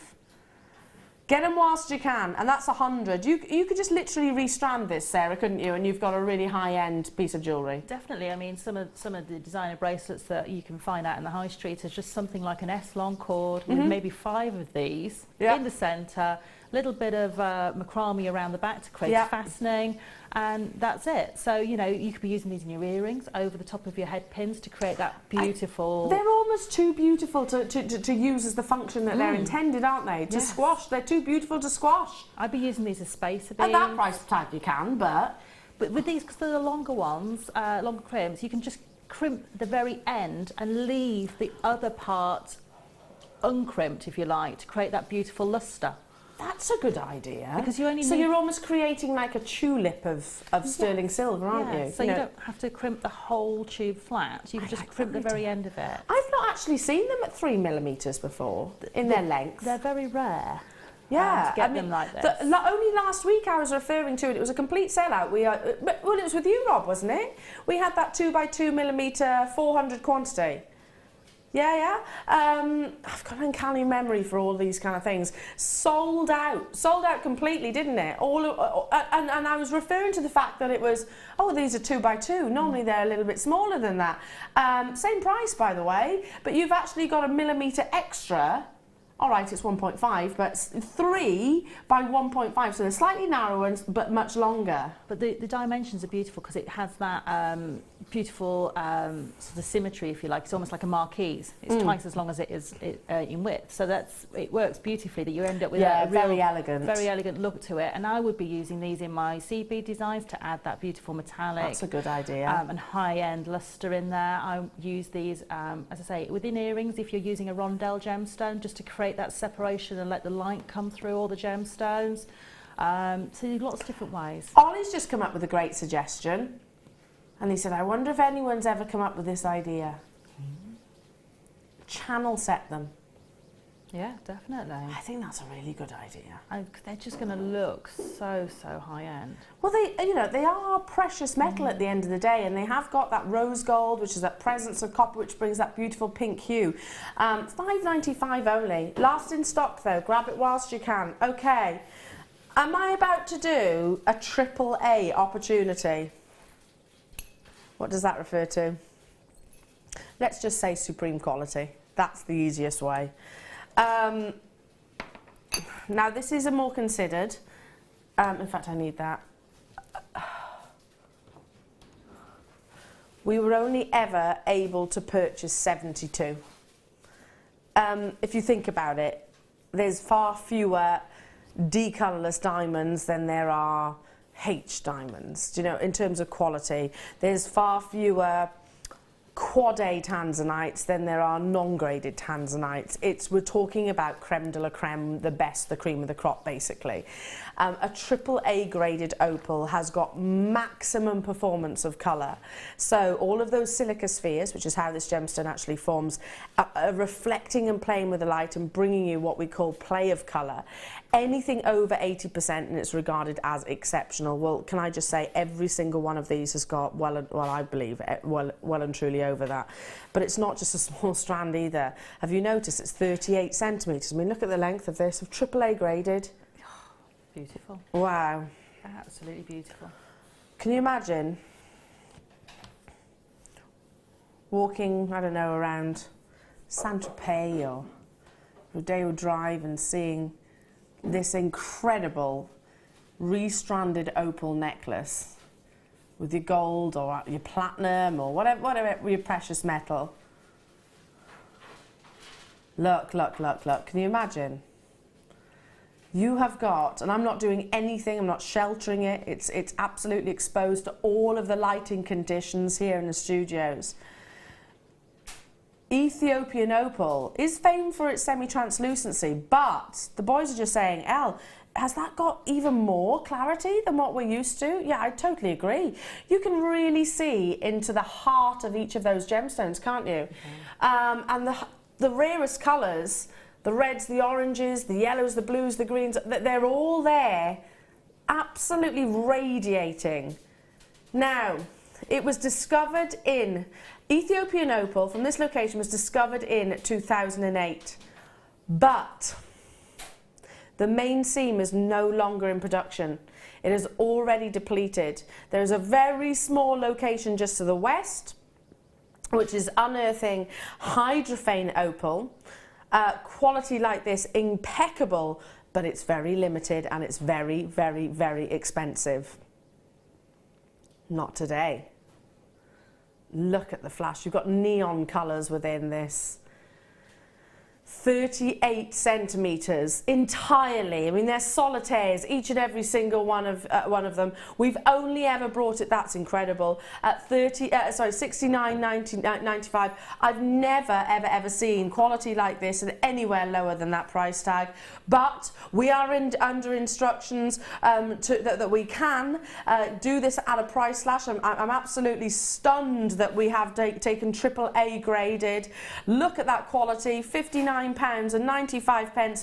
Get them whilst you can, and that's 100. You could just literally restrand this, Sarah, couldn't you? And you've got a really high-end piece of jewellery. Definitely. I mean, some of the designer bracelets that you can find out in the high street is just something like an S-long cord with maybe 5 of these in the centre, little bit of macrame around the back to create fastening, and that's it. So, you know, you could be using these in your earrings, over the top of your head pins to create that beautiful... They're almost too beautiful to use as the function that they're intended, aren't they? To squash. They're too beautiful to squash. I'd be using these as spacer beads. At that price tag you can, but with these, because they're the longer ones, longer crimps, you can just crimp the very end and leave the other part uncrimped, if you like, to create that beautiful lustre. That's a good idea. Because you only so you're almost creating like a tulip of sterling silver, aren't you? So you don't have to crimp the whole tube flat. You can just crimp the very end of it. I've not actually seen them at 3 millimetres before in their length. They're very rare. Yeah, to get them like this. Only last week I was referring to it. It was a complete sellout. Well, it was with you, Rob, wasn't it? We had that 2x2 millimetre 400 quantity. Yeah. I've got an uncanny memory for all these kind of things. Sold out completely, didn't it? And I was referring to the fact that it was, oh, these are 2x2. Normally they're a little bit smaller than that. Same price, by the way, but you've actually got a millimetre extra. All right, it's 1.5, but 3 by 1.5, so they're slightly narrower but much longer. But the dimensions are beautiful because it has that beautiful sort of symmetry, if you like. It's almost like a marquise. It's twice as long as it is in width, so it works beautifully. That you end up with a very elegant look to it. And I would be using these in my seed bead designs to add that beautiful metallic. That's a good idea. And high-end lustre in there. I use these, as I say, within earrings. If you're using a rondelle gemstone, just to create that separation and let the light come through all the gemstones. So lots of different ways. Ollie's just come up with a great suggestion, and he said, I wonder if anyone's ever come up with this idea. Channel set them. Yeah, definitely. I think that's a really good idea. They're just going to look so high end. Well, they are precious metal at the end of the day, and they have got that rose gold, which is that presence of copper, which brings that beautiful pink hue. $5.95 only. Last in stock though. Grab it whilst you can. Okay. Am I about to do a AAA opportunity? What does that refer to? Let's just say supreme quality. That's the easiest way. Now this is a more considered, in fact I need that. We were only ever able to purchase 72. If you think about it, there's far fewer D colourless diamonds than there are H diamonds, you know, in terms of quality. There's far fewer quad A tanzanites than there are non-graded tanzanites. We're talking about creme de la creme, the best, the cream of the crop, basically. A AAA graded opal has got maximum performance of colour. So all of those silica spheres, which is how this gemstone actually forms, are reflecting and playing with the light and bringing you what we call play of colour. Anything over 80% and it's regarded as exceptional. Well, can I just say every single one of these has got, I believe, well and truly over that. But it's not just a small strand either. Have you noticed it's 38 centimetres? I mean, look at the length of this, of AAA graded. Beautiful. Wow. Absolutely beautiful. Can you imagine walking, I don't know, around Saint-Tropez or Rodeo Drive and seeing this incredible restranded opal necklace with your gold or your platinum or whatever your precious metal. Look. Can you imagine? You have got, and I'm not doing anything, I'm not sheltering it, it's absolutely exposed to all of the lighting conditions here in the studios. Ethiopian opal is famed for its semi-translucency, but the boys are just saying, Elle, has that got even more clarity than what we're used to? Yeah, I totally agree. You can really see into the heart of each of those gemstones, can't you? And the rarest colours, The reds, the oranges, the yellows, the blues, the greens, they're all there, absolutely radiating. Now, it was discovered in, Ethiopian opal from this location was discovered in 2008, but the main seam is no longer in production. It is already depleted. There's a very small location just to the west, which is unearthing hydrophane opal. Quality like this, impeccable, but it's very limited and it's very, very, very expensive. Not today. Look at the flash. You've got neon colours within this. 38 centimetres entirely. I mean, they're solitaires, each and every single one of them. We've only ever brought it, that's incredible, at 69.95. I've never ever seen quality like this at anywhere lower than that price tag. But we are under instructions that we can do this at a price slash. I'm absolutely stunned that we have taken AAA graded. Look at that quality, £59.95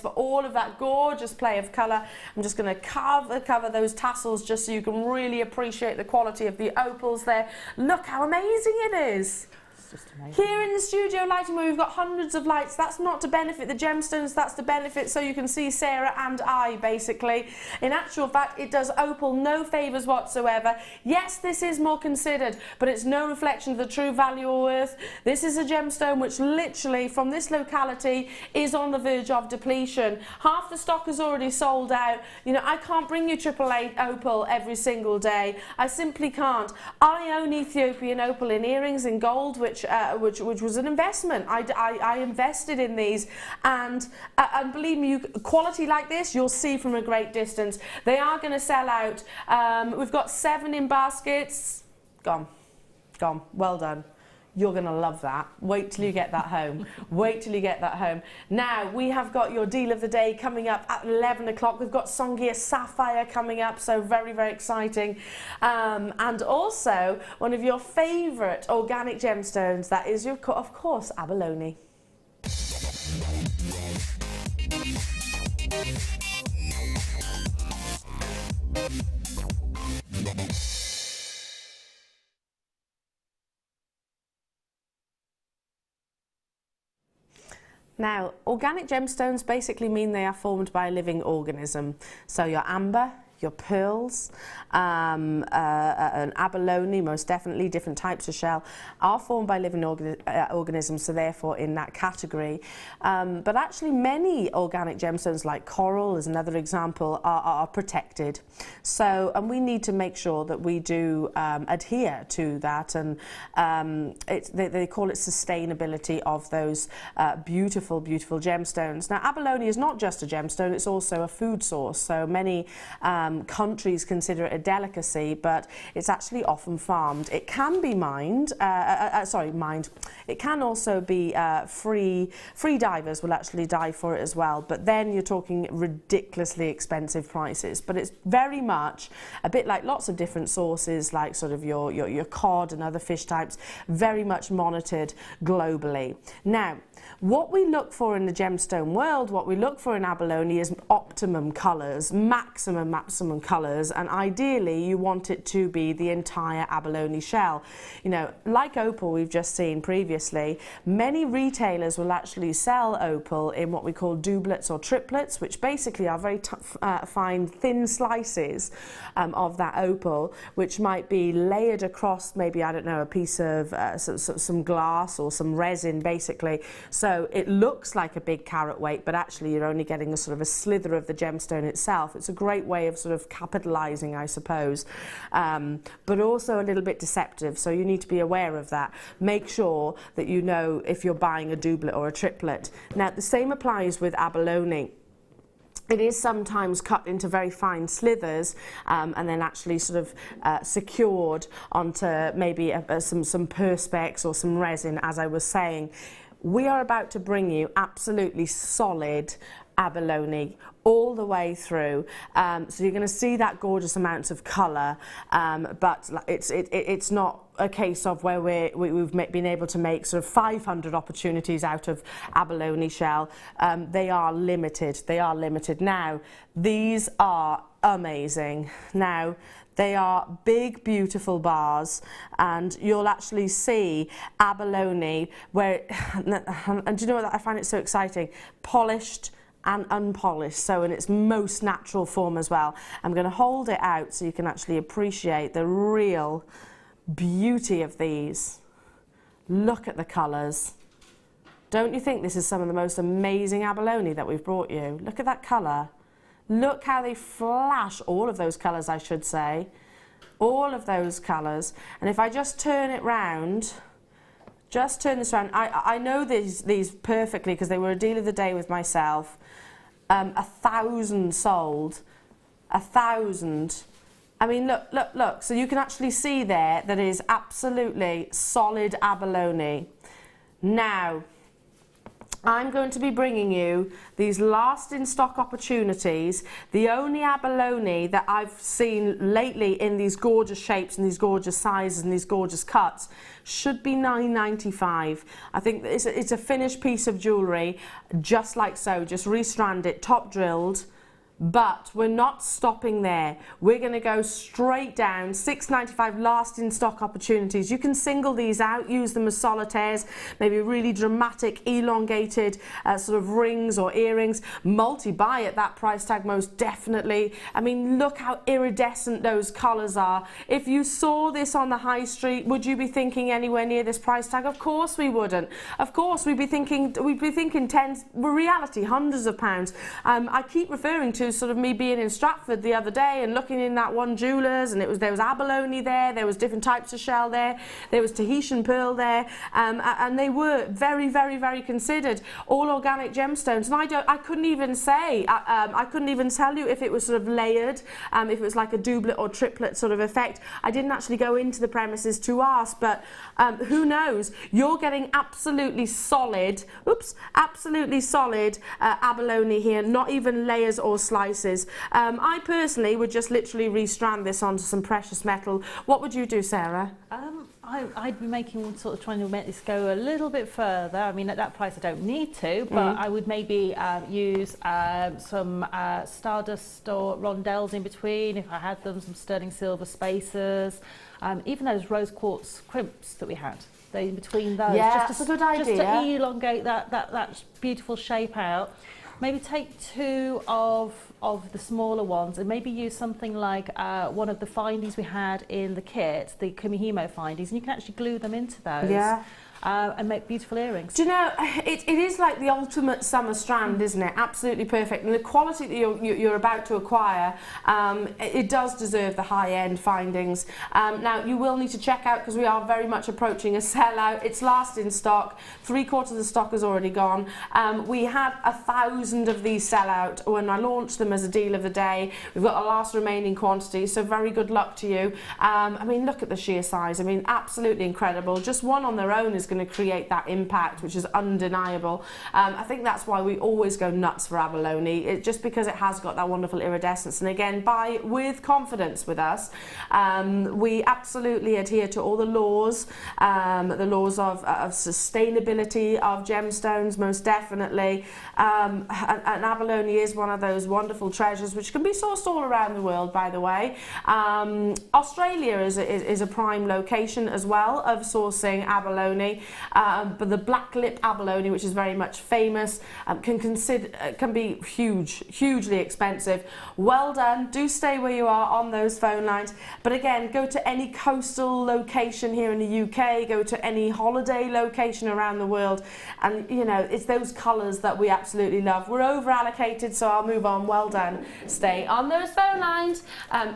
for all of that gorgeous play of colour. I'm just going to cover those tassels just so you can really appreciate the quality of the opals there. Look how amazing it is. Just amazing. Here in the studio lighting where we've got hundreds of lights, that's not to benefit the gemstones, that's to benefit so you can see Sarah and I basically. In actual fact, it does opal no favours whatsoever. Yes, this is more considered, but it's no reflection of the true value or worth. This is a gemstone which literally from this locality is on the verge of depletion. Half the stock is already sold out. You know, I can't bring you AAA opal every single day. I simply can't. I own Ethiopian opal in earrings in gold, which was an investment. I invested in these, and believe me, quality like this you'll see from a great distance. They are going to sell out. We've got 7 in baskets. Gone. Well done. You're going to love that. Wait till you get that home. Wait till you get that home. Now, we have got your deal of the day coming up at 11 o'clock. We've got Songia Sapphire coming up, so very, very exciting. And also, one of your favourite organic gemstones, that is, of course, Abalone. Now, organic gemstones basically mean they are formed by a living organism. So your amber, your pearls, an abalone, most definitely, different types of shell, are formed by living organisms, so therefore in that category. But actually many organic gemstones, like coral is another example, are protected. So, and we need to make sure that we do adhere to that, and they call it sustainability of those beautiful, beautiful gemstones. Now, abalone is not just a gemstone, it's also a food source. So many countries consider it a delicacy, but it's actually often farmed. It can be mined. It can also be free divers will actually dive for it as well. But then you're talking ridiculously expensive prices. But it's very much a bit like lots of different sources, like sort of your cod and other fish types, very much monitored globally. Now, what we look for in the gemstone world, what we look for in abalone is optimum colours, maximum colours, and ideally you want it to be the entire abalone shell. You know, like opal we've just seen previously, many retailers will actually sell opal in what we call doublets or triplets, which basically are very fine, thin slices of that opal, which might be layered across maybe, I don't know, a piece of some glass or some resin basically. So it looks like a big carat weight, but actually you're only getting a sort of a slither of the gemstone itself. It's a great way of sort of capitalizing, I suppose, but also a little bit deceptive. So you need to be aware of that. Make sure that you know if you're buying a doublet or a triplet. Now, the same applies with abalone. It is sometimes cut into very fine slithers and then actually sort of secured onto maybe some perspex or some resin, as I was saying. We are about to bring you absolutely solid abalone all the way through. So you're going to see that gorgeous amounts of colour, but it's not a case of where we've been able to make sort of 500 opportunities out of abalone shell. They are limited. They are limited. Now, these are amazing. Now, they are big, beautiful bars, and you'll actually see abalone where, and do you know what, I find it so exciting? Polished and unpolished, so in its most natural form as well. I'm going to hold it out so you can actually appreciate the real beauty of these. Look at the colours. Don't you think this is some of the most amazing abalone that we've brought you? Look at that colour. Look how they flash, all of those colours I should say, all of those colours. And if I just turn it round, just turn this around, I know these perfectly because they were a deal of the day with myself. 1,000 sold, 1,000. I mean, look, so you can actually see there that it is absolutely solid abalone. Now, I'm going to be bringing you these last in stock opportunities. The only abalone that I've seen lately in these gorgeous shapes and these gorgeous sizes and these gorgeous cuts should be $9.95. I think it's a finished piece of jewellery, just like so, just restrand it, top drilled. But we're not stopping there. We're going to go straight down, $6.95 last in stock opportunities. You can single these out, use them as solitaires, maybe really dramatic, elongated sort of rings or earrings. Multi-buy at that price tag, most definitely. I mean, look how iridescent those colours are. If you saw this on the high street, would you be thinking anywhere near this price tag? Of course we wouldn't. Of course we'd be thinking tens, reality, hundreds of pounds. I keep referring to sort of me being in Stratford the other day and looking in that one jeweller's, and there was abalone there was different types of shell there was Tahitian pearl there, and they were very, very, very considered, all organic gemstones. And I couldn't even say, I couldn't even tell you if it was sort of layered, if it was like a doublet or triplet sort of effect. I didn't actually go into the premises to ask, but who knows? You're getting absolutely solid, absolutely solid abalone here, not even layers or slices. I personally would just literally restrand this onto some precious metal. What would you do, Sarah? I'd be trying to make this go a little bit further. I mean, at that price I don't need to, but I would maybe use some stardust or rondelles in between if I had them, some sterling silver spacers, even those rose quartz crimps that we had. In between those, yeah, that's a good idea. Just to elongate that beautiful shape out. Maybe take two of the smaller ones and maybe use something like one of the findings we had in the kit, the Kumihimo findings, and you can actually glue them into those. Yeah. And make beautiful earrings. Do you know, it is like the ultimate summer strand, isn't it? Absolutely perfect. And the quality that you're about to acquire, it does deserve the high-end findings. Now, you will need to check out, because we are very much approaching a sellout. It's last in stock. 3/4 of the stock has already gone. We had 1,000 of these sell out when I launched them as a deal of the day. We've got a last remaining quantity, so very good luck to you. I mean, look at the sheer size. I mean, absolutely incredible. Just one on their own is going to create that impact, which is undeniable. I think that's why we always go nuts for abalone, just because it has got that wonderful iridescence. And again, buy with confidence with us. We absolutely adhere to all the laws of sustainability of gemstones, most definitely. And abalone is one of those wonderful treasures which can be sourced all around the world, by the way. Australia is a prime location as well of sourcing abalone. But the black lip abalone, which is very much famous, can be hugely expensive. Well done. Do stay where you are on those phone lines. But again, go to any coastal location here in the UK, go to any holiday location around the world, and you know, it's those colours that we absolutely love. We're over allocated, so I'll move on. Well done. Stay on those phone lines.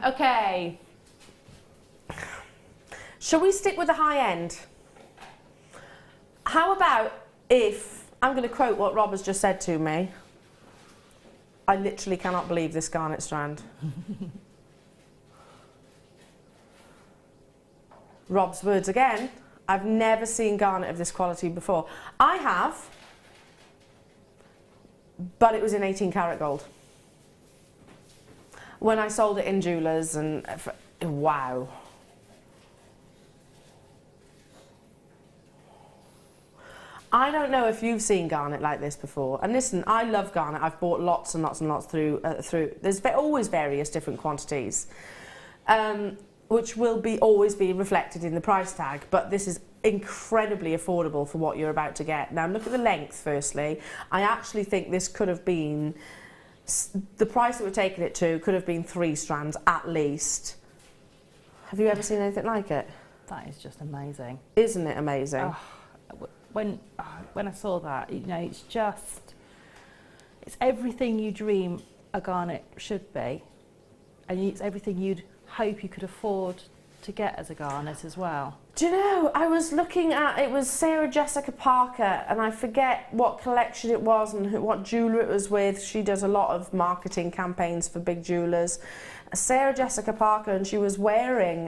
Okay. Shall we stick with the high end? How about if, I'm going to quote what Rob has just said to me. I literally cannot believe this garnet strand. Rob's words again. I've never seen garnet of this quality before. I have. but it was in 18 karat gold. When I sold it in jewellers, and wow. I don't know if you've seen garnet like this before. And listen, I love garnet. I've bought lots and lots and lots through. There's always various different quantities, which will always be reflected in the price tag. But this is incredibly affordable for what you're about to get. Now look at the length firstly. I actually think this could have been, the price that we're taking it to could have been 3 strands at least. Have you ever seen anything like it? That is just amazing. Isn't it amazing? Oh, when I saw that, you know, it's everything you dream a garnet should be, and it's everything you'd hope you could afford to get as a garnet as well. Do you know, I was looking at, it was Sarah Jessica Parker, and I forget what collection it was and what jeweller it was with. She does a lot of marketing campaigns for big jewellers. Sarah Jessica Parker, and she was wearing,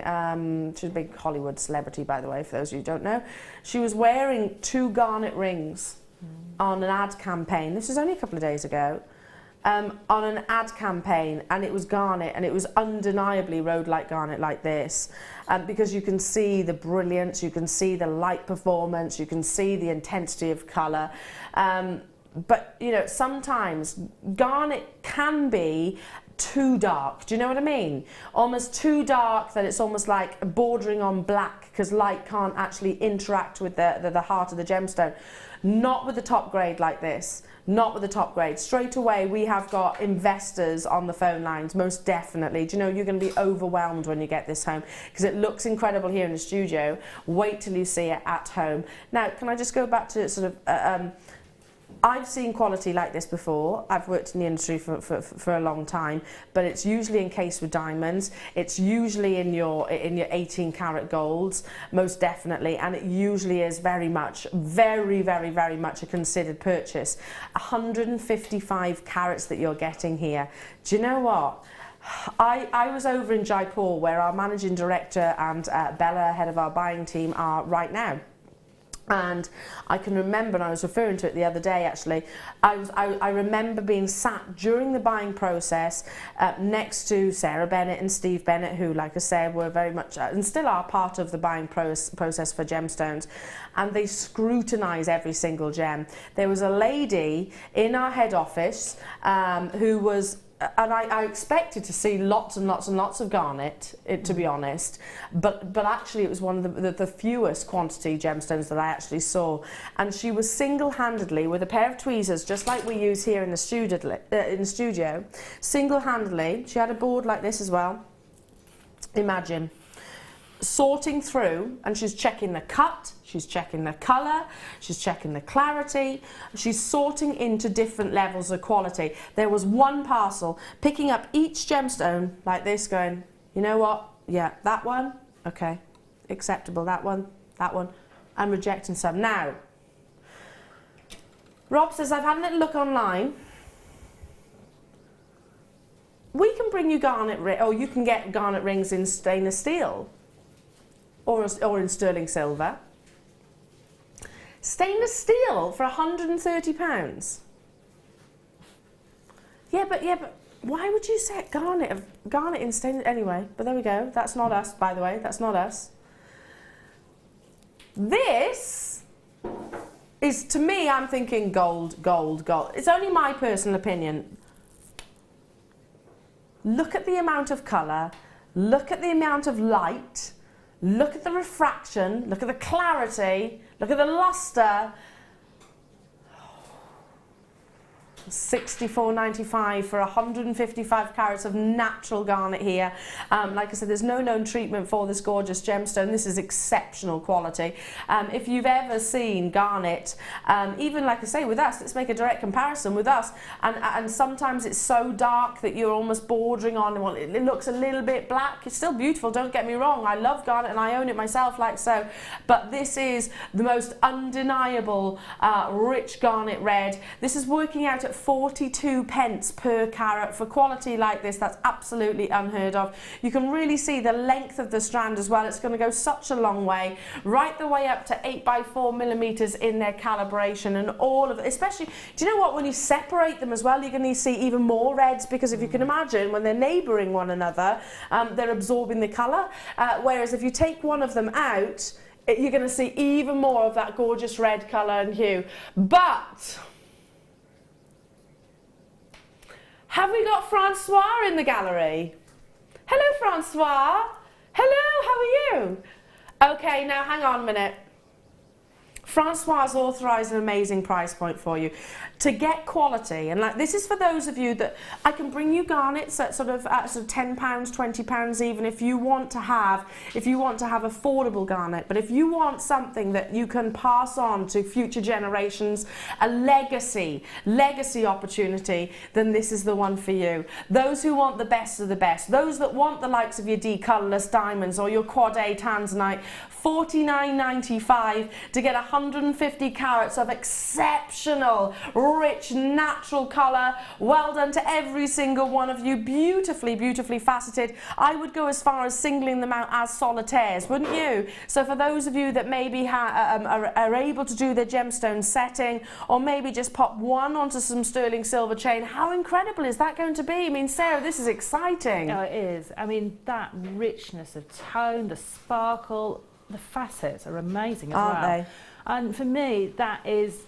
she's a big Hollywood celebrity, by the way, for those of you who don't know. She was wearing 2 garnet rings on an ad campaign. This was only a couple of days ago. On an ad campaign, and it was garnet, and it was undeniably rhodolite garnet like this, because you can see the brilliance, you can see the light performance, you can see the intensity of colour. But you know, sometimes garnet can be too dark. Do you know what I mean? Almost too dark that it's almost like bordering on black, because light can't actually interact with the heart of the gemstone. Not with the top grade like this. Not with the top grade. Straight away we have got investors on the phone lines, most definitely. Do you know, you're going to be overwhelmed when you get this home, because it looks incredible here in the studio. Wait till you see it at home. Now, can I just go back to sort of I've seen quality like this before. I've worked in the industry for a long time, but it's usually encased with diamonds. It's usually in your 18 karat golds, most definitely, and it usually is very much a considered purchase. 155 carats that you're getting here. Do you know what? I was over in Jaipur, where our managing director and Bella, head of our buying team, are right now. And I can remember, and I was referring to it the other day actually, I remember being sat during the buying process next to Sarah Bennett and Steve Bennett, who, like I said, were very much and still are part of the buying process for gemstones, and they scrutinise every single gem. There was a lady in our head office who was, and I expected to see lots and lots and lots of garnet, to be honest, but actually it was one of the fewest quantity gemstones that I actually saw. And she was single-handedly, with a pair of tweezers, just like we use here in the studio, single-handedly, she had a board like this as well, imagine, sorting through, and she's checking the cut, she's checking the colour, she's checking the clarity, she's sorting into different levels of quality. There was one parcel, picking up each gemstone like this, going, you know what, yeah, that one, okay, acceptable, that one, and rejecting some. Now, Rob says, I've had a little look online. We can bring you garnet, or you can get garnet rings in stainless steel. Or in sterling silver. Stainless steel for £130. Yeah, but why would you set garnet in stainless? Anyway, but there we go. That's not us, by the way. That's not us. This is, to me, I'm thinking gold, gold, gold. It's only my personal opinion. Look at the amount of colour. Look at the amount of light. Look at the refraction, look at the clarity, look at the luster. $64.95 for 155 carats of natural garnet here. Like I said, there's no known treatment for this gorgeous gemstone. This is exceptional quality. If you've ever seen garnet, even like I say with us, let's make a direct comparison with us, and sometimes it's so dark that you're almost bordering on, well, it looks a little bit black. It's still beautiful, don't get me wrong. I love garnet and I own it myself like so, but this is the most undeniable rich garnet red. This is working out at at 42 pence per carat. For quality like this, that's absolutely unheard of. You can really see the length of the strand as well. It's going to go such a long way, right the way up to 8x4 millimeters in their calibration, and all of it, especially, do you know what, when you separate them as well, you're going to see even more reds, because if you can imagine, when they're neighbouring one another, they're absorbing the colour, whereas if you take one of them out, you're going to see even more of that gorgeous red colour and hue. But have we got Francois in the gallery? Hello, Francois. Hello, how are you? Okay, now hang on a minute. Francois has authorised an amazing price point for you. To get quality, and like this is for those of you that I can bring you garnets at sort of £10, £20 even, if you want to have affordable garnet. But if you want something that you can pass on to future generations, a legacy opportunity, then this is the one for you. Those who want the best of the best, those that want the likes of your D colourless diamonds or your quad A tanzanite, $49.95 to get 150 carats of exceptional, rich, natural colour. Well done to every single one of you. Beautifully, beautifully faceted. I would go as far as singling them out as solitaires, wouldn't you? So for those of you that maybe are able to do their gemstone setting, or maybe just pop one onto some sterling silver chain, how incredible is that going to be? I mean, Sarah, this is exciting. Oh, it is. I mean, that richness of tone, the sparkle, the facets are amazing as well. Aren't they? And for me, that is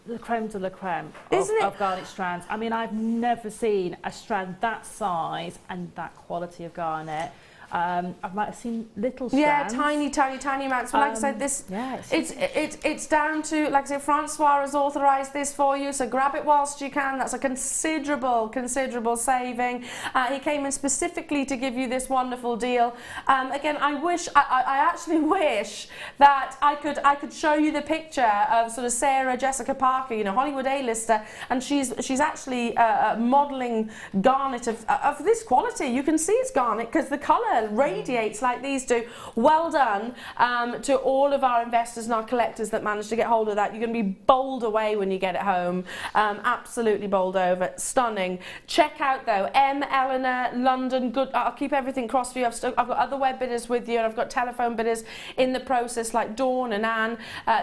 the creme de la creme of garnet strands. I mean, I've never seen a strand that size and that quality of garnet. I might have seen little strands. Yeah, tiny amounts. But like I said, this it's down to, like I said, Francois has authorised this for you, so grab it whilst you can. That's a considerable saving. He came in specifically to give you this wonderful deal. Again, I actually wish that I could show you the picture of sort of Sarah Jessica Parker, you know, Hollywood A-lister, and she's actually modelling garnet of this quality. You can see it's garnet because the colour radiates like these do. Well done to all of our investors and our collectors that managed to get hold of that. You're going to be bowled away when you get it home. Absolutely bowled over. Stunning. Check out though, Elena, London, good. I'll keep everything crossed for you. I've got other web bidders with you, and I've got telephone bidders in the process like Dawn and Anne,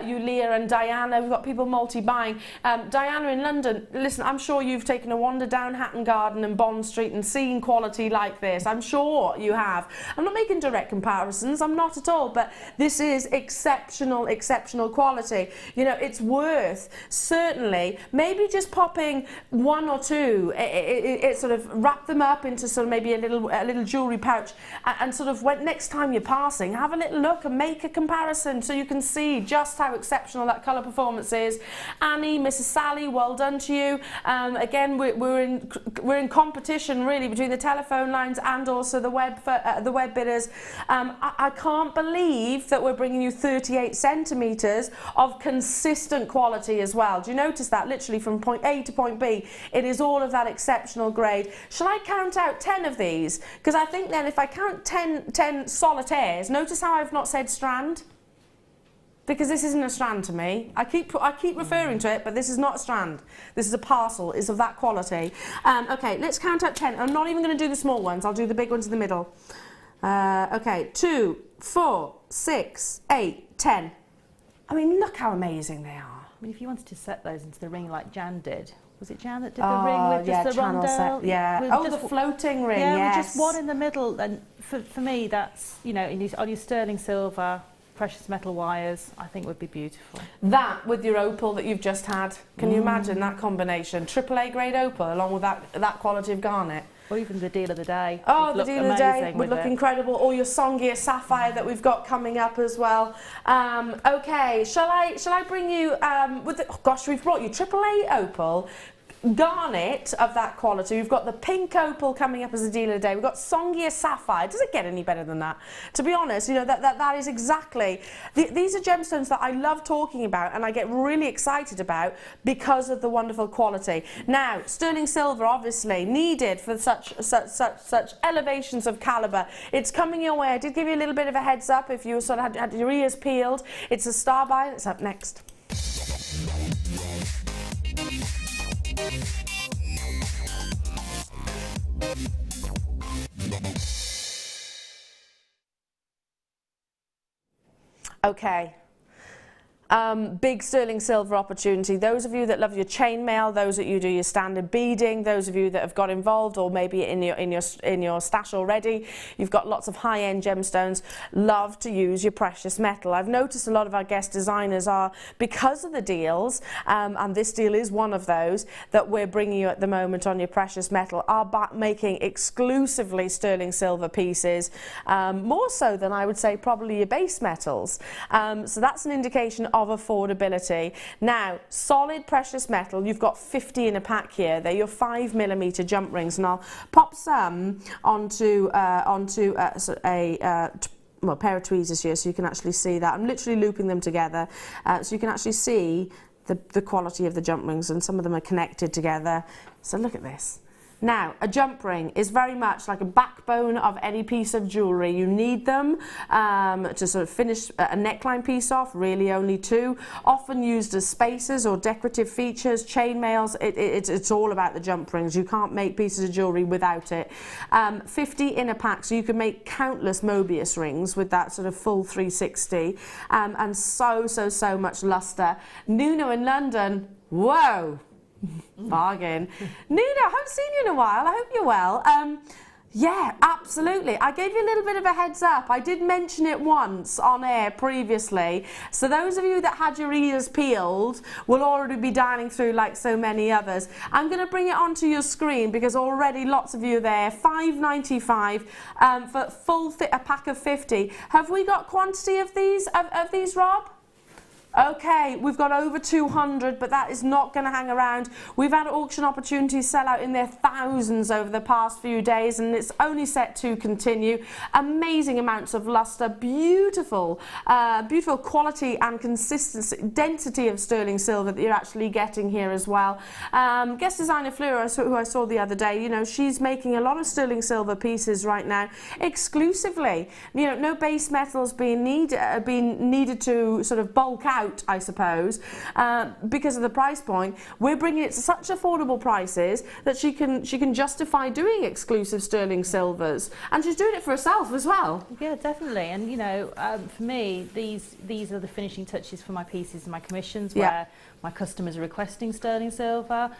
Yulia and Diana. We've got people multi-buying. Diana in London, listen, I'm sure you've taken a wander down Hatton Garden and Bond Street and seen quality like this. I'm sure you have. I'm not making direct comparisons, I'm not at all, but this is exceptional quality. You know, it's worth certainly maybe just popping one or two, it sort of wrap them up into sort of maybe a little jewellery pouch, and sort of next time you're passing, have a little look and make a comparison so you can see just how exceptional that colour performance is. Annie, Mrs. Sally, well done to you. Again, we're in competition really between the telephone lines and also the web bidders. I can't believe that we're bringing you 38 centimetres of consistent quality as well. Do you notice that? Literally from point A to point B, it is all of that exceptional grade. Shall I count out 10 of these? Because I think then if I count 10 solitaires, notice how I've not said strand? Because this isn't a strand to me. I keep referring to it, but this is not a strand. This is a parcel. It's of that quality. Okay, let's count out 10. I'm not even going to do the small ones. I'll do the big ones in the middle. Okay, 2, 4, 6, 8, 10. I mean, look how amazing they are. I mean, if you wanted to set those into the ring like Jan did, was it Jan that did the ring with just the rondelle? The floating ring, with just one in the middle. And for me, that's, you know, on your sterling silver, precious metal wires, I think would be beautiful. That with your opal that you've just had, can you imagine that combination? AAA grade opal along with that quality of garnet. Or even the deal of the day. Oh, the deal of the day would look incredible. Or your Songia sapphire that we've got coming up as well. Okay, shall I bring you we've brought you AAA opal, garnet of that quality. We've got the pink opal coming up as a deal of the day. We've got Songia sapphire. Does it get any better than that? To be honest, you know, that is exactly, these are gemstones that I love talking about and I get really excited about because of the wonderful quality. Now, sterling silver obviously needed for such elevations of caliber. It's coming your way. I did give you a little bit of a heads up if you sort of had your ears peeled. It's a star buy and it's up next. Okay. Big sterling silver opportunity. Those of you that love your chainmail, those that you do your standard beading, those of you that have got involved or maybe in your stash already, you've got lots of high-end gemstones, love to use your precious metal. I've noticed a lot of our guest designers are, because of the deals, and this deal is one of those that we're bringing you at the moment on your precious metal, are making exclusively sterling silver pieces, more so than I would say probably your base metals. So that's an indication of affordability. Now, solid precious metal, you've got 50 in a pack here. They're your 5mm jump rings, and I'll pop some onto a pair of tweezers here so you can actually see that. I'm literally looping them together so you can actually see the quality of the jump rings, and some of them are connected together. So look at this. Now, a jump ring is very much like a backbone of any piece of jewellery. You need them to sort of finish a neckline piece off, really only two. Often used as spacers or decorative features, chainmails, it's all about the jump rings. You can't make pieces of jewellery without it. 50 in a pack, so you can make countless Mobius rings with that sort of full 360. And so much lustre. Nuno in London, whoa! Bargain. Nuno, I haven't seen you in a while. I hope you're well. Yeah, absolutely. I gave you a little bit of a heads up. I did mention it once on air previously. So those of you that had your ears peeled will already be dialing through like so many others. I'm going to bring it onto your screen because already lots of you are there. $5.95 for a pack of 50. Have we got quantity of these, Rob? Okay, we've got over 200, but that is not going to hang around. We've had auction opportunities sell out in their thousands over the past few days, and it's only set to continue. Amazing amounts of luster, beautiful quality and consistency, density of sterling silver that you're actually getting here as well. Guest designer Fleur, who I saw the other day, you know, she's making a lot of sterling silver pieces right now, exclusively. You know, no base metals being needed to sort of bulk out, I suppose, because of the price point. We're bringing it to such affordable prices that she can justify doing exclusive sterling silvers, and she's doing it for herself as well. Yeah, definitely. And you know, for me, these are the finishing touches for my pieces and my commissions, where my customers are requesting sterling silver.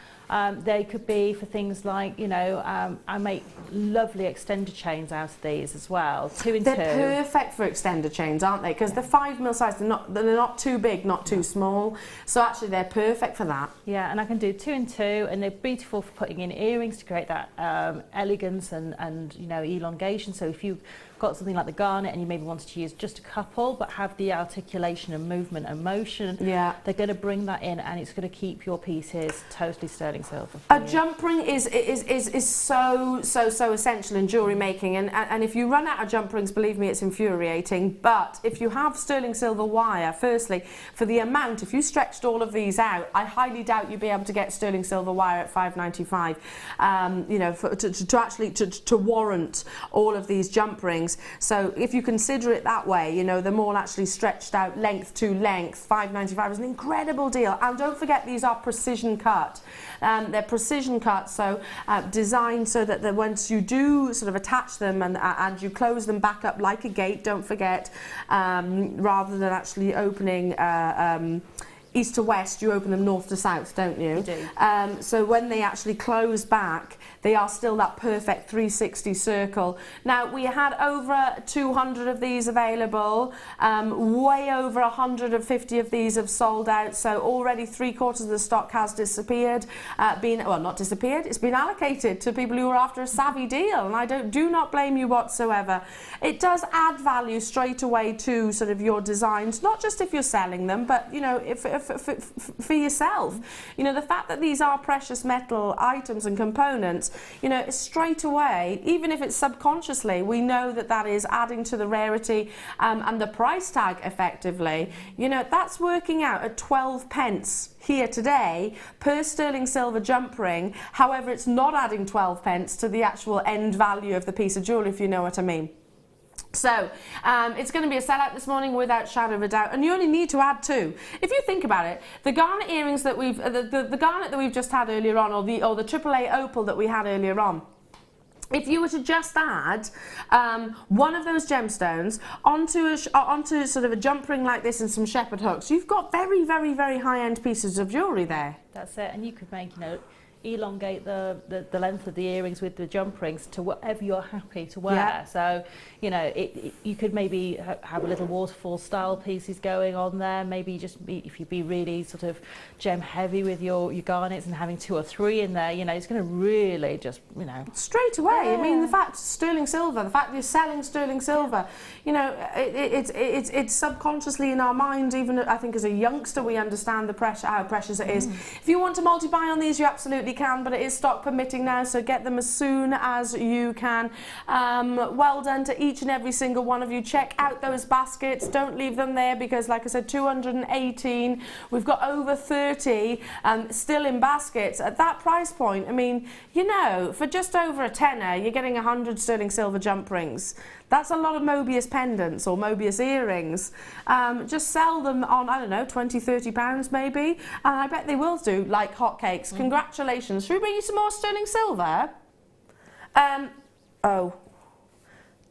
They could be for things like, you know, I make lovely extender chains out of these as well, 2 in 2. They're perfect for extender chains, aren't they? Because the 5mm size, they're not too big, not too small. So actually, they're perfect for that. Yeah, and I can do 2 in 2, and they're beautiful for putting in earrings to create that elegance and you know, elongation. So if you've got something like the Garnet and you maybe wanted to use just a couple but have the articulation and movement and motion, they're going to bring that in, and it's going to keep your pieces totally sterling silver. A jump ring is so essential in jewellery making, and if you run out of jump rings, believe me, it's infuriating. But if you have sterling silver wire, firstly, for the amount, if you stretched all of these out, I highly doubt you'd be able to get sterling silver wire at $5.95. You know, to warrant all of these jump rings. So if you consider it that way, you know, they're more actually stretched out length to length. $5.95 is an incredible deal. And don't forget, these are precision cut. They're precision cut, so designed so that once you do sort of attach them and you close them back up like a gate, don't forget, rather than actually opening east to west, you open them north to south, don't you? You do. So when they actually close back, they are still that perfect 360 circle. Now, we had over 200 of these available. Way over 150 of these have sold out. So already 3/4 of the stock has disappeared. Well, not disappeared, it's been allocated to people who are after a savvy deal. And I do not blame you whatsoever. It does add value straight away to sort of your designs, not just if you're selling them, but, you know, for yourself. You know, the fact that these are precious metal items and components, you know, straight away, even if it's subconsciously, we know that that is adding to the rarity and the price tag effectively. You know, that's working out at 12 pence here today per sterling silver jump ring. However, it's not adding 12 pence to the actual end value of the piece of jewellery, if you know what I mean. So it's going to be a sellout this morning without shadow of a doubt, and you only need to add 2. If you think about it, the Garnet earrings that we've the Garnet that we've just had earlier on, or the AAA opal that we had earlier on, if you were to just add one of those gemstones onto sort of a jump ring like this and some shepherd hooks, you've got very, very, very high-end pieces of jewellery there. That's it, and you could make, you know, elongate the length of the earrings with the jump rings to whatever you're happy to wear. Yeah. So, you know, you could maybe have a little waterfall style pieces going on there. Maybe just if you be really sort of gem heavy with your garnets and having 2 or 3 in there, you know, it's going to really just, you know, straight away. Yeah. I mean, the fact sterling silver, the fact that you're selling sterling silver, you know, it's subconsciously in our mind. Even I think as a youngster, we understand the pressure, how precious it is. If you want to multi-buy on these, you absolutely can, but it is stock permitting now, so get them as soon as you can. Well done to each and every single one of you. Check out those baskets, don't leave them there, because like I said, 218, we've got over 30 still in baskets at that price point. I mean, you know, for just over a tenner you're getting 100 sterling silver jump rings. That's a lot of Mobius pendants or Mobius earrings. Just sell them on, I don't know, 20, 30 pounds maybe. And I bet they will do like hotcakes. Congratulations. Should we bring you some more sterling silver? Oh,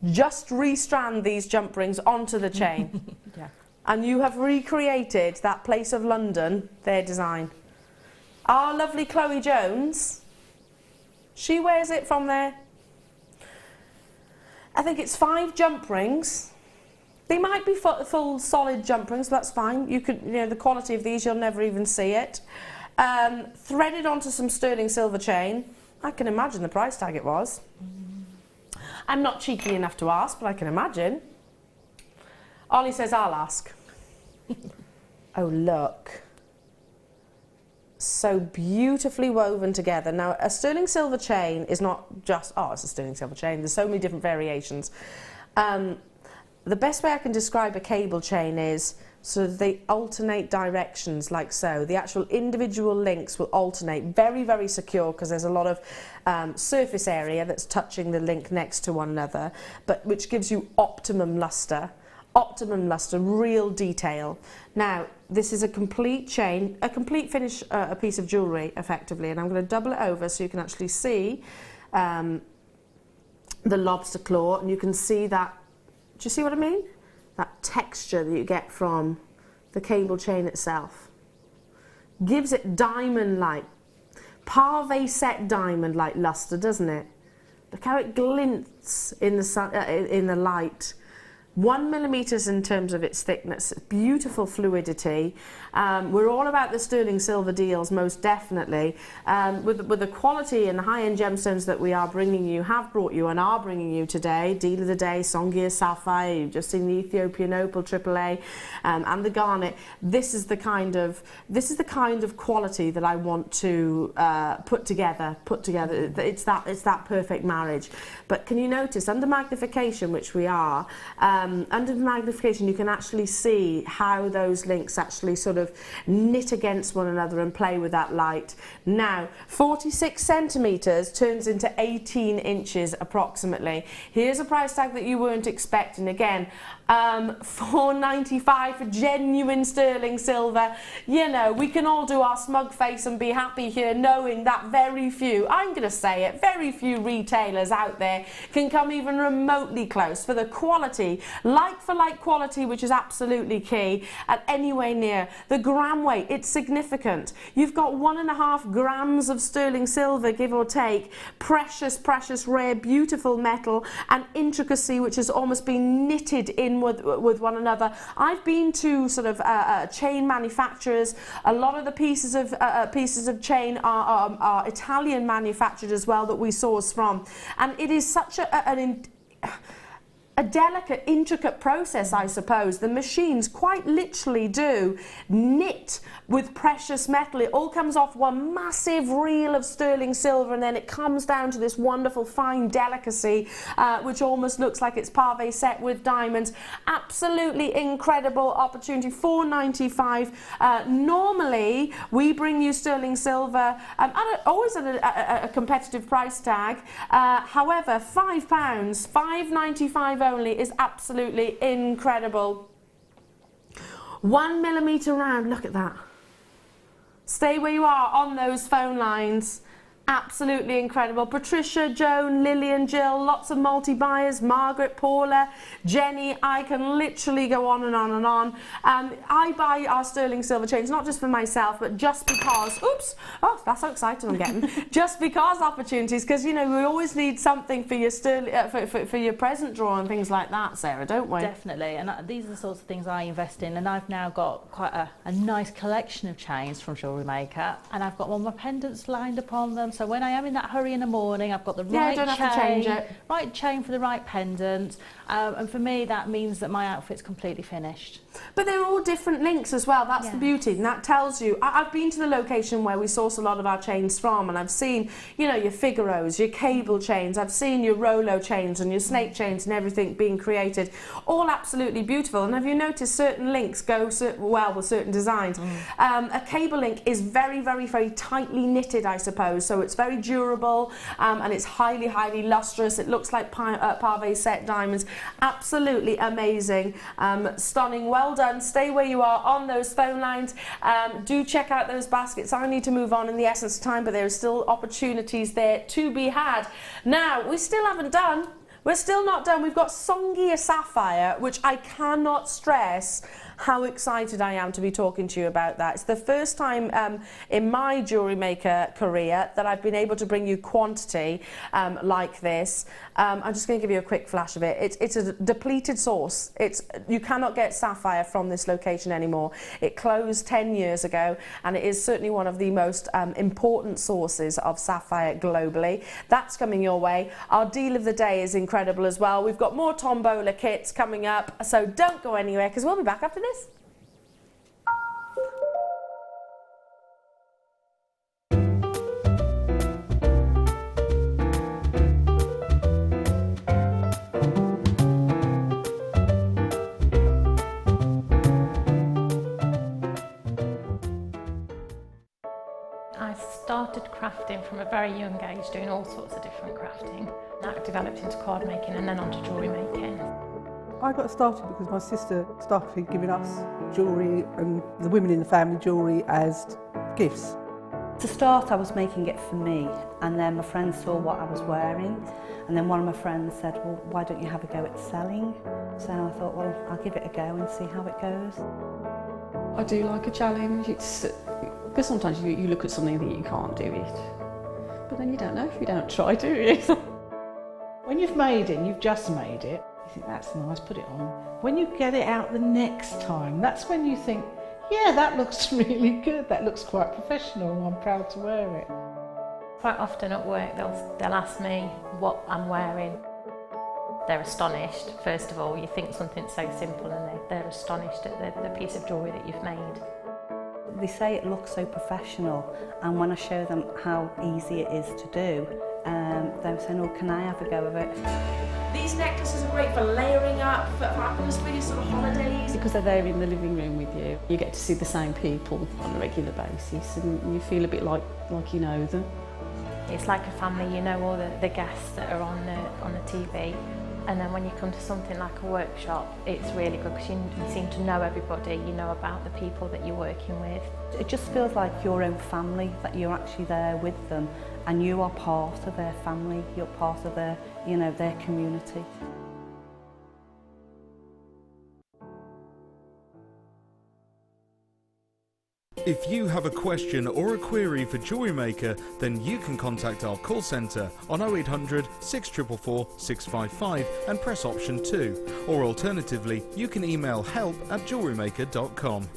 just restrand these jump rings onto the chain. yeah. And you have recreated that place of London, their design. Our lovely Chloe Jones, she wears it from there. I think it's 5 jump rings. They might be full solid jump rings, but that's fine. You could, you know, the quality of these, you'll never even see it. Threaded onto some sterling silver chain. I can imagine the price tag it was. I'm not cheeky enough to ask, but I can imagine. Ollie says, I'll ask. Oh, look. So beautifully woven together. Now, a sterling silver chain is not just, oh, it's a sterling silver chain. There's so many different variations. The best way I can describe a cable chain is so they alternate directions like so. The actual individual links will alternate, very, very secure, because there's a lot of surface area that's touching the link next to one another, but which gives you optimum luster. Optimum luster, real detail. Now, this is a complete chain, a complete finish, a piece of jewellery, effectively, and I'm going to double it over so you can actually see the lobster claw, and you can see that, do you see what I mean? That texture that you get from the cable chain itself. Gives it diamond-like, parve set diamond-like luster, doesn't it? Look how it glints in the sun, in the light. 1 millimetre in terms of its thickness, beautiful fluidity. We're all about the sterling silver deals, most definitely. With the quality and high-end gemstones that we are bringing you, have brought you and are bringing you today. Deal of the day, Songia sapphire. You've just seen the Ethiopian opal AAA, and the garnet. This is the kind of quality that I want to put together. It's that perfect marriage. But can you notice under magnification, which we are? Under magnification, you can actually see how those links actually sort of knit against one another and play with that light. Now, 46 centimetres turns into 18 inches approximately. Here's a price tag that you weren't expecting. Again, $4.95 for genuine sterling silver. You know, we can all do our smug face and be happy here knowing that very few, I'm going to say it, very few retailers out there can come even remotely close for the quality, like for like quality, which is absolutely key, at anywhere near. The gram weight, it's significant. You've got 1.5 grams of sterling silver, give or take, precious, precious, rare, beautiful metal, and intricacy which has almost been knitted in with one another. I've been to sort of chain manufacturers. A lot of the pieces of chain are Italian manufactured as well, that we source from, and it is such a delicate, intricate process, I suppose. The machines quite literally do knit with precious metal. It all comes off one massive reel of sterling silver, and then it comes down to this wonderful fine delicacy, which almost looks like it's parve set with diamonds. Absolutely incredible opportunity. $4.95. Normally, we bring you sterling silver, always at a competitive price tag. However, £5, $5.95 only, is absolutely incredible. 1 millimetre round, look at that. Stay where you are on those phone lines. Absolutely incredible. Patricia, Joan, Lillian, Jill, lots of multi-buyers, Margaret, Paula, Jenny. I can literally go on and on and on. I buy our sterling silver chains not just for myself, but just because, oops, oh, that's how excited I'm getting. Just because opportunities, because, you know, we always need something for your sterling, for your present drawer and things like that, Sarah, don't we? Definitely, and these are the sorts of things I invest in, and I've now got quite a nice collection of chains from JewelleryMaker, and I've got all my pendants lined upon them. So when I am in that hurry in the morning, I've got the right don't have to change it. right chain for the right pendant, and for me that means that my outfit's completely finished. But they're all different links as well. That's the beauty, and that tells you. I've been to the location where we source a lot of our chains from, and I've seen, you know, your Figaros, your cable chains. I've seen your Rolo chains and your snake chains and everything being created, all absolutely beautiful. And have you noticed certain links go well with certain designs? A cable link is very, very, very tightly knitted, I suppose. So it's very durable, and it's highly, highly lustrous. It looks like pave set diamonds. Absolutely amazing, stunning. Well done. Stay where you are on those phone lines. Do check out those baskets. I need to move on in the essence of time, but there are still opportunities there to be had. Now, we still haven't done. We're still not done. We've got Songia Sapphire, which I cannot stress how excited I am to be talking to you about that. It's the first time in my JewelleryMaker career that I've been able to bring you quantity like this. I'm just going to give you a quick flash of it. It's a depleted source. You cannot get sapphire from this location anymore. It closed 10 years ago, and it is certainly one of the most important sources of sapphire globally. That's coming your way. Our deal of the day is incredible as well. We've got more tombola kits coming up, so don't go anywhere because we'll be back after this. I started crafting from a very young age, doing all sorts of different crafting. That developed into card making and then onto jewellery making. I got started because my sister started giving us jewellery and the women in the family jewellery as gifts. To start, I was making it for me, and then my friends saw what I was wearing, and then one of my friends said, well, why don't you have a go at selling? So I thought, well, I'll give it a go and see how it goes. I do like a challenge. Because sometimes you look at something that you can't do it, but then you don't know if you don't try, do you? When you've made it, you've just made it, you think that's nice, put it on. When you get it out the next time, that's when you think, yeah, that looks really good, that looks quite professional, I'm proud to wear it. Quite often at work they'll ask me what I'm wearing. They're astonished. First of all, you think something so simple and they're astonished at the piece of jewellery that you've made. They say it looks so professional, and when I show them how easy it is to do, they're saying, oh, can I have a go of it? These necklaces are great for layering up, for happiness for your sort of holidays. Because they're there in the living room with you, you get to see the same people on a regular basis and you feel a bit like you know them. It's like a family, you know all the guests that are on the TV. And then when you come to something like a workshop, it's really good because you seem to know everybody, you know about the people that you're working with. It just feels like your own family, that you're actually there with them and you are part of their family, you're part of their, you know, their community. If you have a question or a query for JewelleryMaker, then you can contact our call centre on 0800 644 655 and press option 2. Or alternatively, you can email help@jewellerymaker.com.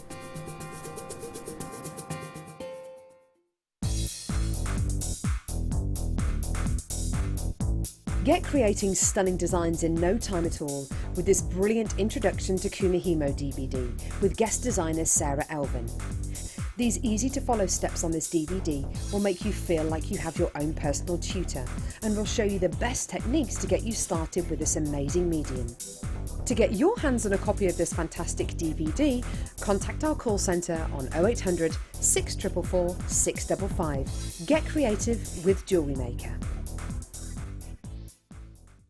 Get creating stunning designs in no time at all with this brilliant introduction to Kumihimo DVD with guest designer Sara Elvin. These easy-to-follow steps on this DVD will make you feel like you have your own personal tutor and will show you the best techniques to get you started with this amazing medium. To get your hands on a copy of this fantastic DVD, contact our call centre on 0800 644 655. Get creative with JewelleryMaker.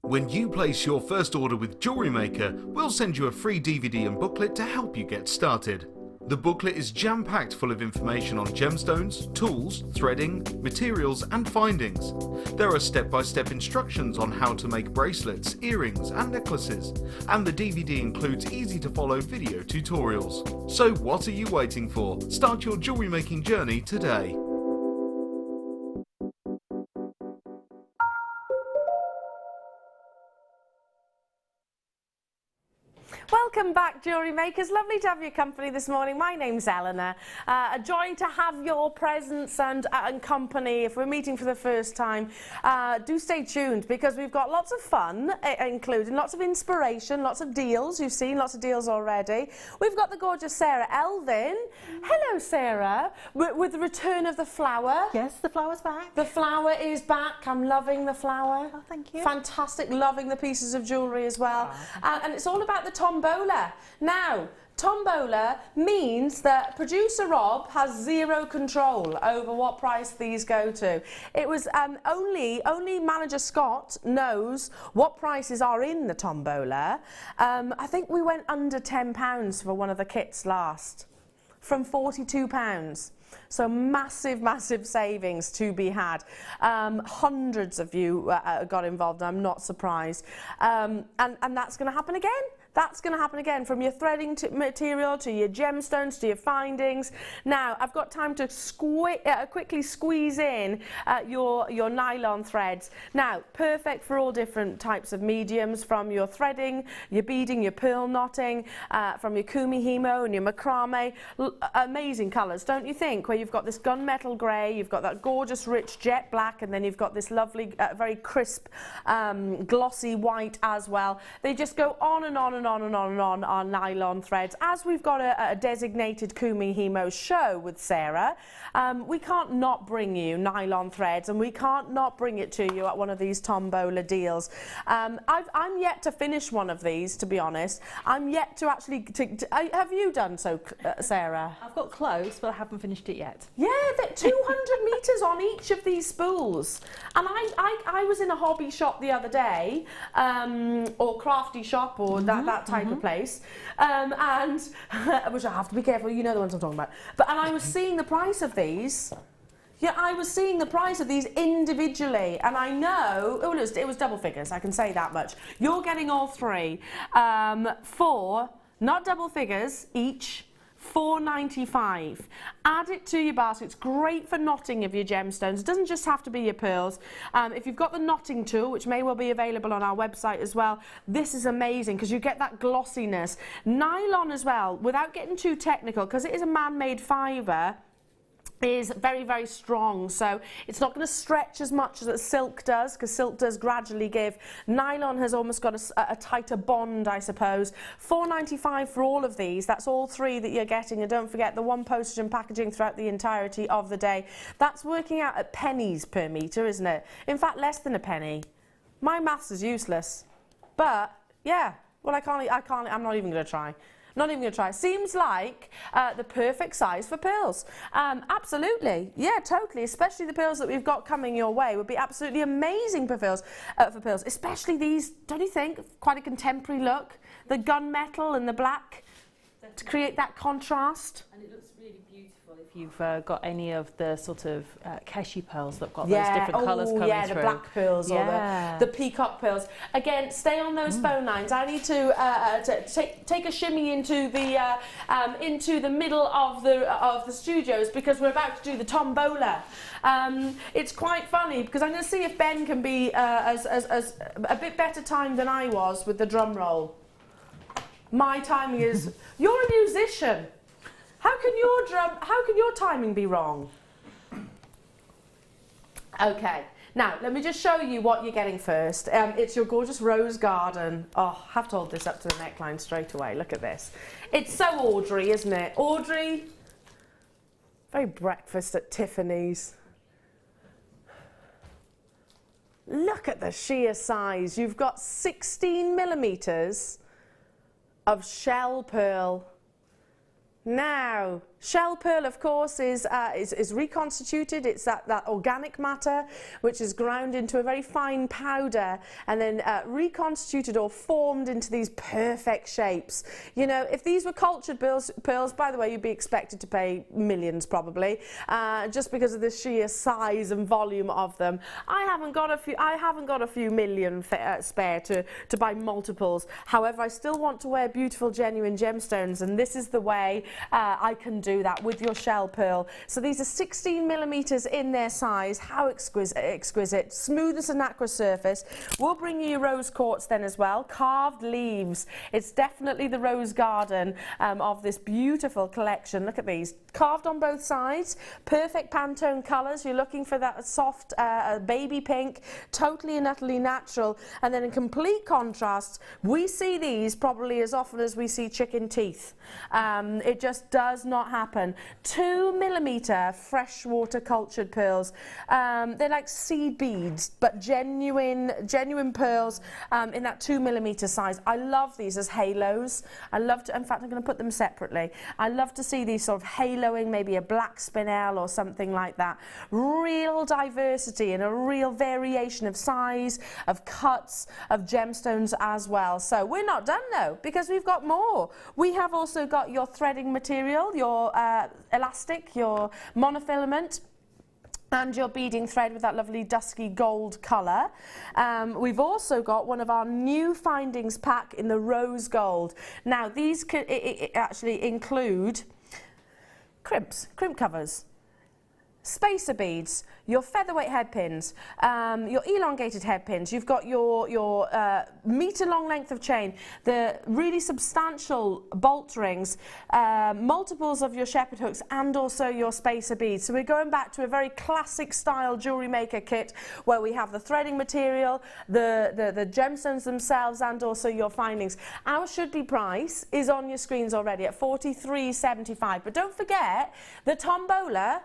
When you place your first order with JewelleryMaker, we'll send you a free DVD and booklet to help you get started. The booklet is jam-packed full of information on gemstones, tools, threading, materials and findings. There are step-by-step instructions on how to make bracelets, earrings and necklaces, and the DVD includes easy-to-follow video tutorials. So what are you waiting for? Start your jewellery making journey today. Welcome back, jewellery makers. Lovely to have your company this morning. My name's Elena. A joy to have your presence and company. If we're meeting for the first time, do stay tuned because we've got lots of fun, including lots of inspiration, lots of deals. You've seen lots of deals already. We've got the gorgeous Sara Elvin. Hello, Sara. With the return of the flower. Yes, the flower's back. The flower is back. I'm loving the flower. Oh, thank you. Fantastic. Loving the pieces of jewellery as well. And it's all about the tombola. Now, tombola means that producer Rob has zero control over what price these go to. It was only manager Scott knows what prices are in the tombola. I think we went under £10 for one of the kits last, from £42. So massive, massive savings to be had. Hundreds of you got involved. I'm not surprised. And that's going to happen again. That's going to happen again, from your threading material to your gemstones to your findings. Now, I've got time to quickly squeeze in your nylon threads. Now, perfect for all different types of mediums, from your threading, your beading, your pearl knotting, from your Kumihimo and your macrame. Amazing colours, don't you think? Where you've got this gunmetal grey, you've got that gorgeous rich jet black, and then you've got this lovely, very crisp, glossy white as well. They just go on and on and on our nylon threads. As we've got a designated Kumihimo show with Sara, we can't not bring you nylon threads, and we can't not bring it to you at one of these tombola deals. I'm yet to finish one of these, to be honest. I'm yet to actually... have you done so, Sara? I've got close, but I haven't finished it yet. Yeah, they're 200 metres on each of these spools. And I was in a hobby shop the other day, or crafty shop, or that type of place, and which I have to be careful, you know the ones I'm talking about. And I was seeing the price of these. Yeah, I was seeing the price of these individually, and I know it was double figures. I can say that much. You're getting all three for not double figures each. $4.95. Add it to your basket. It's great for knotting of your gemstones. It doesn't just have to be your pearls. If you've got the knotting tool, which may well be available on our website as well, this is amazing because you get that glossiness. Nylon as well, without getting too technical, because it is a man-made fibre, is very, very strong, so it's not going to stretch as much as silk does, because silk does gradually give. Nylon has almost got a tighter bond, I suppose. $4.95 for all of these. That's all three that you're getting, and don't forget the one postage and packaging throughout the entirety of the day. That's working out at pennies per metre, isn't it? In fact, less than a penny. My maths is useless, but yeah, well, I'm not even going to try. Not even going to try. Seems like the perfect size for pearls. Absolutely. Yeah, totally. Especially the pearls that we've got coming your way would be absolutely amazing for pearls. Especially these, don't you think? Quite a contemporary look. The gunmetal and the black to create that contrast. And it looks really beautiful if you've got any of the sort of keshi pearls that've got those different colours coming through. Yeah, the black pearls or the peacock pearls. Again, stay on those phone lines. I need to take a shimmy into the middle of the studios because we're about to do the tombola. It's quite funny because I'm going to see if Ben can be as a bit better timed than I was with the drum roll. My timing is... You're a musician. How can your timing be wrong? Okay, now let me just show you what you're getting first. It's your gorgeous rose garden. Oh, I have to hold this up to the neckline straight away. Look at this. It's so Audrey, isn't it? Audrey, very breakfast at Tiffany's. Look at the sheer size. You've got 16 millimetres of shell pearl. Now, Shell pearl, of course, is reconstituted. It's that organic matter which is ground into a very fine powder and then reconstituted or formed into these perfect shapes. You know, if these were cultured pearls, by the way, you'd be expected to pay millions probably, just because of the sheer size and volume of them. I haven't got a few million spare to buy multiples. However, I still want to wear beautiful, genuine gemstones, and this is the way I can do that with your shell pearl. So these are 16 millimeters in their size. How exquisite. Smooth as a nacre surface. We'll bring you rose quartz then as well. Carved leaves. It's definitely the rose garden of this beautiful collection. Look at these. Carved on both sides. Perfect Pantone colours. You're looking for that soft baby pink. Totally and utterly natural. And then in complete contrast, we see these probably as often as we see chicken teeth. It just does not happen. 2 millimeter freshwater cultured pearls. They're like seed beads, but genuine pearls in that 2 millimeter size. I love these as halos. In fact, I'm going to put them separately. I love to see these sort of haloing, maybe a black spinel or something like that. Real diversity and a real variation of size, of cuts, of gemstones as well. So we're not done though, because we've got more. We have also got your threading material, your elastic, your monofilament, and your beading thread with that lovely dusky gold colour. We've also got one of our new findings pack in the rose gold. Now these actually include crimp covers, spacer beads, your featherweight head pins, your elongated head pins. You've got your metre long length of chain, the really substantial bolt rings, multiples of your shepherd hooks, and also your spacer beads. So we're going back to a very classic style jewellery maker kit where we have the threading material, the gemstones themselves, and also your findings. Our should-be price is on your screens already at $43.75. But don't forget the tombola.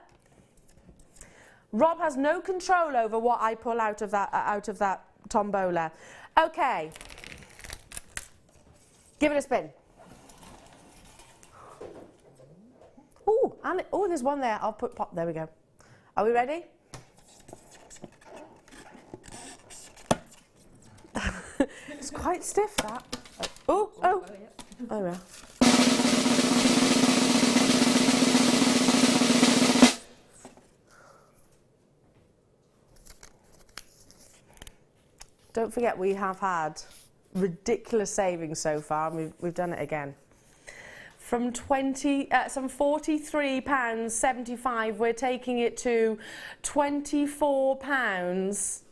Rob has no control over what I pull out of that tombola. Okay, give it a spin. Oh, and there's one there. I'll put pop. There we go. Are we ready? It's quite stiff that. Oh. There we are. Don't forget, we have had ridiculous savings so far, and we've done it again. From some £43.75, we're taking it to £24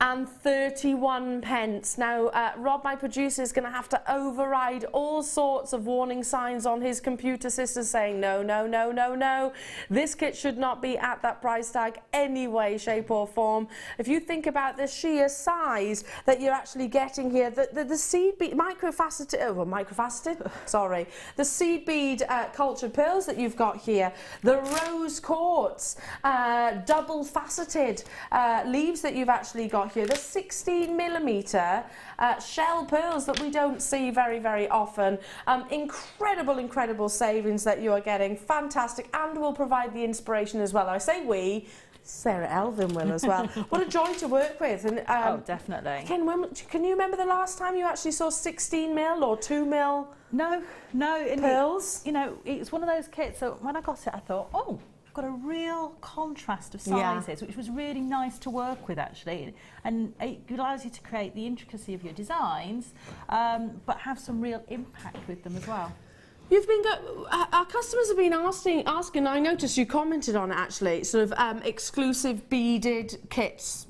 and 31 pence. Now, Rob, my producer, is going to have to override all sorts of warning signs on his computer system saying, no. This kit should not be at that price tag any way, shape or form. If you think about the sheer size that you're actually getting here, the seed bead, sorry, the seed bead cultured pearls that you've got here, the rose quartz, double faceted leaves that you've actually got here, the 16 millimeter shell pearls that we don't see very, very often. Incredible savings that you are getting. Fantastic, and will provide the inspiration as well. I say we, Sarah Elvin will as well. What a joy to work with. And oh, definitely. Again, can you remember the last time you actually saw 16 mil or 2 mil? No. Pearls? It's one of those kits. So when I got it, I thought, oh, got a real contrast of sizes, which was really nice to work with actually, and it allows you to create the intricacy of your designs, but have some real impact with them as well. Our customers have been asking. I noticed you commented on it actually. Sort of exclusive beaded kits.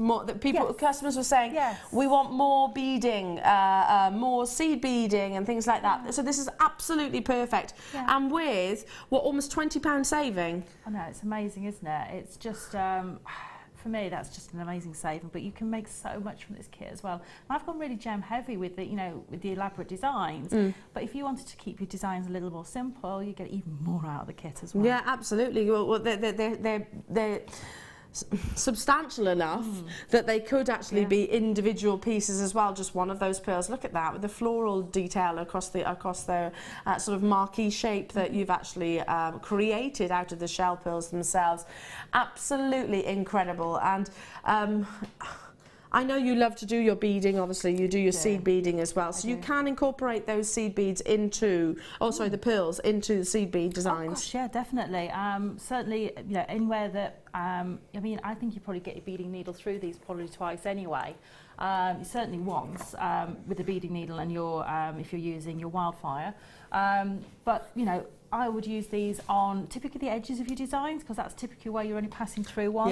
Customers were saying, we want more beading, more seed beading, and things like that. So this is absolutely perfect. Yeah. And with almost £20 saving. I know, it's amazing, isn't it? It's just. For me, that's just an amazing saving, but you can make so much from this kit as well. And I've gone really gem heavy with the, with the elaborate designs. But if you wanted to keep your designs a little more simple, you get even more out of the kit as well. Yeah, absolutely. Well, substantial enough that they could actually be individual pieces as well, just one of those pearls. Look at that, with the floral detail across the sort of marquee shape that you've actually created out of the shell pearls themselves. Absolutely incredible. And I know you love to do your beading, obviously you do your seed beading as well, so you can incorporate those seed beads into, the pearls into the seed bead designs. Oh gosh, yeah, definitely. Certainly, you know, anywhere that, I mean, I think you probably get your beading needle through these probably twice anyway. Certainly once with the beading needle and your, if you're using your wildfire. But, you know, I would use these on typically the edges of your designs, because that's typically where you're only passing through once.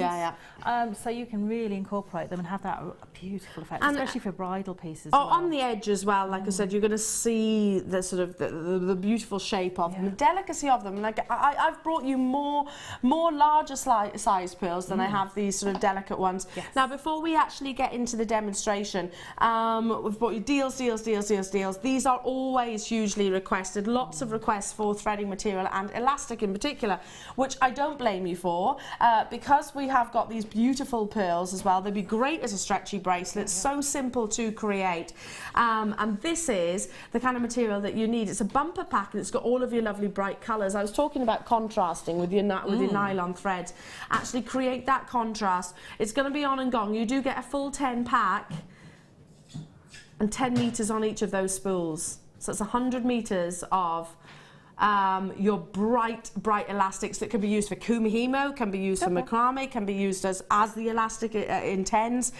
So you can really incorporate them and have that beautiful effect, and especially for bridal pieces. On the edge as well, like I said, you're going to see the sort of the beautiful shape of them, the delicacy of them. Like I've brought you more larger size pearls than I have these sort of delicate ones. Now, before we actually get into the demonstration, we've brought you deals. These are always hugely requested. Lots of requests for threading material and elastic in particular, which I don't blame you for, because we have got these beautiful pearls as well. They'd be great as a stretchy bracelet, so simple to create, and this is the kind of material that you need. It's a bumper pack and it's got all of your lovely bright colours. I was talking about contrasting with your nylon threads. Actually create that contrast. It's going to be on and gone. You do get a full 10 pack and 10 metres on each of those spools, so it's 100 metres of your bright elastics that can be used for Kumihimo, can be used for macrame, can be used as the elastic intends.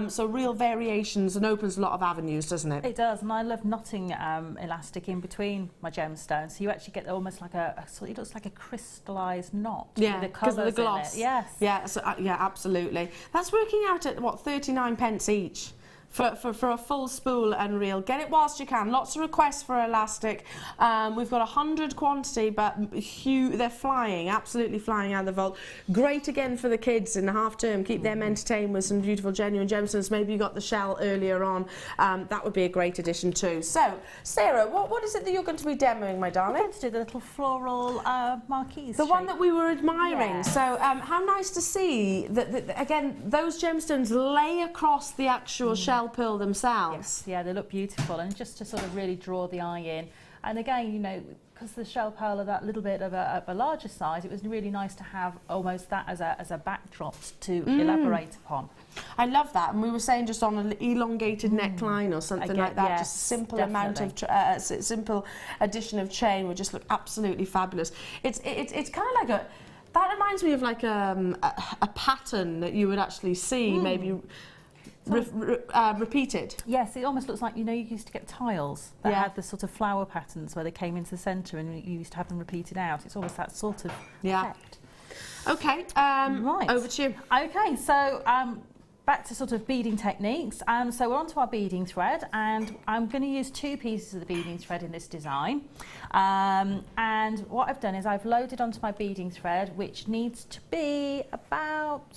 So real variations, and opens a lot of avenues, doesn't it? It does, and I love knotting elastic in between my gemstones, so you actually get almost like it looks like a crystallised knot. Yeah, because of the gloss. Yes. Yeah, so, yeah, absolutely. That's working out at what, 39p each. For a full spool and reel. Get it whilst you can. Lots of requests for elastic. We've got 100 quantity, but they're flying, absolutely flying out of the vault. Great again for the kids in the half term. Keep them entertained with some beautiful genuine gemstones. Maybe you got the shell earlier on. That would be a great addition too. So, Sarah, what is it that you're going to be demoing, my darling? I'm going to do the little floral marquise. The one that we were admiring. Yes. So, how nice to see that again, those gemstones lay across the actual shell pearl themselves. Yes, yeah, they look beautiful, and just to sort of really draw the eye in. And again, you know, because the shell pearl are that little bit of a larger size, it was really nice to have almost that as a backdrop to elaborate upon. I love that, and we were saying just on an elongated neckline or something like that, yes, just a simple amount of simple addition of chain would just look absolutely fabulous. It's kind of like that reminds me of like a pattern that you would actually see maybe repeated. Yes, it almost looks like, you know, you used to get tiles that had the sort of flower patterns where they came into the centre and you used to have them repeated out. It's almost that sort of effect. Okay, right. Over to you. Okay, so back to sort of beading techniques. So we're on to our beading thread, and I'm going to use 2 pieces of the beading thread in this design. And what I've done is I've loaded onto my beading thread, which needs to be about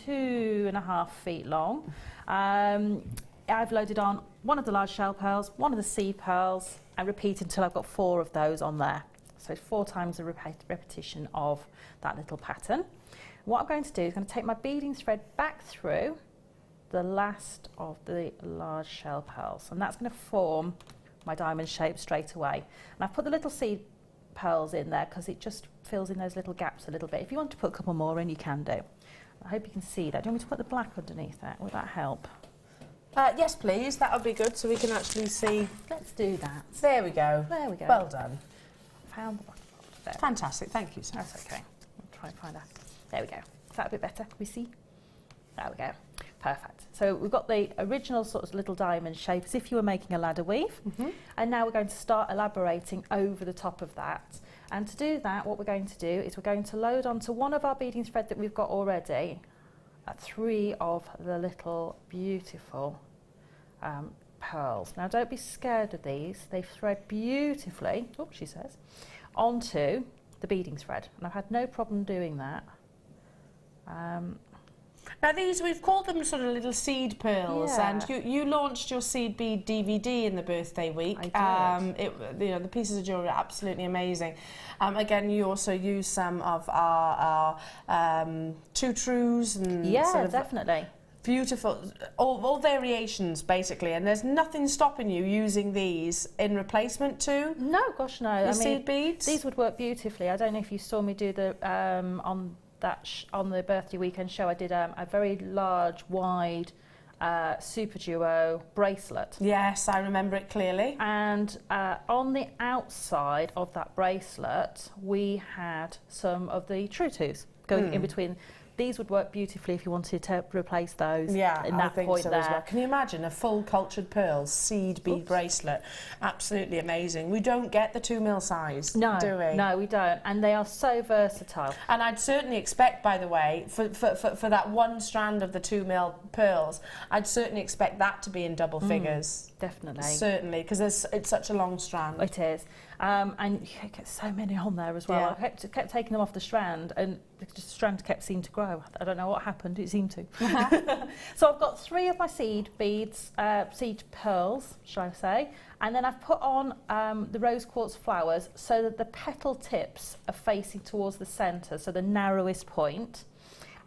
2.5 feet long. I've loaded on one of the large shell pearls, one of the seed pearls, and repeat until I've got 4 of those on there. So 4 times the repetition of that little pattern. What I'm going to do is I'm going to take my beading thread back through the last of the large shell pearls, and that's going to form my diamond shape straight away. And I've put the little seed pearls in there because it just fills in those little gaps a little bit. If you want to put a couple more in, you can do. I hope you can see that. Do you want me to put the black underneath that? Will that help? Yes, please. That would be good, so we can actually see. Let's do that. There we go. There we go. Well done. Found the bottom there. Fantastic. Thank you, Sarah. That's okay. I'll try and find that. There we go. Is that a bit better? Can we see? There we go. Perfect. So we've got the original sort of little diamond shape as if you were making a ladder weave. And now we're going to start elaborating over the top of that. And to do that, what we're going to do is we're going to load onto one of our beading thread that we've got already 3 of the little beautiful pearls. Now don't be scared of these. They thread beautifully, she says, onto the beading thread. And I've had no problem doing that. Now these, we've called them sort of little seed pearls, Yeah. and you launched your seed bead DVD in the birthday week. I did. You know, the pieces of jewellery are absolutely amazing. Again, you also use some of our two trues and Yeah, sort of definitely. beautiful, all variations basically, and there's nothing stopping you using these in replacement to No, gosh, no. your seed beads. These would work beautifully. I don't know if you saw me do the on the birthday weekend show. I did a very large, wide super duo bracelet. Yes, I remember it clearly. And on the outside of that bracelet, we had some of the true twos going in between. These would work beautifully if you wanted to replace those. Yeah, in I that think point so there. as well. Can you imagine a full cultured pearls seed bead bracelet? Absolutely amazing. We don't get the 2mm size, No, do we? no, we don't, and they are so versatile. And I'd certainly expect, by the way, for that one strand of the 2mm pearls, I'd certainly expect that to be in double figures. Definitely. Certainly, because it's such a long strand. It is. And you get so many on there as well. Yeah. I kept taking them off the strand, and the strand kept seeming to grow. I don't know what happened, it seemed to. So I've got 3 of my seed beads, seed pearls, shall I say, and then I've put on the rose quartz flowers so that the petal tips are facing towards the centre, so the narrowest point.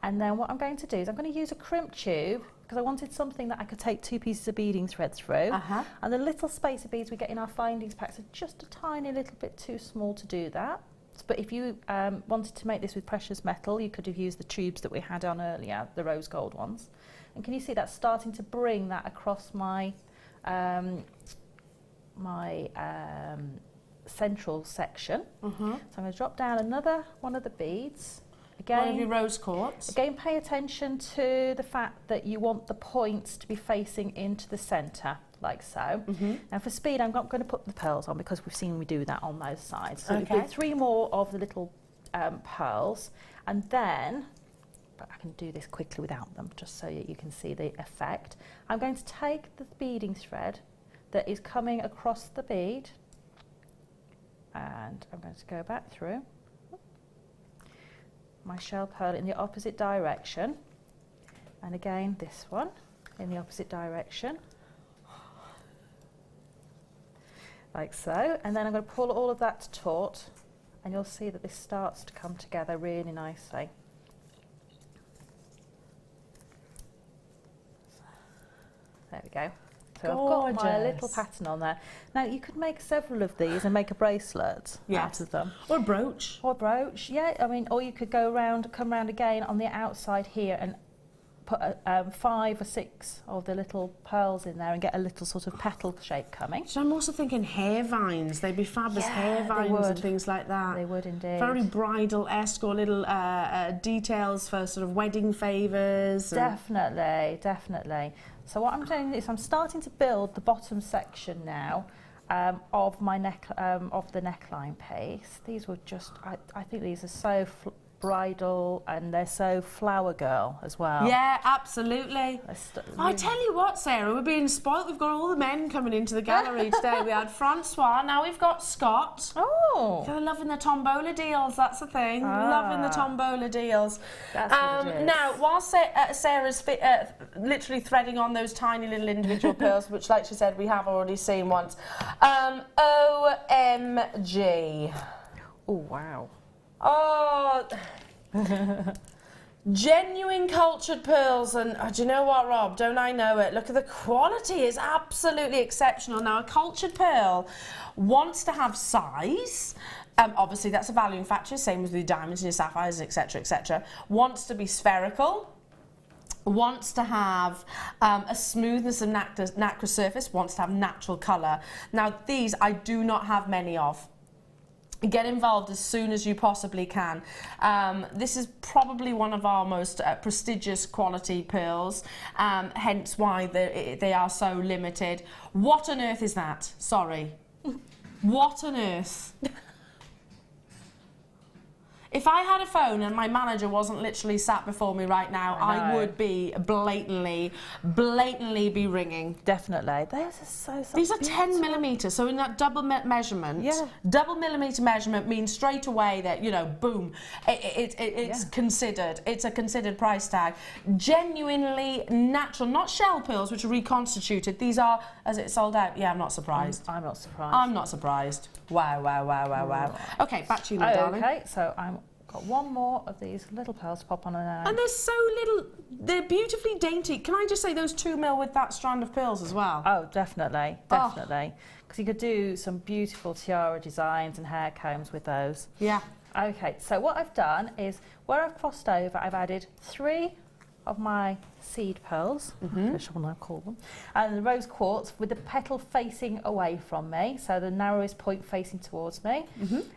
And then what I'm going to do is I'm going to use a crimp tube, because I wanted something that I could take 2 pieces of beading thread through. And the little spacer beads we get in our findings packs are just a tiny little bit too small to do that. But if you wanted to make this with precious metal, you could have used the tubes that we had on earlier, the rose gold ones. And can you see that starting to bring that across my central section? So I'm going to drop down another one of the beads. Again, one of your rose quartz. Again, pay attention to the fact that you want the points to be facing into the centre, like so. Now for speed, I'm not going to put the pearls on because we've seen me do that on those sides. So we'll do 3 more of the little pearls, and then, but I can do this quickly without them, just so that you can see the effect. I'm going to take the beading thread that is coming across the bead, and I'm going to go back through my shell pearl in the opposite direction, and again this one in the opposite direction, like so, and then I'm going to pull all of that taut, and you'll see that this starts to come together really nicely. There we go. So I've got my little pattern on there. Now you could make several of these and make a bracelet out of them. Or a brooch. Or a brooch, yeah. I mean, or you could go around, come round again on the outside here and put 5 or 6 of the little pearls in there and get a little sort of petal shape coming. So I'm also thinking hair vines. They'd be fab as hair vines and things like that. They would indeed. Very bridal-esque, or little details for sort of wedding favours. Definitely, definitely. So what I'm doing is I'm starting to build the bottom section now of my of the neckline piece. These were just, I think these are so bridal, and they're so flower girl as well. Yeah, absolutely. I tell you what, Sarah, we're being spoilt. We've got all the men coming into the gallery today. We had Francois, now we've got Scott. Oh. They're loving the tombola deals, that's the thing. Loving the tombola deals. That's what it is. Now, while Sarah's literally threading on those tiny little individual pearls, which, like she said, we have already seen once. OMG. Oh, wow. Oh, genuine cultured pearls, and do you know what, Rob? Don't I know it? Look at the quality; is absolutely exceptional. Now, a cultured pearl wants to have size. Obviously, that's a valuing factor. Same with the diamonds and your sapphires, etc., etc. Wants to be spherical. Wants to have a smoothness of nacre surface. Wants to have natural colour. Now, these I do not have many of. Get involved as soon as you possibly can. This is probably one of our most prestigious quality pearls, hence why they are so limited. What on earth is that? Sorry. What on earth? If I had a phone and my manager wasn't literally sat before me right now, I would be blatantly be ringing. Definitely. These are 10 millimeters, so in that double measurement, double millimeter measurement means straight away that, you know, boom, it's considered. It's a considered price tag. Genuinely natural, not shell pearls, which are reconstituted. These are, as it sold out. Yeah, I'm not surprised. I'm not surprised. I'm not surprised. Wow, wow, wow, wow, wow. Okay, back to you, my darling. Okay, so I've got one more of these little pearls to pop on an And they're so little, they're beautifully dainty. Can I just say those 2 mil with that strand of pearls as well? Oh, definitely, definitely. Because you could do some beautiful tiara designs and hair combs with those. Yeah. Okay, so what I've done is, where I've crossed over, I've added 3 of my seed pearls, which I want to call them, and the rose quartz with the petal facing away from me, so the narrowest point facing towards me,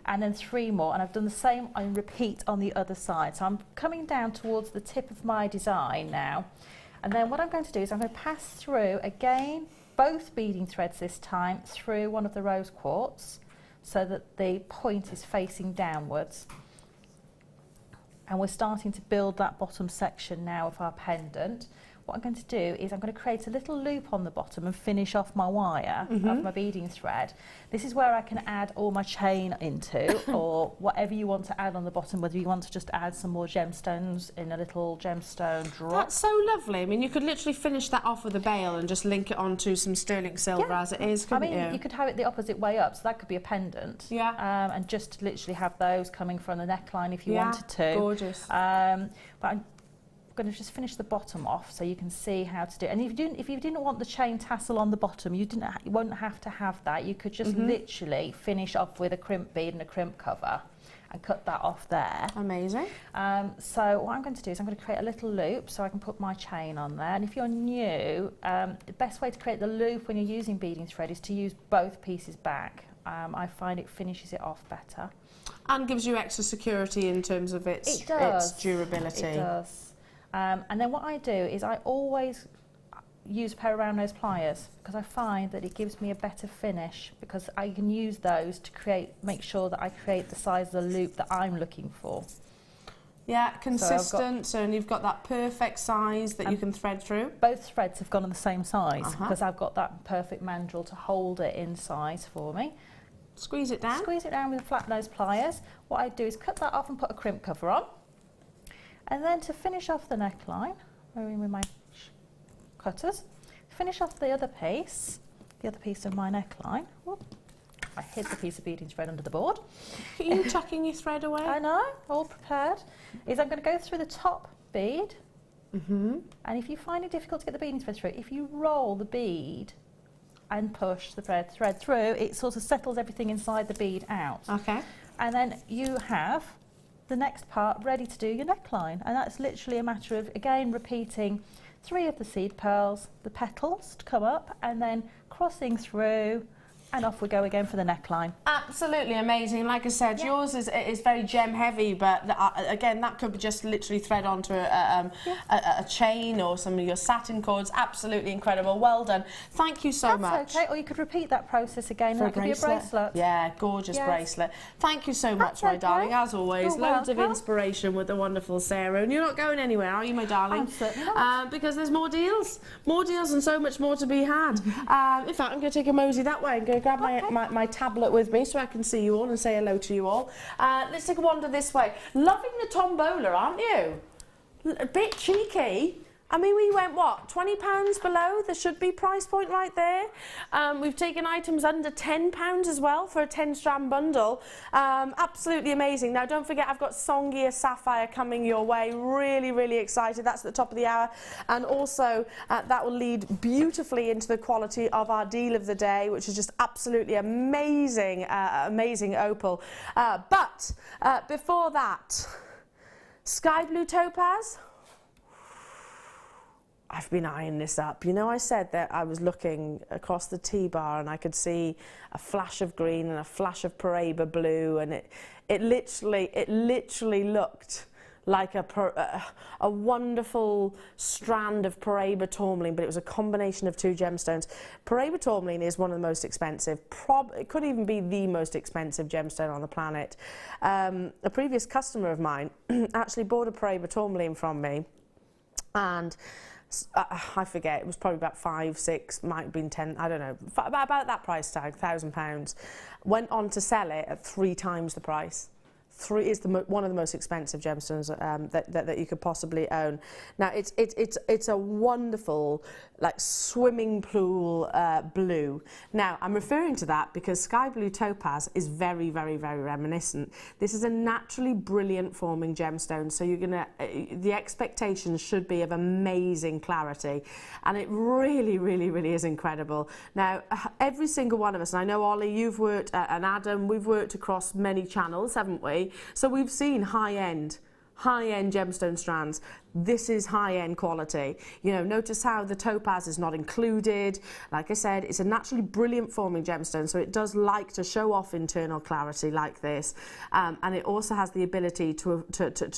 and then 3 more, and I've done the same and repeat on the other side. So I'm coming down towards the tip of my design now, and then what I'm going to do is I'm going to pass through again both beading threads this time through one of the rose quartz so that the point is facing downwards. And we're starting to build that bottom section now of our pendant. What I'm going to do is I'm going to create a little loop on the bottom and finish off my wire of my beading thread. This is where I can add all my chain into, or whatever you want to add on the bottom, whether you want to just add some more gemstones in a little gemstone drop. That's so lovely. I mean, you could literally finish that off with a bail and just link it onto some sterling silver as it is, couldn't you? You could have it the opposite way up, so that could be a pendant. Yeah. And just literally have those coming from the neckline if you wanted to. Gorgeous. But I'm going to just finish the bottom off so you can see how to do it. And if you didn't want the chain tassel on the bottom, you won't have to have that. You could just literally finish off with a crimp bead and a crimp cover and cut that off there. Amazing. So what I'm going to do is I'm going to create a little loop so I can put my chain on there. And if you're new, the best way to create the loop when you're using beading thread is to use both pieces back. I find it finishes it off better. And gives you extra security in terms of its durability. It does. And then what I do is I always use a pair of round nose pliers because I find that it gives me a better finish, because I can use those to make sure that I create the size of the loop that I'm looking for. Yeah, consistent, so and you've got that perfect size that you can thread through. Both threads have gone on the same size because I've got that perfect mandrel to hold it in size for me. Squeeze it down. Squeeze it down with flat nose pliers. What I do is cut that off and put a crimp cover on. And then to finish off the neckline, going in with my cutters, finish off the other piece of my neckline. Whoop. I hid the piece of beading thread under the board. Are you tucking your thread away? I know, all prepared. I'm going to go through the top bead. And if you find it difficult to get the beading thread through, if you roll the bead and push the thread through, it sort of settles everything inside the bead out. Okay. And then you have the next part ready to do your neckline, and that's literally a matter of again repeating 3 of the seed pearls, the petals to come up, and then crossing through, and off we go again for the neckline. Absolutely amazing. Like I said, yours is very gem heavy, but again, that could be just literally thread onto a chain or some of your satin cords. Absolutely incredible. Well done. Thank you so much. That's okay. Or you could repeat that process again. That could be a bracelet. Yeah, gorgeous bracelet. Thank you so much, my darling. As always, loads of inspiration with the wonderful Sara. And you're not going anywhere, are you, my darling? I'm certainly not. Because there's more deals and so much more to be had. In fact, I'm going to take a mosey that way and go grab my tablet with me so I can see you all and say hello to you all. Let's take a wander this way. Loving the tombola, aren't you? A bit cheeky. I mean, we went, what, £20 below? There should be price point right there. We've taken items under £10 as well for a 10-strand bundle. Absolutely amazing. Now, don't forget, I've got Songia sapphire coming your way. Really, really excited. That's at the top of the hour. And also, that will lead beautifully into the quality of our deal of the day, which is just absolutely amazing, amazing opal. But before that, sky blue topaz. I've been eyeing this up. You know, I said that I was looking across the T-bar and I could see a flash of green and a flash of Peridot blue, and it literally looked like a wonderful strand of Peridot tourmaline, but it was a combination of two gemstones. Peridot tourmaline is one of the most expensive, it could even be the most expensive gemstone on the planet. A previous customer of mine actually bought a Peridot tourmaline from me, and I forget, it was probably about 5, 6, might have been 10, I don't know, about that price tag, £1,000. Went on to sell it at 3 times the price. 3 is one of the most expensive gemstones that you could possibly own. Now it's a wonderful, like, swimming pool blue. Now I'm referring to that because sky blue topaz is very, very, very reminiscent. This is a naturally brilliant forming gemstone, so you're gonna the expectations should be of amazing clarity, and it really, really, really is incredible. Now every single one of us, and I know Ollie, you've worked, and Adam, we've worked across many channels, haven't we? So we've seen high-end gemstone strands. This is high-end quality. You know, notice how the topaz is not included. Like I said, it's a naturally brilliant forming gemstone, so it does like to show off internal clarity like this. And it also has the ability to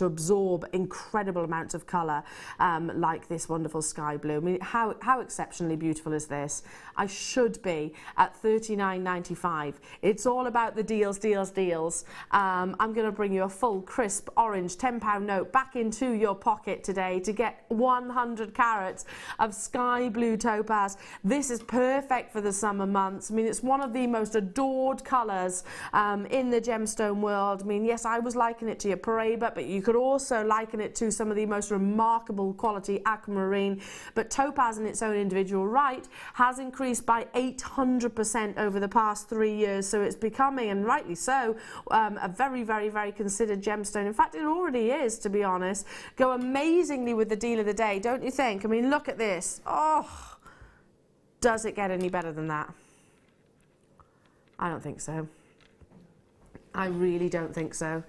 absorb incredible amounts of colour, like this wonderful sky blue. I mean, how exceptionally beautiful is this? I should be at $39.95. It's all about the deals, deals, deals. I'm going to bring you a full, crisp, orange £10 note back into your pocket today to get 100 carats of sky blue topaz. This is perfect for the summer months. I mean, it's one of the most adored colours in the gemstone world. I mean, yes, I was likening it to your Peridot, but you could also liken it to some of the most remarkable quality aquamarine. But topaz in its own individual right has increased by 800% over the past 3 years, so it's becoming, and rightly so, a very, very, very considered gemstone. In fact, it already is, to be honest. Go amazingly with the deal of the day, don't you think? I mean, look at this. Oh, does it get any better than that? I don't think so. I really don't think so.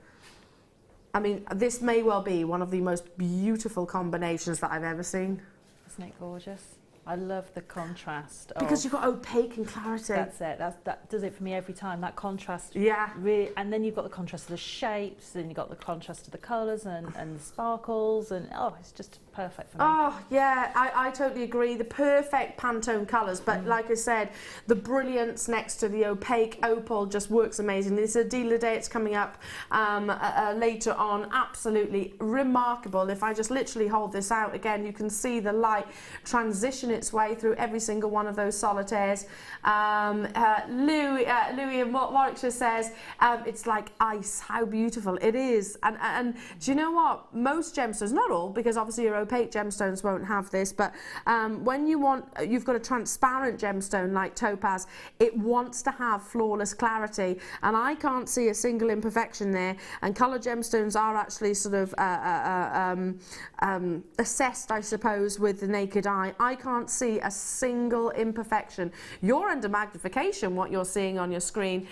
I mean, this may well be one of the most beautiful combinations that I've ever seen. Isn't it gorgeous? I love the contrast. Because you've got opaque and clarity. That's it. That does it for me every time. That contrast. Yeah. Really, and then you've got the contrast of the shapes, and you've got the contrast of the colours and the sparkles, and oh, it's just perfect for me. Oh, yeah, I totally agree. The perfect Pantone colours, but like I said, the brilliance next to the opaque opal just works amazing. This is a deal of the day. It's coming up later on. Absolutely remarkable. If I just literally hold this out again, you can see the light transition its way through every single one of those solitaires. Louis in Warwickshire says it's like ice. How beautiful it is. And do you know what? Most gemstones, not all, because obviously your opaque gemstones won't have this, but when you've got a transparent gemstone like topaz, it wants to have flawless clarity, and I can't see a single imperfection there. And colour gemstones are actually sort of assessed, I suppose, with the naked eye. I can't see a single imperfection. You're under magnification, what you're seeing on your screen.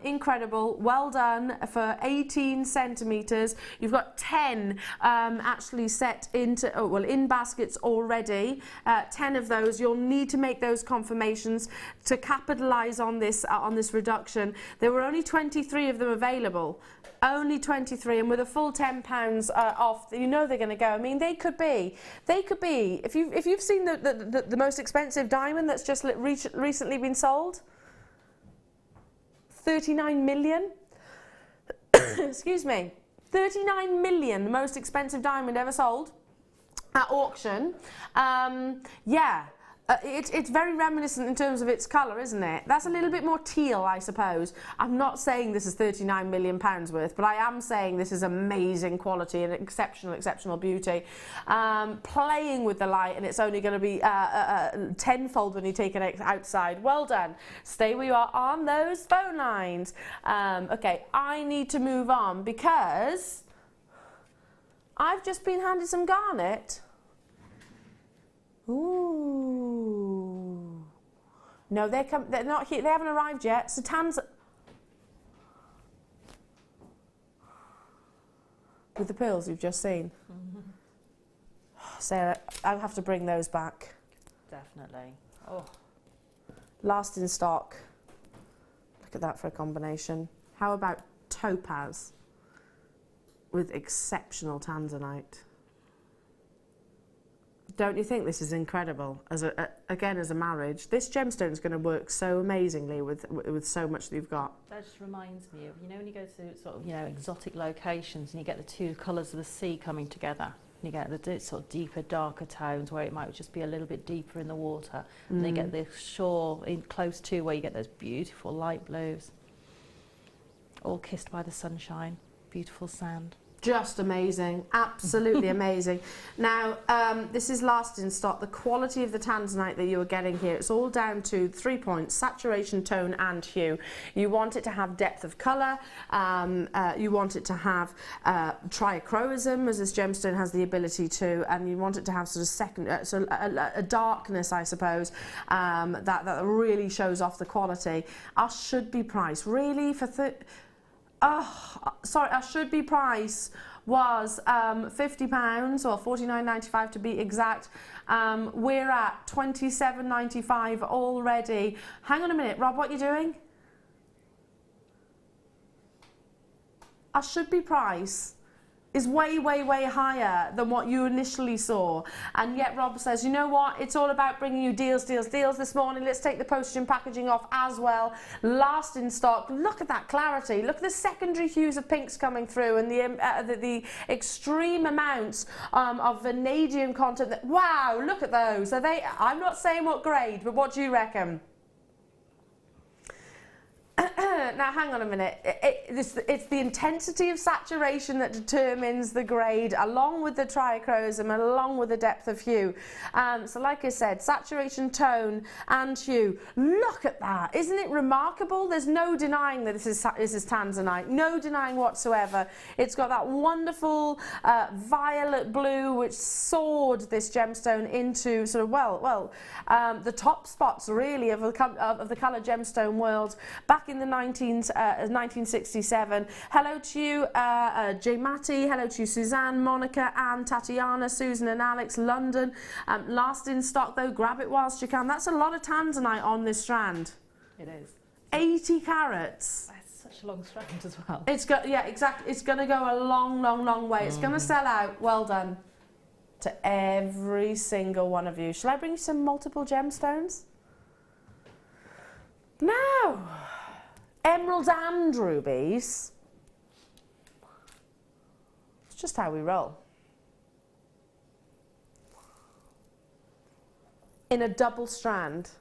Incredible. Well done for 18 centimetres. You've got 10 actually set into, in baskets already. 10 of those. You'll need to make those confirmations to capitalise on this reduction. There were only 23 of them available. Only 23, and with a full £10 off, you know they're going to go. I mean, they could be. If you've seen the most expensive diamond that's just recently been sold, 39 million. Excuse me, 39 million, the most expensive diamond ever sold at auction. Yeah. It's very reminiscent in terms of its colour, isn't it? That's a little bit more teal, I suppose. I'm not saying this is £39 million worth, but I am saying this is amazing quality and exceptional beauty. Playing with the light, and it's only going to be tenfold when you take it outside. Well done. Stay where you are on those phone lines. Okay, I need to move on because I've just been handed some garnet. Ooh. No, they're not here. They haven't arrived yet. Satan's with the pearls you've just seen. Sarah, I'll have to bring those back. Definitely. Oh. Last in stock. Look at that for a combination. How about topaz with exceptional tanzanite. Don't you think this is incredible? Again, as a marriage, this gemstone is going to work so amazingly with so much that you've got. That just reminds me of, you know, when you go to sort of, you know, exotic locations and you get the two colours of the sea coming together. You get the sort of deeper, darker tones where it might just be a little bit deeper in the water. And then you get the shore in close to where you get those beautiful light blues. All kissed by the sunshine. Beautiful sand. Just amazing, absolutely amazing. Now, this is last in stock. The quality of the tanzanite that you are getting here, it's all down to 3 points: saturation, tone and hue. You want it to have depth of colour, you want it to have trichroism, as this gemstone has the ability to, and you want it to have sort of a darkness, I suppose, that really shows off the quality. Our should be price, really, for our should be price was £50 or $49.95 to be exact. We're at $27.95 already. Hang on a minute, Rob, what are you doing? Our should be price is way, way, way higher than what you initially saw. And yet Rob says, you know what, it's all about bringing you deals, deals, deals this morning. Let's take the postage and packaging off as well. Last in stock. Look at that clarity. Look at the secondary hues of pinks coming through and the extreme amounts of vanadium content. Wow, look at those. Are they, I'm not saying what grade, but what do you reckon? Now, hang on a minute. It's the intensity of saturation that determines the grade, along with the trichroism, along with the depth of hue. So like I said, saturation, tone and hue. Look at that. Isn't it remarkable? There's no denying that this is tanzanite. No denying whatsoever. It's got that wonderful violet blue which soared this gemstone into sort of, the top spots really of the colour gemstone world back in the 1967. Hello to you, Jadeite. Hello to you, Suzanne, Monica, Anne, Tatiana, Susan and Alex, London. Last in stock though, grab it whilst you can. That's a lot of tanzanite on this strand. It is. 80 carats. That's such a long strand as well. It's got, yeah, exactly. It's going to go a long, long, long way. It's going to sell out. Well done to every single one of you. Shall I bring you some multiple gemstones? No. Emeralds and rubies. It's just how we roll. In a double strand.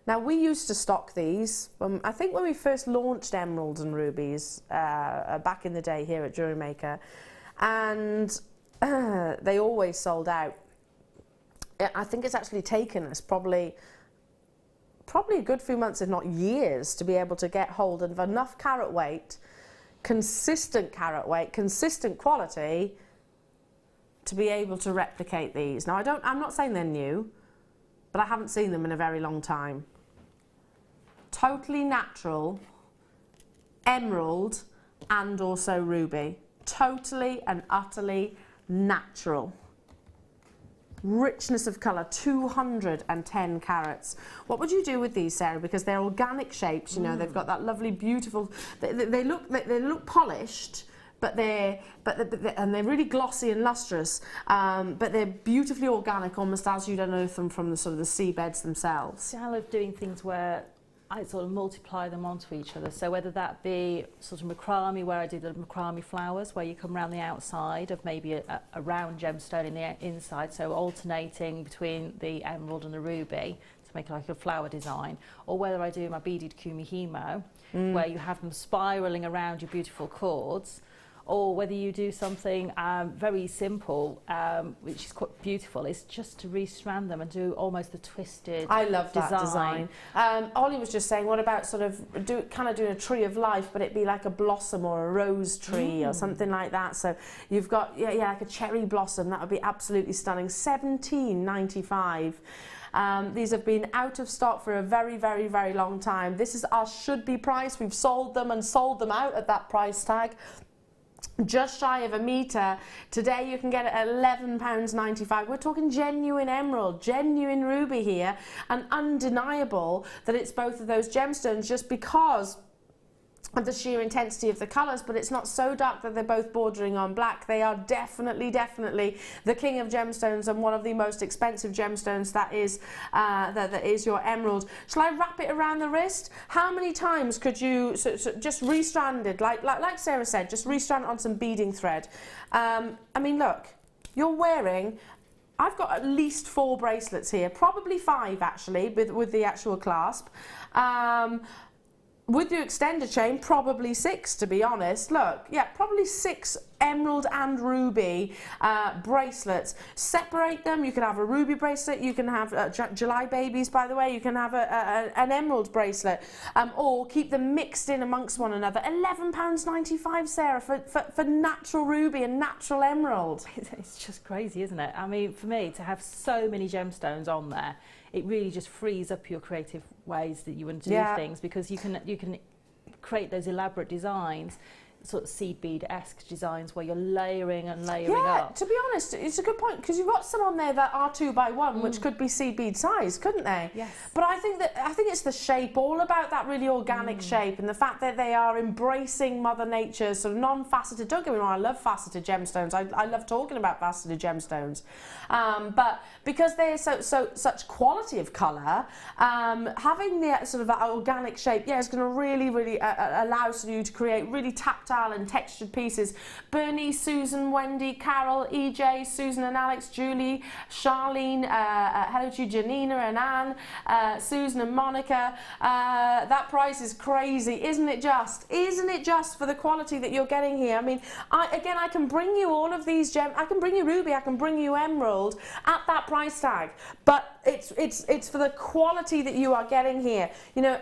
Now we used to stock these, I think when we first launched emeralds and rubies back in the day here at JewelleryMaker, and they always sold out. I think it's actually taken us probably a good few months, if not years, to be able to get hold of enough carat weight, consistent quality, to be able to replicate these. Now I'm not saying they're new, but I haven't seen them in a very long time. Totally natural, emerald and also ruby. Totally and utterly natural. Richness of colour, 210 carats. What would you do with these, Sarah? Because they're organic shapes, you know, they've got that lovely, beautiful. They look polished, but they're really glossy and lustrous. But they're beautifully organic, almost as you'd unearth them from the sort of the seabeds themselves. See, I love doing things where I sort of multiply them onto each other. So whether that be sort of macrame, where I do the macrame flowers, where you come around the outside of maybe a round gemstone in the inside, so alternating between the emerald and the ruby to make like a flower design, or whether I do my beaded Kumihimo, where you have them spiralling around your beautiful cords, or whether you do something very simple, which is quite beautiful, is just to restrand them and do almost a twisted I love that design. Ollie was just saying, what about sort of kind of doing a tree of life, but it be like a blossom or a rose tree or something like that. So you've got, like a cherry blossom. That would be absolutely stunning. $17.95. These have been out of stock for a very, very, very long time. This is our should-be price. We've sold them and sold them out at that price tag. Just shy of a metre. Today you can get it at £11.95. We're talking genuine emerald, genuine ruby here, and undeniable that it's both of those gemstones, just because of the sheer intensity of the colours, but it's not so dark that they're both bordering on black. They are definitely the king of gemstones and one of the most expensive gemstones that is your emerald. Shall I wrap it around the wrist? How many times could you just restranded, like Sarah said, just restrand it on some beading thread? I mean, look, you're wearing, I've got at least 4 bracelets here, probably 5 actually, with the actual clasp. With the extended chain, probably 6, to be honest. Look, yeah, probably 6 emerald and ruby bracelets. Separate them. You can have a ruby bracelet. You can have July babies, by the way. You can have an emerald bracelet, or keep them mixed in amongst one another. £11.95, Sarah, for natural ruby and natural emerald. It's just crazy, isn't it? I mean, for me, to have so many gemstones on there, it really just frees up your creative ways that you want to do things, because you can create those elaborate designs, sort of seed bead-esque designs where you're layering and layering up. To be honest, it's a good point, because you've got some on there that are 2 by 1, which could be seed bead size, couldn't they? Yes. But I think it's the shape, all about that really organic shape, and the fact that they are embracing Mother Nature's sort of non-faceted. Don't get me wrong, I love faceted gemstones. I love talking about faceted gemstones, but because they're such quality of colour, having the sort of that organic shape, is going to really allow you to create really tactile and textured pieces. Bernice, Susan, Wendy, Carol, EJ, Susan and Alex, Julie, Charlene, hello to you, Janina and Anne, Susan and Monica. That price is crazy, isn't it just? Isn't it just for the quality that you're getting here? I mean, I can bring you all of these gems. I can bring you ruby, I can bring you emerald at that price tag, but it's for the quality that you are getting here. You know,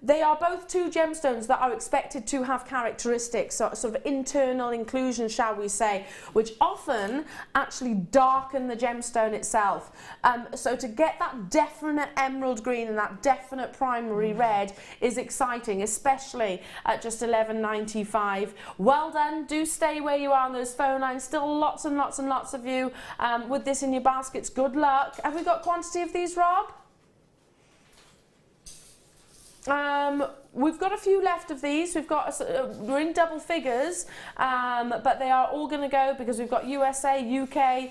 they are both 2 gemstones that are expected to have characteristics, sort of internal inclusion, shall we say, which often actually darken the gemstone itself. So to get that definite emerald green and that definite primary red is exciting, especially at just $11.95. Well done. Do stay where you are on those phone lines. Still lots and lots and lots of you with this in your baskets. Good luck. Have we got quantity of these, Rob? We've got a few left of these. We're in double figures, but they are all going to go, because we've got USA, UK,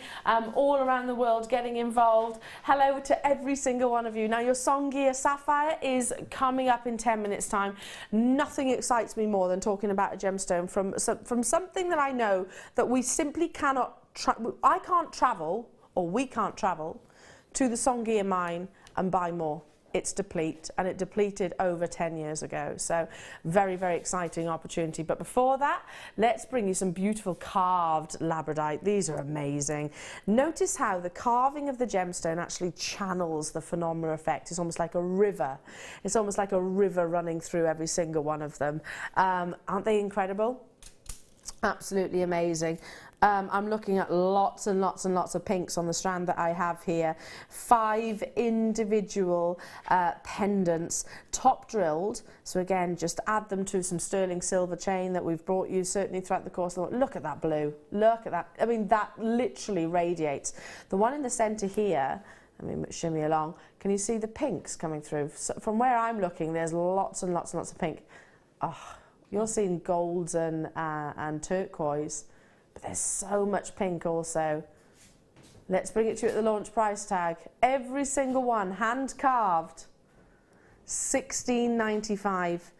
all around the world getting involved. Hello to every single one of you. Now, your Songia sapphire is coming up in 10 minutes time. Nothing excites me more than talking about a gemstone from something that I know that we simply cannot, I can't travel, or we can't travel to the Songia mine and buy more. It's deplete, and it depleted over 10 years ago. So very exciting opportunity. But before that, let's bring you some beautiful carved labradorite. These are amazing. Notice how the carving of the gemstone actually channels the phenomena effect. It's almost like a river. It's almost like a river running through every single one of them. Aren't they incredible? Absolutely amazing. I'm looking at lots and lots and lots of pinks on the strand that I have here. 5 individual pendants, top drilled. So again, just add them to some sterling silver chain that we've brought you certainly throughout the course of the... Look at that blue. Look at that. I mean, that literally radiates. The one in the centre here, I mean, shimmy along. Can you see the pinks coming through? So from where I'm looking, there's lots and lots and lots of pink. Oh, you're seeing golds and turquoise. But there's so much pink also. Let's bring it to you at the launch price tag. Every single one, hand carved, $16.95.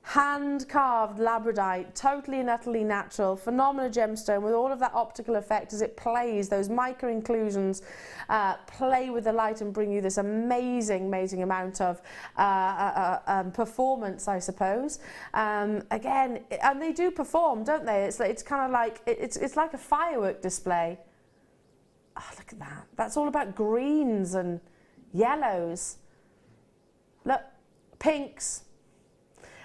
Hand carved labradorite, totally and utterly natural, phenomenal gemstone with all of that optical effect as it plays, those micro inclusions play with the light and bring you this amazing amount of performance, I suppose. Again, and they do perform, don't they? It's kind of like it's like a firework display. Oh, look at that. That's all about greens and yellows. Look, pinks.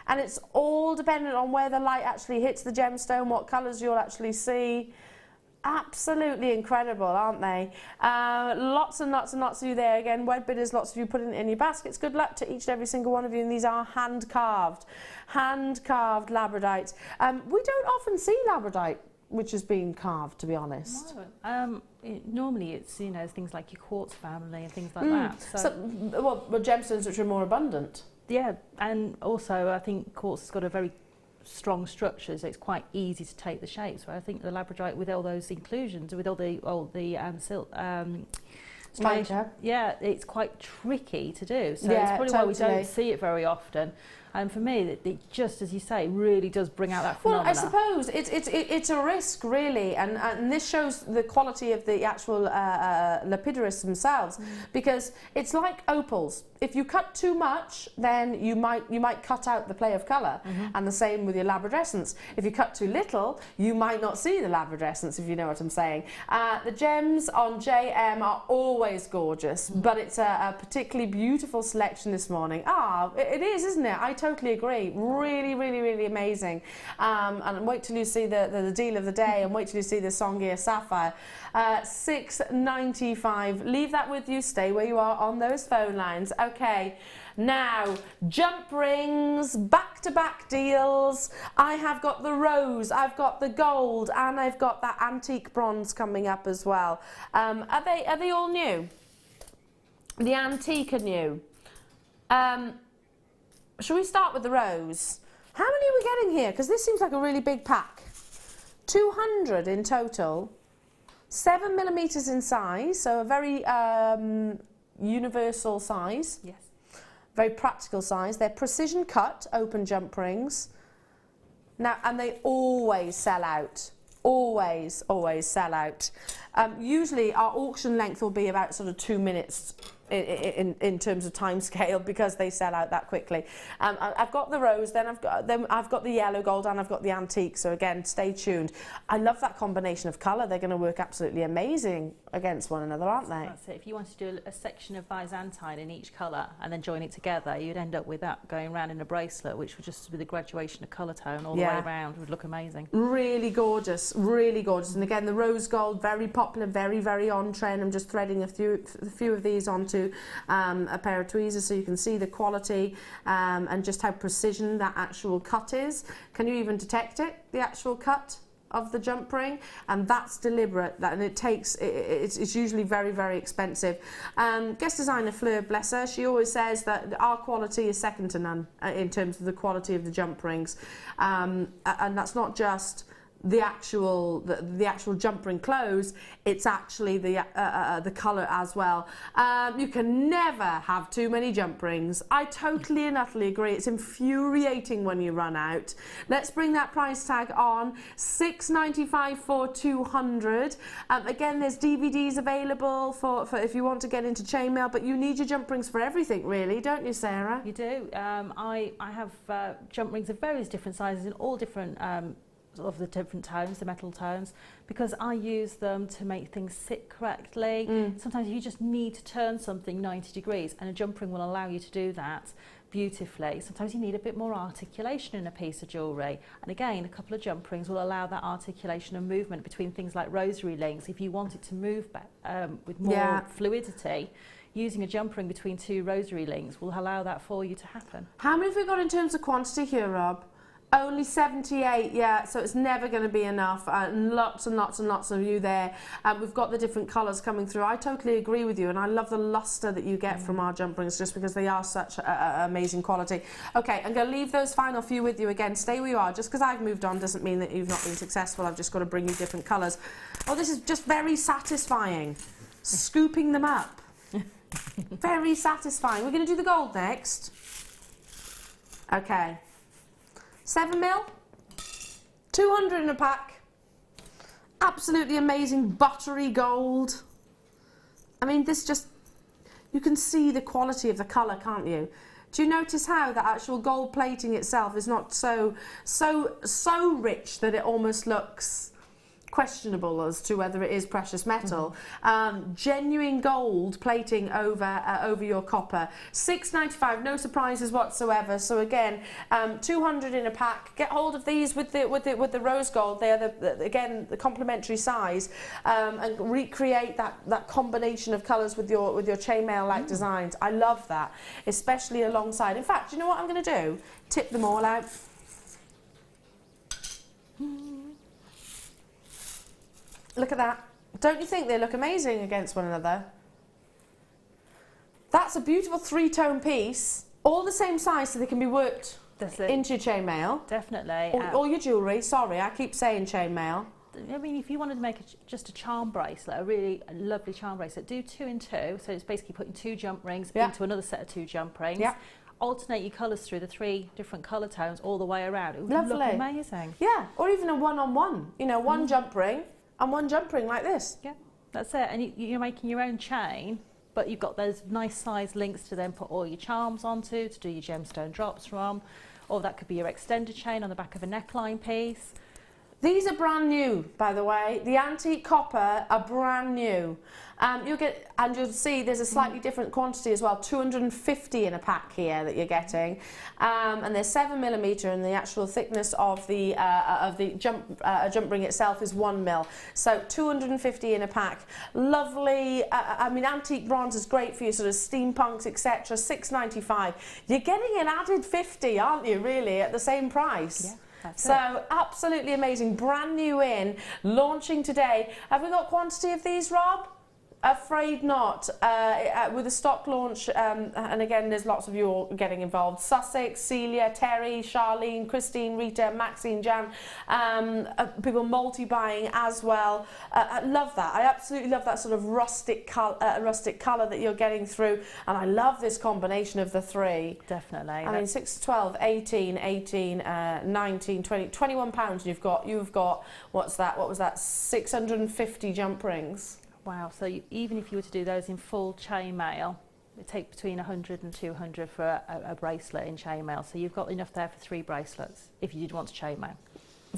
And it's all dependent on where the light actually hits the gemstone, what colours you'll actually see. Absolutely incredible, aren't they? Lots and lots and lots of you there. Again, web bidders, lots of you putting it in your baskets. Good luck to each and every single one of you. And these are hand-carved labradorite. We don't often see labradorite which has been carved, to be honest. No. Normally it's, you know, things like your quartz family and things like that. Well, gemstones which are more abundant. Yeah, and also I think quartz has got a very strong structures, it's quite easy to take the shapes. So I think the Labradorite, with all those inclusions, with all the silk, yeah, it's quite tricky to do. So yeah, it's probably totally. why we don't see it very often. And for me, it just, as you say, really does bring out that phenomena. Well, I suppose it's a risk, really, and this shows the quality of the actual lapidarists themselves, because it's like opals. If you cut too much, then you might cut out the play of colour, and the same with your labradescents. If you cut too little, you might not see the labradescents, if you know what I'm saying. The gems on JM are always gorgeous, but it's a particularly beautiful selection this morning. It is, isn't it? I totally agree. Really, really, really amazing. And wait till you see the deal of the day, and wait till you see the Songia sapphire. $6.95. Leave that with you. Stay where you are on those phone lines. Okay, now jump rings, back-to-back deals. I have got the rose, I've got the gold, and I've got that antique bronze coming up as well. Are they all new? The antique are new. Shall we start with the rose? How many are we getting here? Because this seems like a really big pack. 200 in total. 7mm in size, so a very universal size. Yes. Very practical size. They're precision cut open jump rings. Now, and they always sell out. Always sell out. Usually our auction length will be about sort of 2 minutes in terms of time scale, because they sell out that quickly. I've got the rose, then I've got the yellow gold, and I've got the antique, so again, stay tuned. I love that combination of colour. They're going to work absolutely amazing against one another, aren't they? That's it. If you wanted to do a section of Byzantine in each colour and then join it together, you'd end up with that going around in a bracelet, which would just be the graduation of colour tone all the way around. Would look amazing. Really gorgeous, really gorgeous. And again, the rose gold, very popular, very, very on trend. I'm just threading a few of these onto a pair of tweezers so you can see the quality and just how precision that actual cut is. Can you even detect it, the actual cut of the jump ring? And that's deliberate, and it's usually very, very expensive. Guest designer Fleur, bless her, she always says that our quality is second to none in terms of the quality of the jump rings, and that's not just the actual jump ring close, it's actually the colour as well. You can never have too many jump rings. I totally and utterly agree. It's infuriating when you run out. Let's bring that price tag on. $6.95 for 200. Again, there's DVDs available for if you want to get into chainmail, but you need your jump rings for everything, really, don't you, Sarah? You do. I have jump rings of various different sizes in all different of the different tones, the metal tones, because I use them to make things sit correctly. Sometimes you just need to turn something 90 degrees, and a jump ring will allow you to do that beautifully. Sometimes you need a bit more articulation in a piece of jewellery, and again, a couple of jump rings will allow that articulation and movement between things like rosary links. If you want it to move back, with more fluidity, using a jump ring between two rosary links will allow that for you to happen. How many have we got in terms of quantity here, Rob? Only 78, yeah, so it's never going to be enough. Lots and lots and lots of you there. We've got the different colours coming through. I totally agree with you, and I love the lustre that you get from our jump rings, just because they are such amazing quality. Okay, I'm going to leave those final few with you again. Stay where you are. Just because I've moved on doesn't mean that you've not been successful. I've just got to bring you different colours. Oh, this is just very satisfying. Scooping them up. Very satisfying. We're going to do the gold next. Okay. 7mm, 200 in a pack. Absolutely amazing buttery gold. I mean, this just, you can see the quality of the colour, can't you? Do you notice how the actual gold plating itself is not so rich that it almost looks questionable as to whether it is precious metal? Genuine gold plating over your copper. $6.95, no surprises whatsoever. So again, 200 in a pack. Get hold of these with the rose gold. They are the complementary size, and recreate that combination of colours with your chainmail like designs. I love that, especially alongside. In fact, you know what I'm going to do? Tip them all out. Look at that. Don't you think they look amazing against one another? That's a beautiful three-tone piece, all the same size, so they can be worked into your chainmail. Definitely. Or your jewellery, sorry, I keep saying chainmail. I mean, if you wanted to make just a charm bracelet, a really lovely charm bracelet, do 2 in 2. So it's basically putting 2 jump rings into another set of 2 jump rings. Yeah. Alternate your colours through the 3 different colour tones all the way around. It would look amazing. Yeah, or even a one-on-one. You know, one jump ring and one jump ring like this. Yeah, that's it. And you're making your own chain, but you've got those nice size links to then put all your charms onto, to do your gemstone drops from, or that could be your extended chain on the back of a neckline piece. These are brand new, by the way. The antique copper are brand new. You'll see there's a slightly different quantity as well. 250 in a pack here that you're getting, and they're 7mm, and the actual thickness of the jump ring itself is 1 mil. So 250 in a pack. Lovely. I mean, antique bronze is great for your sort of steampunks, etc. $6.95. You're getting an added 50, aren't you? Really, at the same price. Yeah. So absolutely amazing, brand new in, launching today. Have we got quantity of these, Rob? Afraid not. With the stock launch, and again, there's lots of you all getting involved. Sussex, Celia, Terry, Charlene, Christine, Rita, Maxine, Jan, people multi-buying as well. I love that. I absolutely love that sort of rustic colour that you're getting through, and I love this combination of the 3. Definitely. I mean, 6, 12, 18, 19, 20, 21 pounds. You've got what's that? What was that? 650 jump rings. Wow, so even if you were to do those in full chainmail, it takes between 100 and 200 for a bracelet in chainmail. So you've got enough there for 3 bracelets if you did want to chainmail.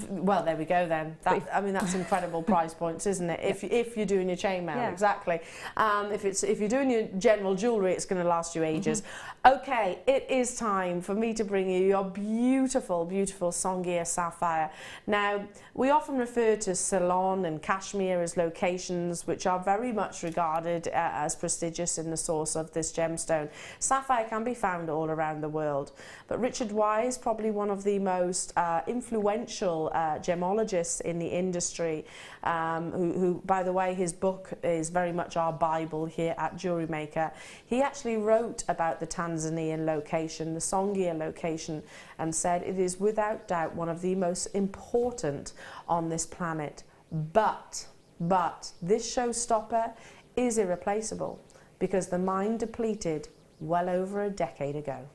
Well, there we go then. I mean, that's incredible price points, isn't it? If you're doing your chainmail, exactly. If you're doing your general jewellery, it's going to last you ages. Okay, it is time for me to bring you your beautiful, beautiful Songia sapphire. Now, we often refer to Ceylon and Kashmir as locations which are very much regarded as prestigious in the source of this gemstone. Sapphire can be found all around the world, but Richard Wise, probably one of the most influential gemologists in the industry, who, by the way, his book is very much our Bible here at JewelleryMaker. He actually wrote about the Tanzanian location, the Songia location, and said it is without doubt one of the most important on this planet. But this showstopper is irreplaceable because the mine depleted well over a decade ago.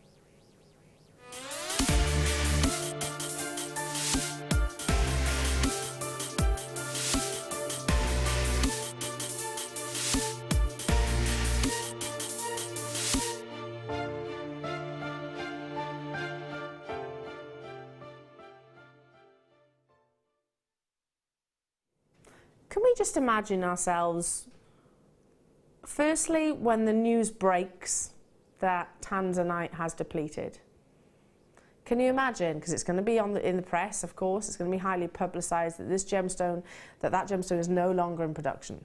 Can we just imagine ourselves, firstly, when the news breaks that Tanzanite has depleted? Can you imagine? Because it's going to be in the press, of course. It's going to be highly publicised that that gemstone is no longer in production.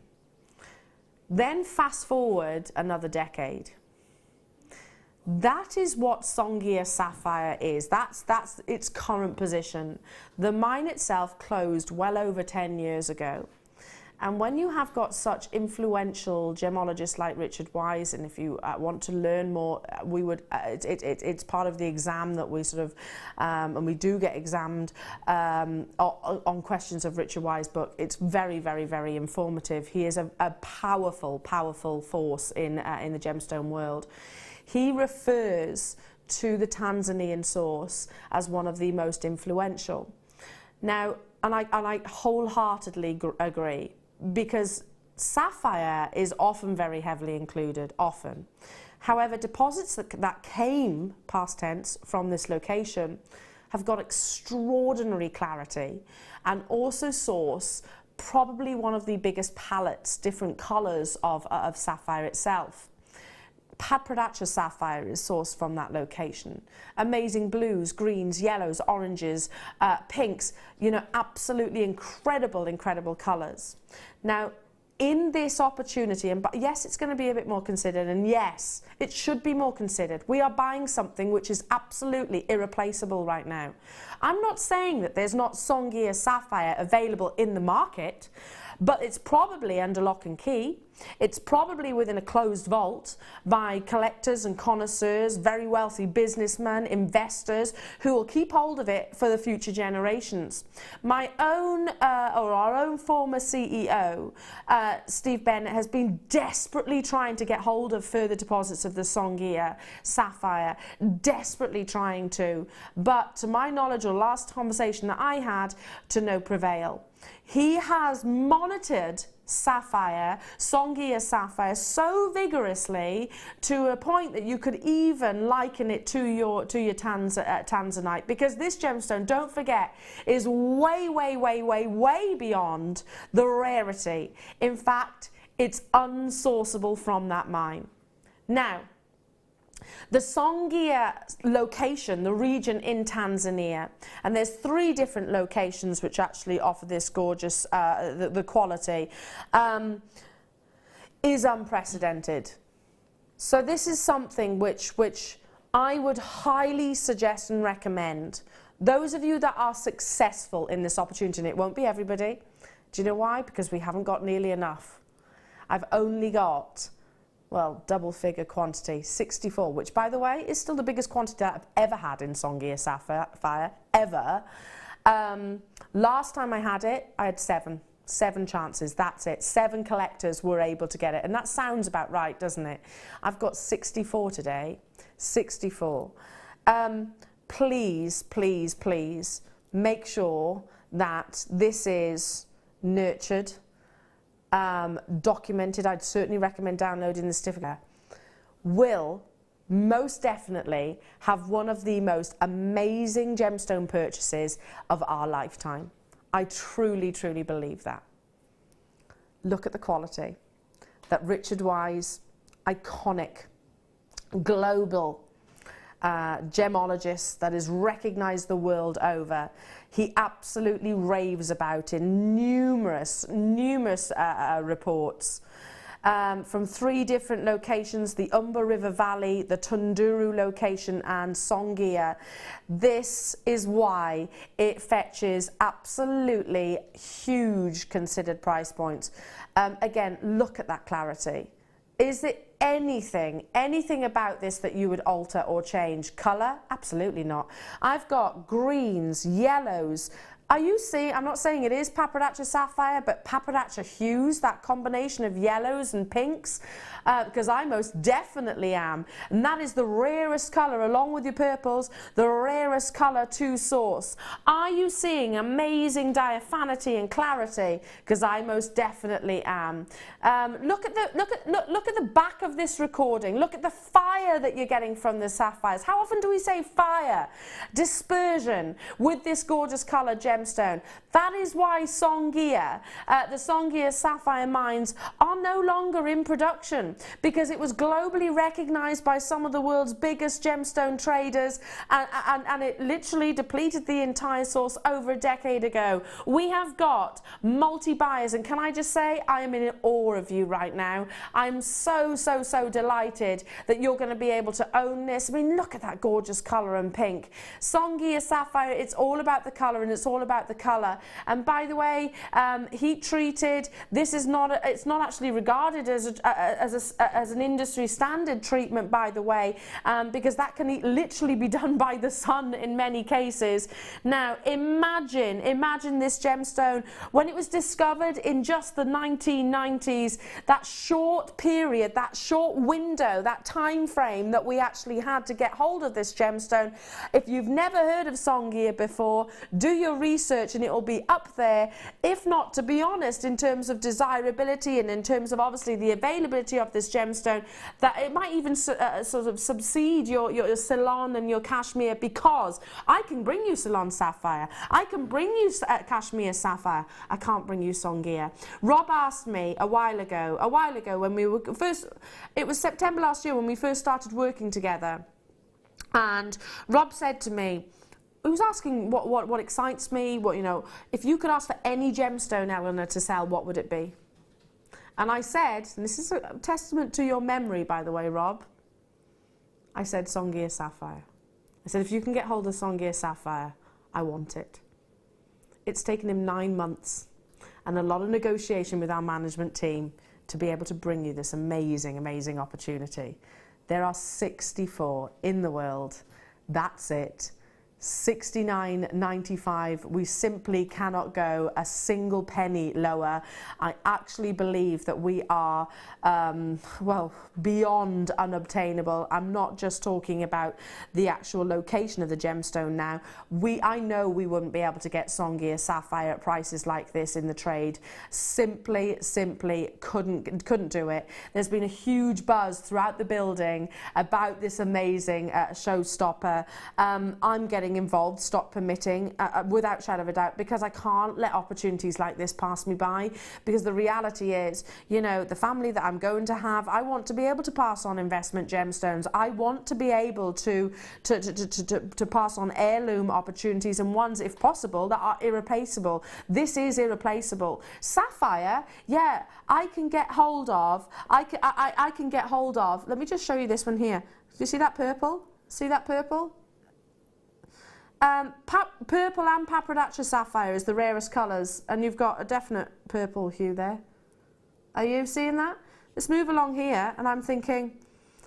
Then fast forward another decade. That is what Songia sapphire is. That's its current position. The mine itself closed well over 10 years ago. And when you have got such influential gemologists like Richard Wise, and if you want to learn more, it's part of the exam that we sort of, and we do get examined on questions of Richard Wise's book. It's very, very, very informative. He is a powerful, powerful force in the gemstone world. He refers to the Tanzanian source as one of the most influential. Now, and I wholeheartedly agree, because sapphire is often very heavily included, often. However, deposits that came, past tense, from this location have got extraordinary clarity and also source probably one of the biggest palettes, different colours of sapphire itself. Pairings sapphire is sourced from that location. Amazing blues, greens, yellows, oranges, pinks, you know, absolutely incredible, incredible colours. Now, in this opportunity, and yes, it's going to be a bit more considered, and yes, it should be more considered. We are buying something which is absolutely irreplaceable right now. I'm not saying that there's not Songia sapphire available in the market, but it's probably under lock and key. It's probably within a closed vault by collectors and connoisseurs, very wealthy businessmen, investors, who will keep hold of it for the future generations. My own, or our own former CEO, Steve Bennett, has been desperately trying to get hold of further deposits of the Songia sapphire, desperately trying to, but to my knowledge, or last conversation that I had, to no prevail. He has monitored sapphire, Songia sapphire, so vigorously to a point that you could even liken it to your tanzanite, because this gemstone, don't forget, is way beyond the rarity. In fact, it's unsourceable from that mine. Now, the Songia location, the region in Tanzania, and there's 3 different locations which actually offer this gorgeous, the quality, is unprecedented. So this is something which I would highly suggest and recommend. Those of you that are successful in this opportunity, and it won't be everybody. Do you know why? Because we haven't got nearly enough. I've only got, well, double figure quantity, 64, which by the way is still the biggest quantity that I've ever had in Songia sapphire, ever. Last time I had it, I had 7 chances, that's it. 7 collectors were able to get it, and that sounds about right, doesn't it? I've got 64 today, 64. Please, please, please make sure that this is nurtured, documented. I'd certainly recommend downloading the certificate. Will most definitely have one of the most amazing gemstone purchases of our lifetime. I truly, truly believe that. Look at the quality. That Richard Wise, iconic, global gemologist that is recognised the world over. He absolutely raves about in numerous reports. From 3 different locations, the Umba River Valley, the Tunduru location and Songia. This is why it fetches absolutely huge considered price points. Again, look at that clarity. Is it anything about this that you would alter or change? Colour? Absolutely not. I've got greens, yellows. Are you seeing, I'm not saying it is Papridacha sapphire, but Papridacha hues, that combination of yellows and pinks, because I most definitely am. And that is the rarest colour, along with your purples, the rarest colour to source. Are you seeing amazing diaphanity and clarity? Because I most definitely am. Look at the back of this recording. Look at the fire that you're getting from the sapphires. How often do we say fire? Dispersion with this gorgeous colour gemstone. That is why Songia, the Songia sapphire mines are no longer in production, because it was globally recognized by some of the world's biggest gemstone traders, and it literally depleted the entire source over a decade ago. We have got multi-buyers, and can I just say, I am in awe of you right now. I'm so delighted that you're going to be able to own this. I mean, look at that gorgeous color and pink. Songia sapphire, it's all about the color, and it's all about the colour. And by the way, heat treated, this is not it's not actually regarded as an industry standard treatment, by the way, because that can literally be done by the sun in many cases. Now imagine this gemstone when it was discovered in just the 1990s, that short period, that short window, that time frame that we actually had to get hold of this gemstone. If you've never heard of Songia before, do your research and it will be up there. If not, to be honest, in terms of desirability and in terms of obviously the availability of this gemstone, that it might even sort of subsede your Ceylon and your Kashmir, because I can bring you Ceylon sapphire, I can bring you Kashmir sapphire, I can't bring you Songia. Rob asked me a while ago when we were first, it was September last year when we first started working together, and Rob said to me, he was asking what excites me, what, you know, if you could ask for any gemstone, Elena, to sell, what would it be? And I said, and this is a testament to your memory, by the way, Rob, I said Songia sapphire. I said, if you can get hold of Songia sapphire, I want it. It's taken him 9 months. and a lot of negotiation with our management team to be able to bring you this amazing, amazing opportunity. There are 64 in the world. That's it. $69.95. We simply cannot go a single penny lower. I actually believe that we are, well, beyond unobtainable. I'm not just talking about the actual location of the gemstone now. I know we wouldn't be able to get Songia sapphire at prices like this in the trade. Simply couldn't do it. There's been a huge buzz throughout the building about this amazing showstopper. I'm getting involved, stock permitting, without shadow of a doubt, because I can't let opportunities like this pass me by, because the reality is, you know, the family that I'm going to have, I want to be able to pass on investment gemstones. I want to be able to pass on heirloom opportunities, and ones, if possible, that are irreplaceable. This is irreplaceable. Sapphire, yeah, I can get hold of, I can get hold of, let me just show you this one here. Do you see that purple? See that purple? Purple and Papridacha sapphire is the rarest colours, and you've got a definite purple hue there. Are you seeing that? Let's move along here, and I'm thinking,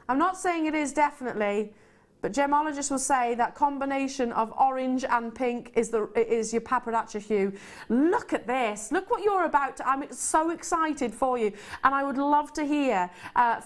I'm not saying it is definitely, but gemologists will say that combination of orange and pink is your Papridacha hue. Look at this. Look what you're about to... I'm so excited for you, and I would love to hear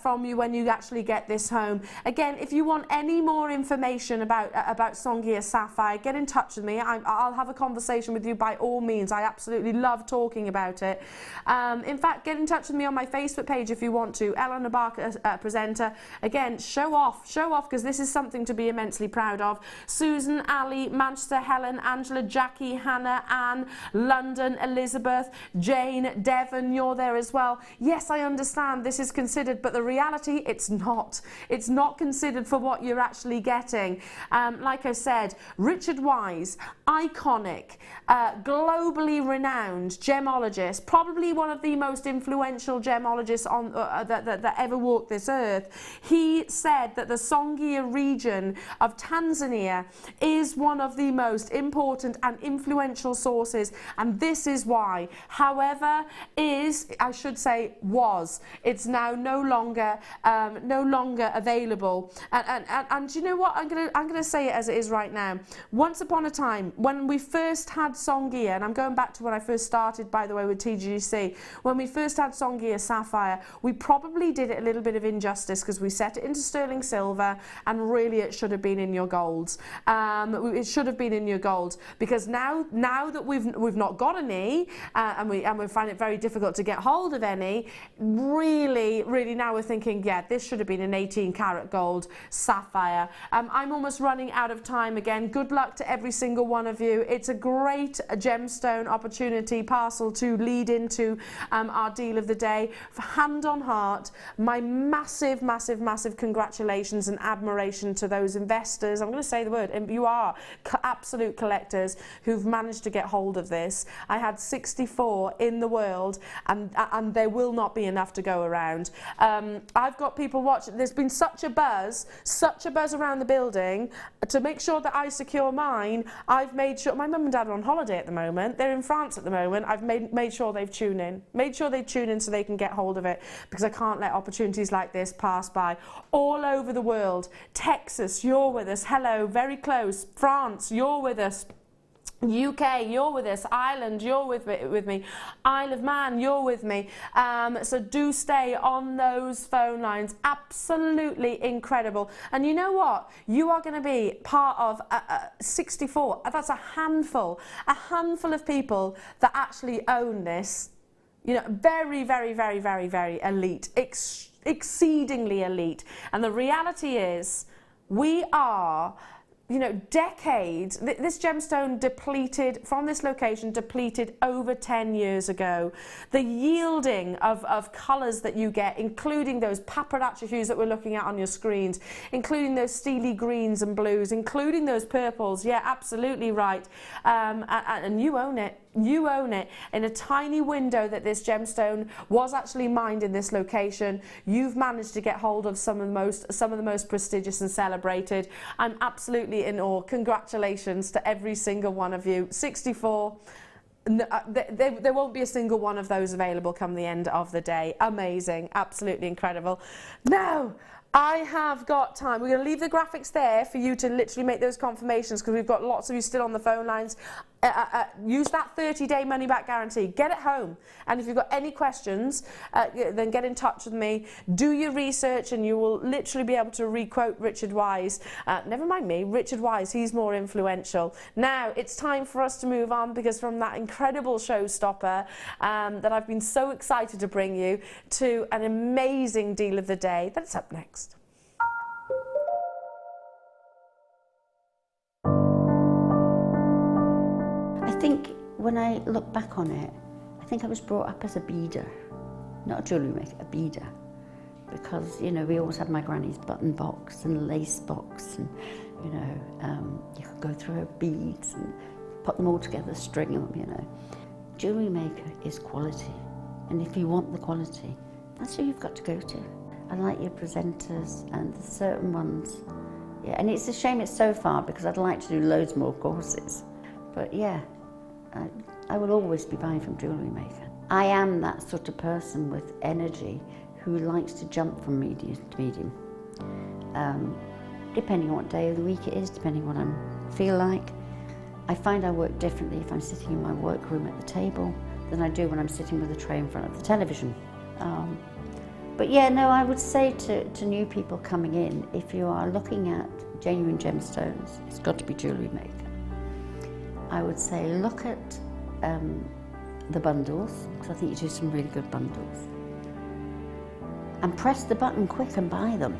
from you when you actually get this home. Again, if you want any more information about Songia sapphire, get in touch with me. I'll have a conversation with you by all means. I absolutely love talking about it. In fact, get in touch with me on my Facebook page if you want to. Elena Barker, presenter. Again, show off, because this is something to be immensely proud of. Susan, Ali, Manchester, Helen, Angela, Jackie, Hannah, Anne, London, Elizabeth, Jane, Devon, you're there as well. Yes, I understand this is considered, but the reality, it's not. It's not considered for what you're actually getting. Like I said, Richard Wise, iconic, globally renowned gemologist, probably one of the most influential gemologists on that ever walked this earth. He said that the Songia region of Tanzania is one of the most important and influential sources, and this is why. However, I should say was, it's now no longer available. And you know what? I'm gonna say it as it is right now. Once upon a time, when we first had Songia, and I'm going back to when I first started, by the way, with TGC, when we first had Songia sapphire, we probably did it a little bit of injustice because we set it into sterling silver, and really it should have been in your golds. It should have been in your golds, because now that we've not got any, and we find it very difficult to get hold of any, really now we're thinking, yeah, this should have been an 18 karat gold sapphire. I'm almost running out of time again. Good luck to every single one of you. It's a great gemstone opportunity parcel to lead into our deal of the day. Hand on heart, my massive congratulations and admiration to those investors. I'm going to say the word, and you are absolute collectors who've managed to get hold of this. I had 64 in the world, and there will not be enough to go around. I've got people watching. There's been such a buzz around the building to make sure that I secure mine. I've made sure, my mum and dad are on holiday at the moment. They're in France at the moment. I've made sure they've tuned in. Made sure they tune in so they can get hold of it, because I can't let opportunities like this pass by. All over the world. Texas, you're with us. Hello, very close. France, you're with us. UK, you're with us. Ireland, you're with me. Isle of Man, you're with me. So do stay on those phone lines. Absolutely incredible. And you know what? You are going to be part of 64. That's a handful of people that actually own this. You know, very elite, exceedingly elite. And the reality is, we are, you know, decades, this gemstone depleted from this location, depleted over 10 years ago. The yielding of colours that you get, including those Papridacha hues that we're looking at on your screens, including those steely greens and blues, including those purples, yeah, absolutely right. And you own it. You own it. In a tiny window that this gemstone was actually mined in this location, you've managed to get hold of some of the most prestigious and celebrated. I'm absolutely in awe. Congratulations to every single one of you. 64. There won't be a single one of those available come the end of the day. Amazing, absolutely incredible. Now, I have got time. We're going to leave the graphics there for you to literally make those confirmations, because we've got lots of you still on the phone lines. Use that 30-day money-back guarantee. Get it home. And if you've got any questions, then get in touch with me. Do your research and you will literally be able to re-quote Richard Wise. Never mind me, Richard Wise, he's more influential. Now, it's time for us to move on, because from that incredible showstopper that I've been so excited to bring you, to an amazing deal of the day, that's up next. I think when I look back on it, I think I was brought up as a beader, not a jewellery maker, a beader. Because, you know, we always had my granny's button box and lace box, and, you know, you could go through her beads and put them all together, string them, you know. Jewellery maker is quality, and if you want the quality, that's who you've got to go to. I like your presenters and the certain ones. Yeah, and it's a shame it's so far, because I'd like to do loads more courses. But yeah, I will always be buying from JewelleryMaker. I am that sort of person with energy who likes to jump from medium to medium. Depending on what day of the week it is, depending on what I feel like. I find I work differently if I'm sitting in my workroom at the table than I do when I'm sitting with a tray in front of the television. But yeah, no, I would say to new people coming in, if you are looking at genuine gemstones, it's got to be JewelleryMaker. I would say look at the bundles, because I think you do some really good bundles. And press the button quick and buy them.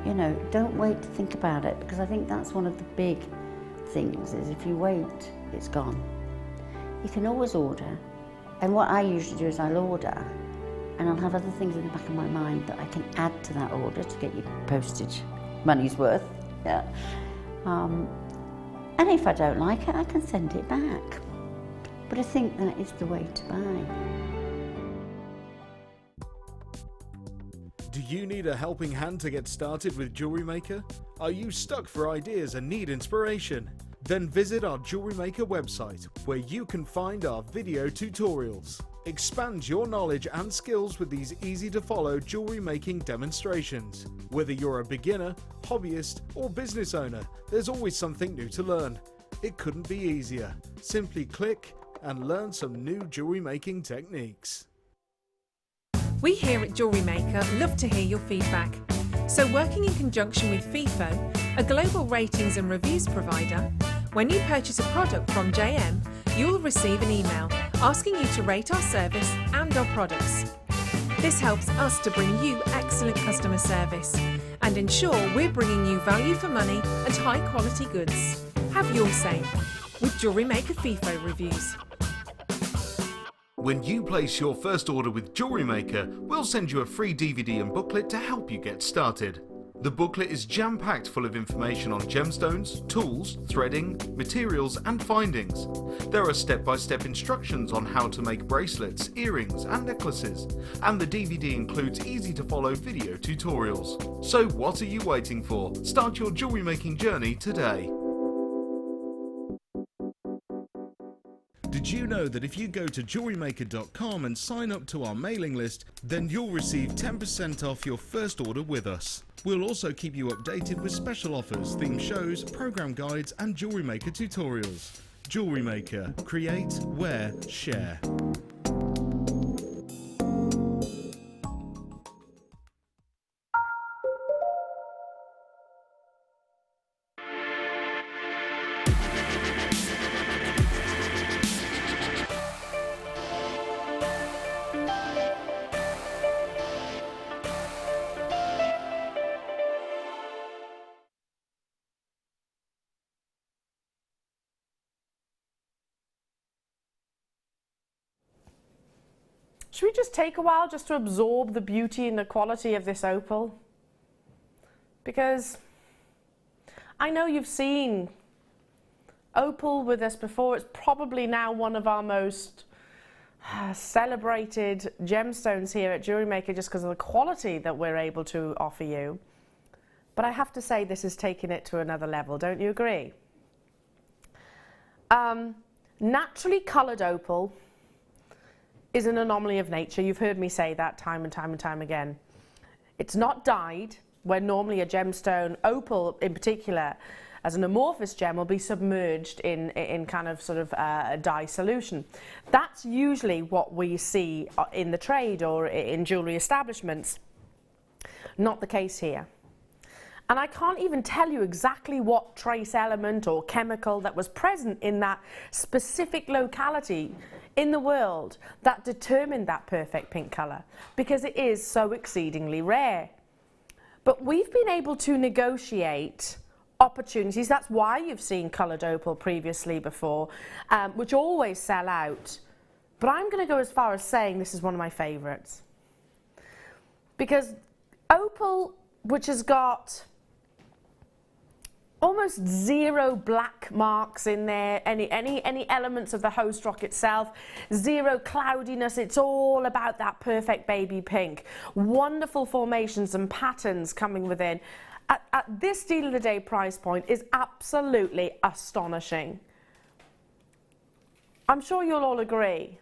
You know, don't wait to think about it, because I think that's one of the big things, is if you wait, it's gone. You can always order, and what I usually do is I'll order, and I'll have other things in the back of my mind that I can add to that order to get your postage money's worth. Yeah. And if I don't like it, I can send it back. But I think that is the way to buy. Do you need a helping hand to get started with JewelleryMaker? Are you stuck for ideas and need inspiration? Then visit our JewelleryMaker website, where you can find our video tutorials. Expand your knowledge and skills with these easy-to-follow jewellery making demonstrations. Whether you're a beginner, hobbyist, or business owner, there's always something new to learn. It couldn't be easier. Simply click and learn some new jewellery making techniques. We here at JewelleryMaker love to hear your feedback. So working in conjunction with FIFO, a global ratings and reviews provider, when you purchase a product from JM, you'll receive an email asking you to rate our service and our products. This helps us to bring you excellent customer service and ensure we're bringing you value for money and high quality goods. Have your say with JewelleryMaker FIFO reviews. When you place your first order with JewelleryMaker, we'll send you a free DVD and booklet to help you get started. The booklet is jam-packed full of information on gemstones, tools, threading, materials and findings. There are step-by-step instructions on how to make bracelets, earrings and necklaces, and the DVD includes easy-to-follow video tutorials. So what are you waiting for? Start your jewellery making journey today. Did you know that if you go to JewelleryMaker.com and sign up to our mailing list, then you'll receive 10% off your first order with us. We'll also keep you updated with special offers, theme shows, program guides and Jewellery Maker tutorials. Jewellery Maker. Create, wear, share. Should we just take a while just to absorb the beauty and the quality of this opal? Because I know you've seen opal with us before. It's probably now one of our most celebrated gemstones here at JewelleryMaker, just because of the quality that we're able to offer you. But I have to say this is taking it to another level, don't you agree? Naturally coloured opal is an anomaly of nature. You've heard me say that time and time and time again. It's not dyed, where normally a gemstone, opal in particular, as an amorphous gem, will be submerged in kind of sort of a dye solution. That's usually what we see in the trade or in jewellery establishments. Not the case here. And I can't even tell you exactly what trace element or chemical that was present in that specific locality in the world that determined that perfect pink colour, because it is so exceedingly rare. But we've been able to negotiate opportunities. That's why you've seen coloured opal previously before, which always sell out. But I'm going to go as far as saying this is one of my favourites. Because opal, which has got almost zero black marks in there, any elements of the host rock itself, zero cloudiness, it's all about that perfect baby pink. Wonderful formations and patterns coming within. At this deal of the day price point is absolutely astonishing. I'm sure you'll all agree.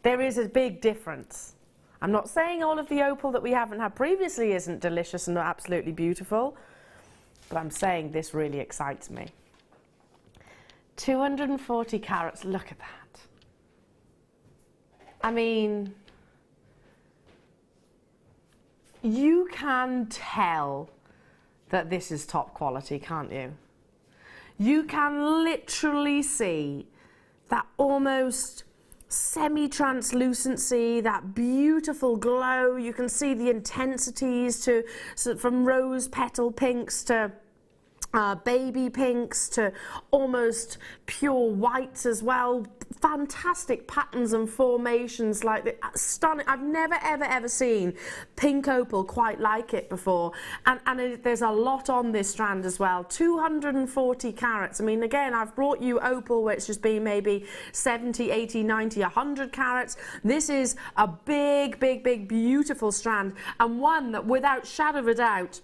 There is a big difference. I'm not saying all of the opal that we haven't had previously isn't delicious and absolutely beautiful, but I'm saying this really excites me. 240 carats, look at that. I mean, you can tell that this is top quality, can't you? You can literally see that almost semi-translucency, that beautiful glow. You can see the intensities from rose petal pinks to baby pinks to almost pure whites as well. Fantastic patterns and formations, like the stunning. I've never ever seen pink opal quite like it before, and there's a lot on this strand as well. 240 carats. I mean, again, I've brought you opal where it's just been maybe 70, 80, 90, 100 carats. This is a big beautiful strand, and one that without shadow of a doubt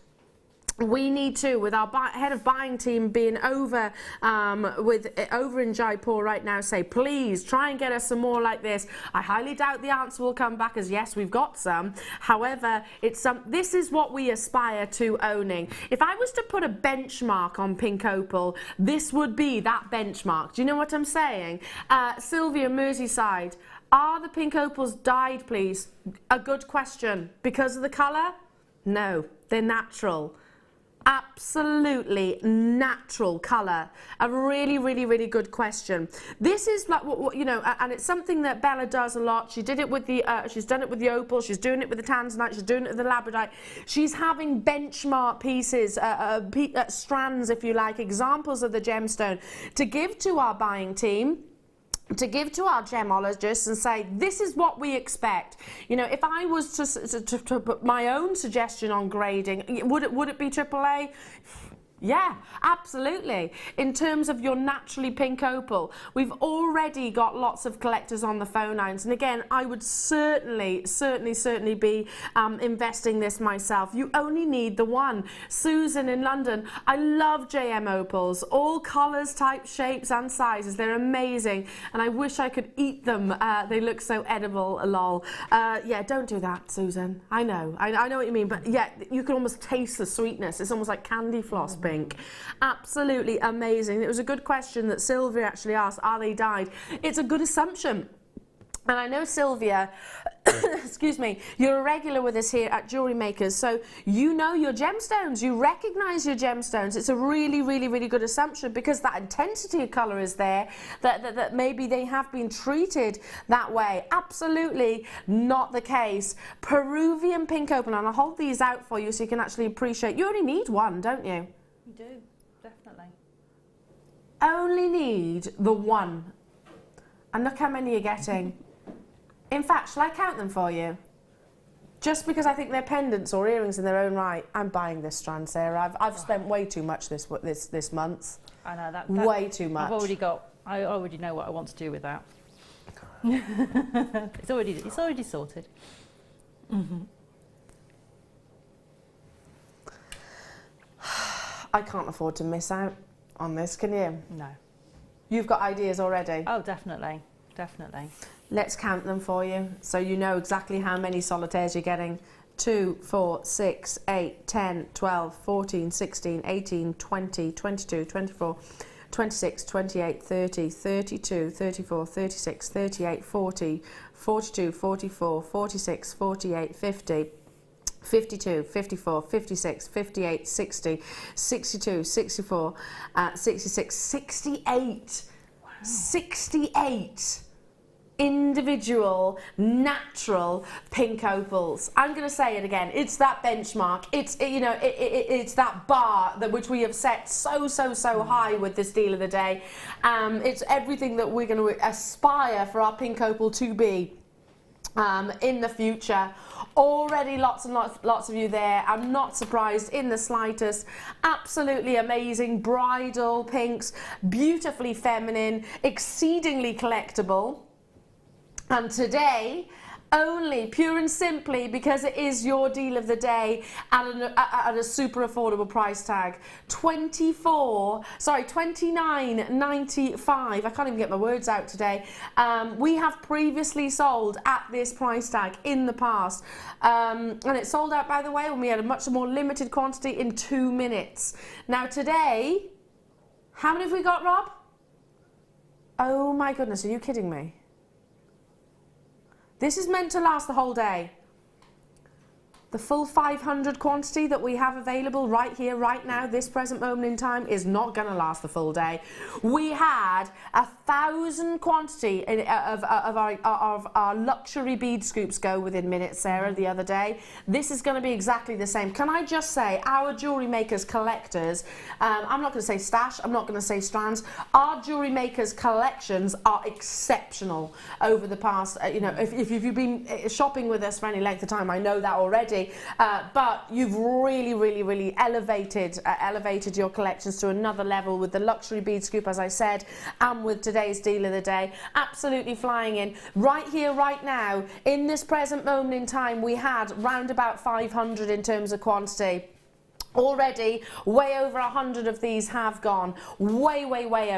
we need to, with our head of buying team being over in Jaipur right now, say please try and get us some more like this. I highly doubt the answer will come back as yes, we've got some. However, this is what we aspire to owning. If I was to put a benchmark on pink opal, this would be that benchmark. Do you know what I'm saying? Sylvia, Merseyside, are the pink opals dyed, please? A good question. Because of the colour? No, they're natural. Absolutely natural colour. A really good question. This is like what you know, and it's something that Bella does a lot. She did it with the she's done it with the opal, she's doing it with the tanzanite, she's doing it with the labradorite. She's having benchmark pieces, strands if you like, examples of the gemstone to give to our buying team, to give to our gemologists and say, this is what we expect. You know, if I was to put my own suggestion on grading, would it be AAA? Yeah, absolutely. In terms of your naturally pink opal, we've already got lots of collectors on the phone lines. And again, I would certainly be investing this myself. You only need the one. Susan in London, I love JM opals, all colours, types, shapes and sizes. They're amazing. And I wish I could eat them. They look so edible, lol. Yeah, don't do that, Susan. I know what you mean. But yeah, you can almost taste the sweetness. It's almost like candy floss pink. Absolutely amazing. It was a good question that Sylvia actually asked, are they dyed? It's a good assumption. And I know, Sylvia, excuse me, you're a regular with us here at Jewellery Makers, so you know your gemstones, you recognise your gemstones. It's a really good assumption because that intensity of colour is there, that maybe they have been treated that way. Absolutely not the case. Peruvian pink opal, and I'll hold these out for you so you can actually appreciate. You only need one, don't you? You do, definitely. Only need the one. And look how many you're getting. In fact, shall I count them for you? Just because I think they're pendants or earrings in their own right. I'm buying this strand, Sarah. I've spent way too much this month. I know that. Way too much. I already know what I want to do with that. It's already sorted. Mm-hmm. I can't afford to miss out on this, can you? No. You've got ideas already? Oh, definitely, definitely. Let's count them for you so you know exactly how many solitaires you're getting. 2, 4, 6, 8, 10, 12, 14, 16, 18, 20, 22, 24, 26, 28, 30, 32, 34, 36, 38, 40, 42, 44, 46, 48, 50, 52, 54, 56, 58, 60, 62, 64, 66, 68. Wow. 68 individual natural pink opals. I'm going to say it again. It's that benchmark. It's it's that bar that which we have set so high with this deal of the day. It's everything that we're going to aspire for our pink opal to be in the future. Already lots and lots of you there. I'm not surprised in the slightest. Absolutely amazing bridal pinks, beautifully feminine, exceedingly collectible. And today, only pure and simply because it is your deal of the day at a super affordable price tag, $29.95. I can't even get my words out today. We have previously sold at this price tag in the past, and it sold out, by the way, when we had a much more limited quantity in 2 minutes. Now today, how many have we got, Rob? Oh my goodness, are you kidding me? This is meant to last the whole day. The full 500 quantity that we have available right here, right now, this present moment in time, is not going to last the full day. We had 1,000 quantity of our luxury bead scoops go within minutes, Sarah, the other day. This is going to be exactly the same. Can I just say, our jewellery makers collectors, I'm not going to say stash, I'm not going to say strands, our jewellery makers collections are exceptional over the past, if you've been shopping with us for any length of time, I know that already. But you've really elevated your collections to another level with the luxury bead scoop, as I said, and with today's deal of the day. Absolutely flying in. Right here, right now, in this present moment in time, we had round about 500 in terms of quantity. Already, way over 100 of these have gone. Way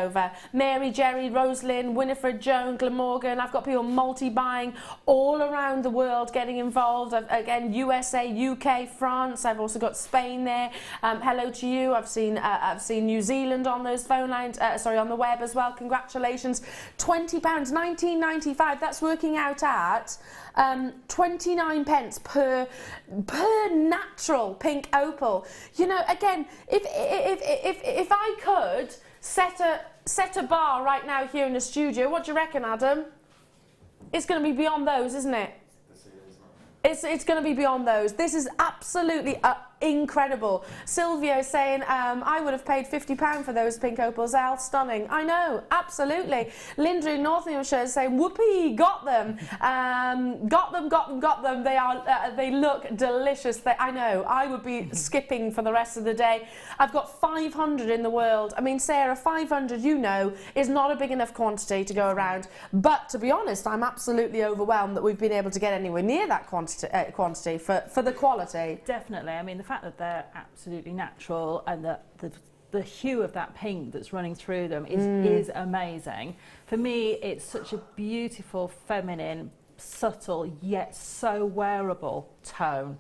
over. Mary, Jerry, Rosalind, Winifred, Joan, Glamorgan. I've got people multi-buying all around the world getting involved. Again, USA, UK, France. I've also got Spain there. Hello to you. I've seen New Zealand on those phone lines. On the web as well. Congratulations. £20, £19.95. That's working out at 29 pence per natural pink opal. You know, again, if I could set a bar right now here in the studio, what do you reckon, Adam? It's going to be beyond those, isn't it? It's going to be beyond those. This is absolutely incredible. Silvio saying, I would have paid £50 for those pink opals. Elle, stunning. I know, absolutely. Linda in Northamptonshire is saying, whoopee, got them. Got them. They look delicious. I know, I would be skipping for the rest of the day. I've got 500 in the world. I mean, Sarah, 500, you know, is not a big enough quantity to go around. But to be honest, I'm absolutely overwhelmed that we've been able to get anywhere near that quantity for the quality. Definitely. I mean, the fact that they're absolutely natural and the hue of that pink that's running through them is amazing. For me, it's such a beautiful, feminine, subtle, yet so wearable tone.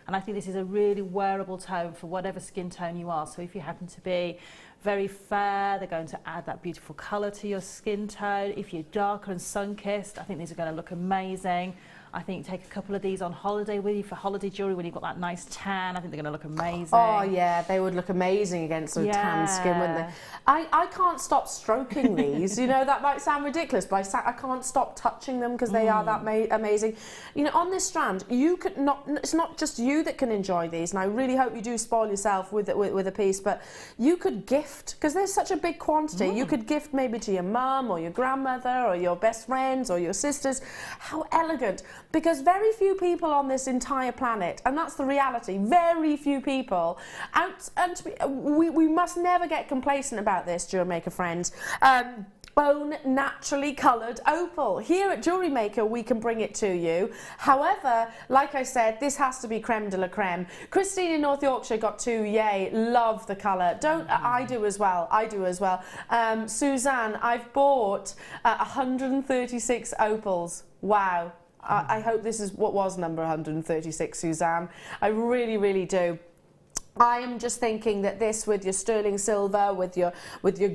And I think this is a really wearable tone for whatever skin tone you are. So if you happen to be very fair, they're going to add that beautiful colour to your skin tone. If you're darker and sun-kissed, I think these are going to look amazing. I think take a couple of these on holiday with you for holiday jewellery when you've got that nice tan. I think they're going to look amazing. Oh yeah, they would look amazing against a tan skin, wouldn't they? I can't stop stroking these. You know, that might sound ridiculous, but I can't stop touching them because they are that amazing. You know, on this strand, you could not. It's not just you that can enjoy these, and I really hope you do spoil yourself with a piece. But you could gift, because there's such a big quantity. You could gift maybe to your mum or your grandmother or your best friends or your sisters. How elegant! Because very few people on this entire planet, and that's the reality, very few people, we must never get complacent about this, JewelleryMaker friends. own naturally coloured opal. Here at JewelleryMaker we can bring it to you. However, like I said, this has to be creme de la creme. Christine in North Yorkshire got 2, yay, love the colour. I do as well, Suzanne, I've bought 136 opals. Wow. I hope this is what was number 136, Suzanne. I really, really do. I am just thinking that this, with your sterling silver, with your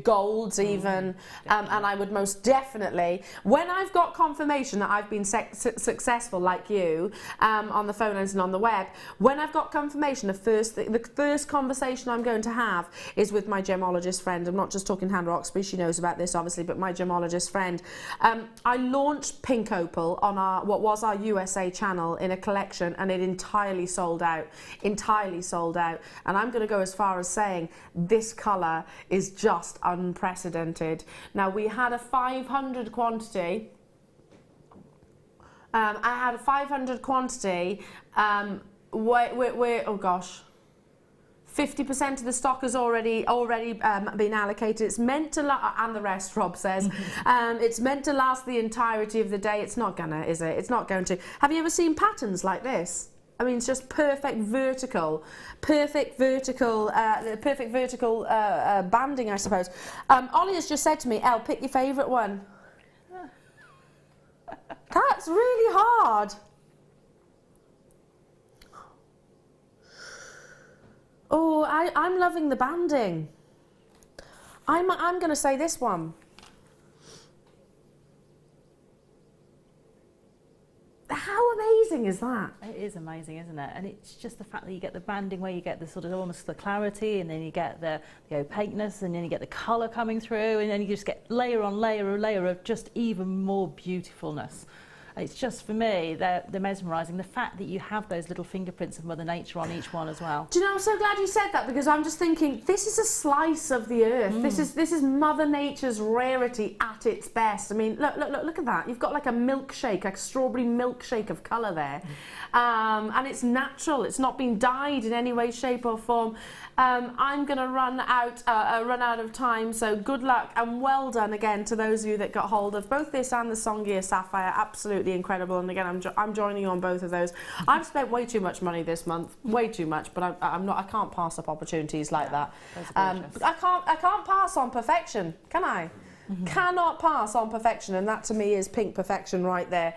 golds even, and I would most definitely, when I've got confirmation that I've been successful like you on the phone lines and on the web, when I've got confirmation, the first conversation I'm going to have is with my gemologist friend. I'm not just talking Hannah Oxby, she knows about this obviously, but my gemologist friend. I launched pink opal on what was our USA channel in a collection, and it entirely sold out. And I'm going to go as far as saying this colour is just unprecedented. Now, we had a 500 quantity. I had a 500 quantity. Oh gosh, 50% of the stock has already been allocated. It's meant to last, and the rest, Rob says. It's meant to last the entirety of the day. It's not gonna, is it? It's not going to. Have you ever seen patterns like this? I mean, it's just perfect vertical banding, I suppose. Ollie has just said to me, Elle, pick your favourite one. That's really hard. Oh, I'm loving the banding. I'm going to say this one. How amazing is that? It is amazing, isn't it? And it's just the fact that you get the banding where you get the sort of almost the clarity, and then you get the opaqueness, and then you get the colour coming through, and then you just get layer on layer or layer of just even more beautifulness. It's just, for me, they're mesmerising. The fact that you have those little fingerprints of Mother Nature on each one as well. Do you know, I'm so glad you said that, because I'm just thinking, this is a slice of the earth. This is Mother Nature's rarity at its best. I mean, look at that. You've got like a milkshake, a strawberry milkshake of colour there. And it's natural. It's not been dyed in any way, shape or form. I'm going to run out of time, so good luck and well done again to those of you that got hold of both this and the Songia Sapphire. Absolutely incredible, and again I'm joining you on both of those. I've spent way too much money this month, way too much, but I can't pass up opportunities like that. I can't pass on perfection, can I? Cannot pass on perfection, and that to me is pink perfection right there.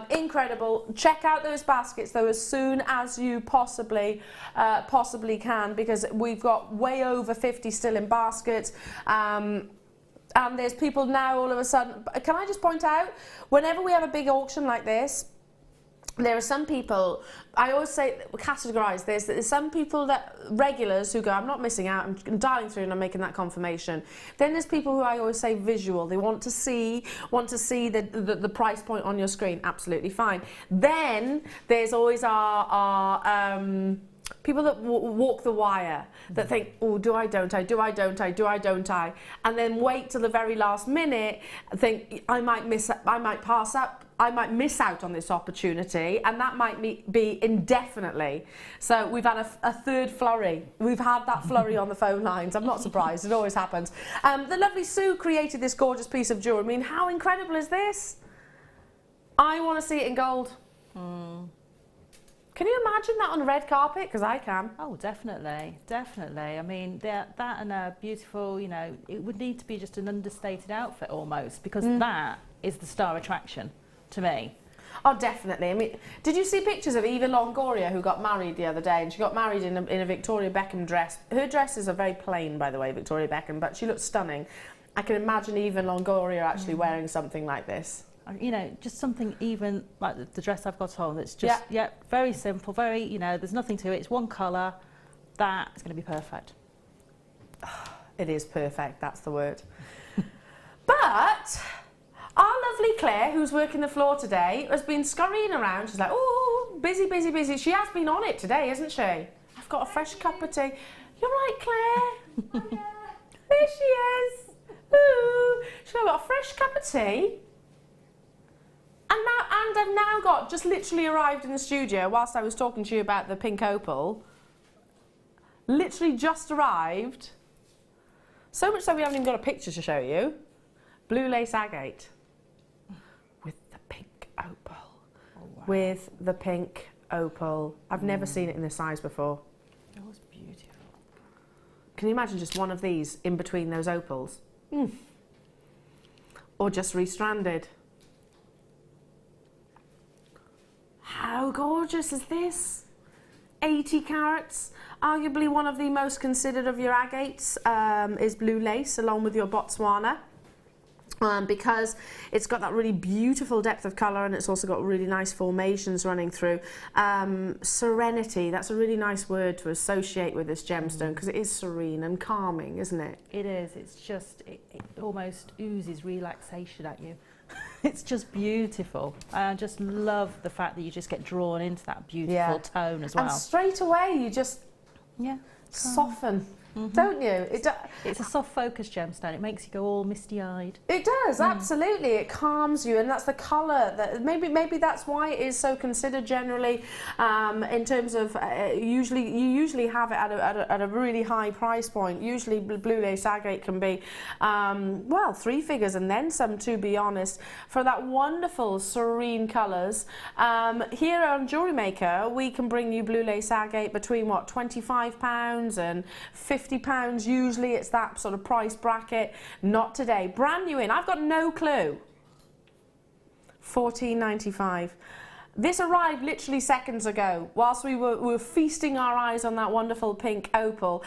Incredible. Check out those baskets though as soon as you possibly can, because we've got way over 50 still in baskets. And there's people now all of a sudden. Can I just point out, whenever we have a big auction like this, there are some people, I always say, categorise this, that there's some people, that regulars, who go, I'm not missing out, I'm dialing through and I'm making that confirmation. Then there's people who I always say visual, they want to see the price point on your screen, absolutely fine. Then there's always our people that walk the wire, that think, oh, do I, don't I, and then wait till the very last minute, think, I might miss out on this opportunity, and that might be indefinitely. So we've had a third flurry. We've had that flurry on the phone lines. I'm not surprised, it always happens. The lovely Sue created this gorgeous piece of jewellery. I mean, how incredible is this? I want to see it in gold. Can you imagine that on a red carpet? Because I can. Oh, definitely, definitely. I mean, that and a beautiful, you know, it would need to be just an understated outfit almost, because that is the star attraction to me. Oh, definitely. I mean, did you see pictures of Eva Longoria, who got married the other day? And she got married in a Victoria Beckham dress. Her dresses are very plain, by the way, Victoria Beckham, but she looks stunning. I can imagine Eva Longoria actually wearing something like this. You know, just something even like the dress I've got on, that's just, very simple, very, you know, there's nothing to it, it's one colour, that is going to be perfect. It is perfect, that's the word. But our lovely Claire, who's working the floor today, has been scurrying around. She's like, oh, busy, busy, busy. She has been on it today, hasn't she? I've got a fresh cup of tea. You're right, Claire. There she is. Ooh. She's got a fresh cup of tea. And I've now got, just literally arrived in the studio whilst I was talking to you about the pink opal. Literally just arrived. So much so we haven't even got a picture to show you. Blue lace agate with the pink opal. Oh, wow. With the pink opal. I've never seen it in this size before. That was beautiful. Can you imagine just one of these in between those opals? Mm. Or just restranded. How gorgeous is this? 80 carats. Arguably one of the most considered of your agates is blue lace, along with your Botswana. Because it's got that really beautiful depth of colour, and it's also got really nice formations running through. Serenity, that's a really nice word to associate with this gemstone, because it is serene and calming, isn't it? It is. It's just, it almost oozes relaxation at you. It's just beautiful. I just love the fact that you just get drawn into that beautiful tone as well. And straight away you just soften. Don't you? It's a soft focus gemstone. It makes you go all misty-eyed. It does, absolutely. It calms you, and that's the colour. That maybe that's why it is so considered generally. In terms of you usually have it at a really high price point. Usually, blue lace agate can be well, 3 figures and then some, to be honest, for that wonderful serene colours. Here on JewelleryMaker, we can bring you blue lace agate between what, £25 and £50. Usually it's that sort of price bracket. Not today. Brand new in. I've got no clue. $14.95. This arrived literally seconds ago, whilst we were feasting our eyes on that wonderful pink opal.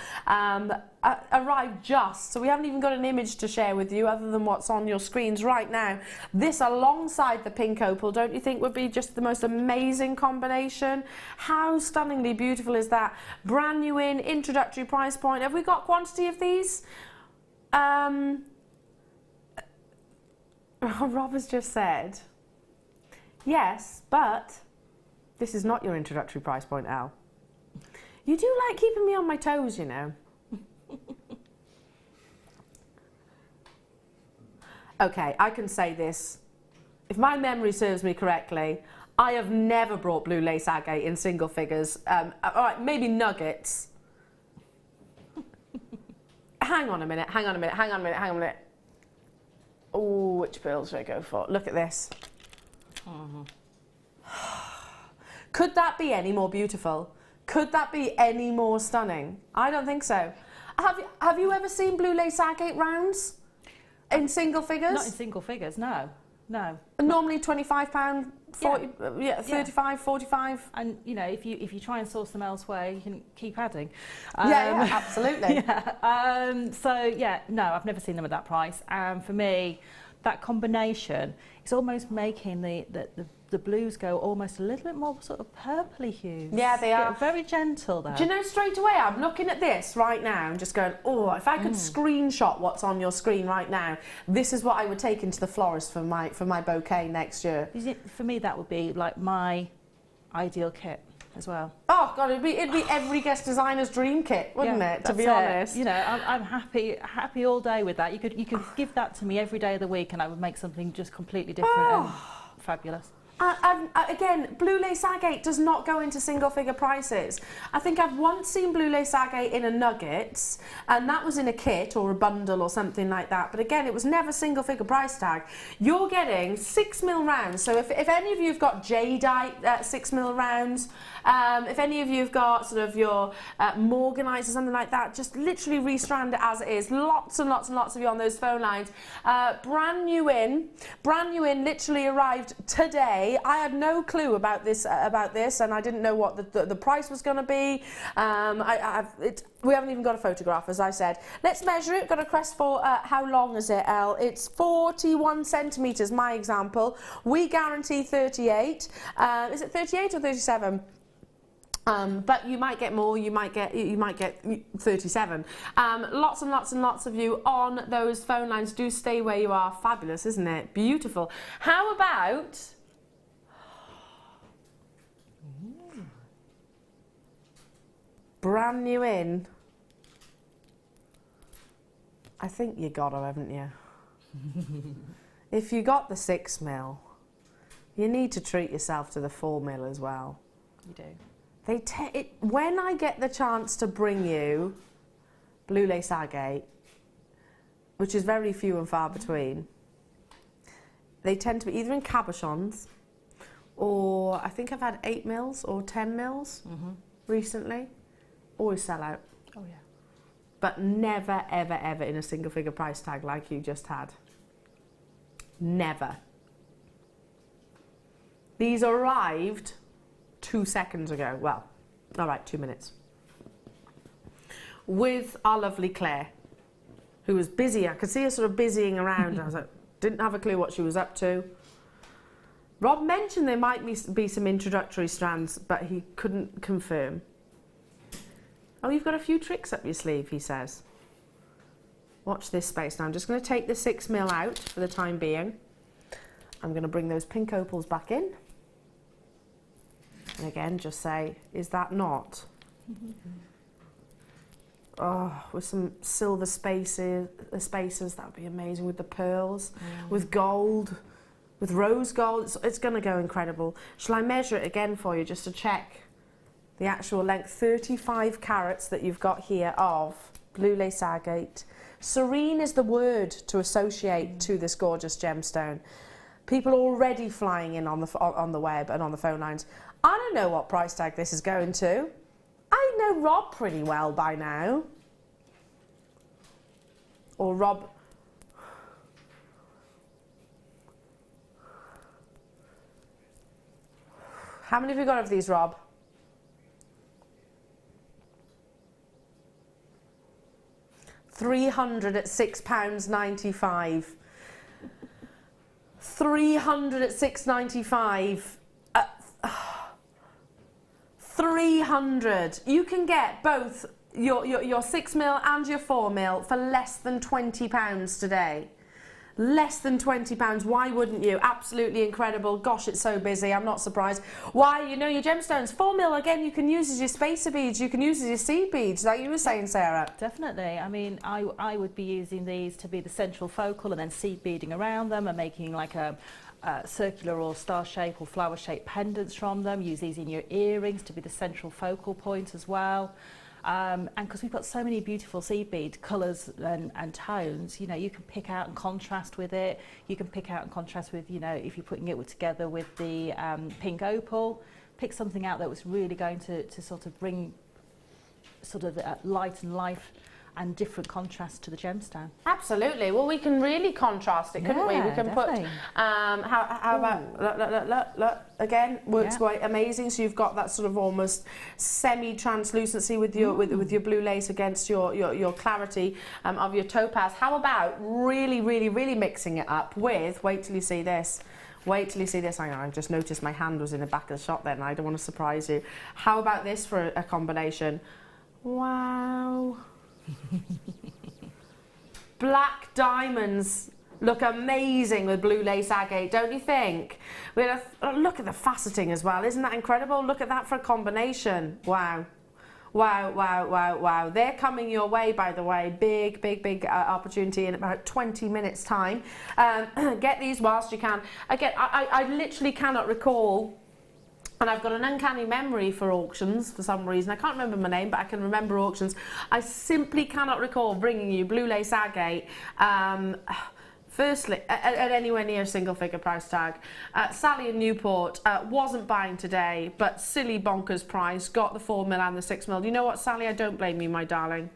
Arrived just, so we haven't even got an image to share with you other than what's on your screens right now. This alongside the pink opal, don't you think would be just the most amazing combination? How stunningly beautiful is that? Brand new in, introductory price point. Have we got quantity of these? Rob has just said, yes, but this is not your introductory price point, Al. You do like keeping me on my toes, you know. Okay, I can say this. If my memory serves me correctly, I have never brought blue lace agate in single figures. All right, maybe nuggets. Hang on a minute. Oh, which pearl should I go for? Look at this. Could that be any more beautiful? Could that be any more stunning? I don't think so. Have you ever seen blue lace agate rounds in single figures? Not in single figures, no. No. Normally £25, 40, 35, 45. And you know, if you try and source them elsewhere, you can keep adding. Yeah, absolutely. So yeah, no, I've never seen them at that price. For me, that combination is almost making the blues go almost a little bit more sort of purpley hues. Yeah, they are. Very gentle though. Do you know, straight away, I'm looking at this right now and just going, oh, if I could screenshot what's on your screen right now, this is what I would take into the florist for my bouquet next year. For me, that would be like my ideal kit as well. Oh God, it'd be every guest designer's dream kit, wouldn't it? To be honest, you know, I'm happy all day with that. You could give that to me every day of the week, and I would make something just completely different and fabulous. Again, blue lace agate does not go into single figure prices. I think I've once seen blue lace agate in a nuggets, and that was in a kit or a bundle or something like that. But again, it was never single figure price tag. You're getting 6mm rounds. So if any of you have got Jadeite 6mm rounds, if any of you have got sort of your Morganite or something like that, just literally restrand it as it is. Lots and lots and lots of you on those phone lines. Brand new in, literally arrived today. I had no clue about this, and I didn't know what the price was going to be. We haven't even got a photograph, as I said. Let's measure it. Got a request for how long is it, Elle? It's 41 centimetres, my example. We guarantee 38. Is it 38 or 37? But you might get more, you might get 37. Lots and lots and lots of you on those phone lines. Do stay where you are. Fabulous, isn't it? Beautiful. How about... brand new in. I think you got her, haven't you? If you got the 6mm, you need to treat yourself to the 4mm as well. You do. When I get the chance to bring you blue lace agate, which is very few and far between, they tend to be either in cabochons, or I think I've had 8 mils or 10 mils recently. Always sell out. Oh yeah. But never, ever, ever in a single figure price tag like you just had. Never. These arrived 2 seconds ago. Well, all right, 2 minutes. With our lovely Claire, who was busy. I could see her sort of busying around. I was like, didn't have a clue what she was up to. Rob mentioned there might be some introductory strands, but he couldn't confirm. Oh, you've got a few tricks up your sleeve, he says. Watch this space. Now I'm just going to take the 6 mil out for the time being. I'm going to bring those pink opals back in. And again, just say, is that not? Oh, with some silver spacers, that would be amazing. With the pearls, with gold, with rose gold, it's going to go incredible. Shall I measure it again for you just to check the actual length? 35 carats that you've got here of blue lace agate. Serene is the word to associate to this gorgeous gemstone. People already flying in on the web and on the phone lines. I don't know what price tag this is going to. I know Rob pretty well by now. Or Rob... How many have we got of these, Rob? £300 at £6.95. 300 at £6.95. 300. You can get both your 6 mil and your 4 mil for less than £20 today. Less than £20. Why wouldn't you? Absolutely incredible. Gosh, it's so busy. I'm not surprised. Why? You know your gemstones. 4 mil, again, you can use as your spacer beads. You can use as your seed beads, like you were saying, Sarah. Definitely. I mean, I would be using these to be the central focal and then seed beading around them and making like a circular or star shape or flower shape pendants from them. Use these in your earrings to be the central focal point as well. And because we've got so many beautiful seed bead colours and tones, you know, you can pick out and contrast with it. You can pick out and contrast with, you know, if you're putting it together with the pink opal, pick something out that was really going to sort of bring sort of light and life and different contrast to the gemstone. Absolutely. Well, we can really contrast it, couldn't we? We can definitely. put, how about, look, again, works quite amazing. So you've got that sort of almost semi-translucency with your with your blue lace against your clarity of your topaz. How about really, really, really mixing it up with, wait till you see this. Wait till you see this. Hang on, I just noticed my hand was in the back of the shot then, and I don't want to surprise you. How about this for a combination? Wow. Black diamonds look amazing with blue lace agate, don't you think? Look at the faceting as well. Isn't that incredible? Look at that for a combination. Wow. Wow, wow, wow, wow. They're coming your way, by the way. Big, big, big opportunity in about 20 minutes time. Get these whilst you can. Again, I literally cannot recall. And I've got an uncanny memory for auctions for some reason. I can't remember my name, but I can remember auctions. I simply cannot recall bringing you blue lace agate, firstly, at anywhere near a single figure price tag. Sally in Newport wasn't buying today, but silly bonkers price, got the 4 mil and the 6 mil. You know what, Sally, I don't blame you, my darling.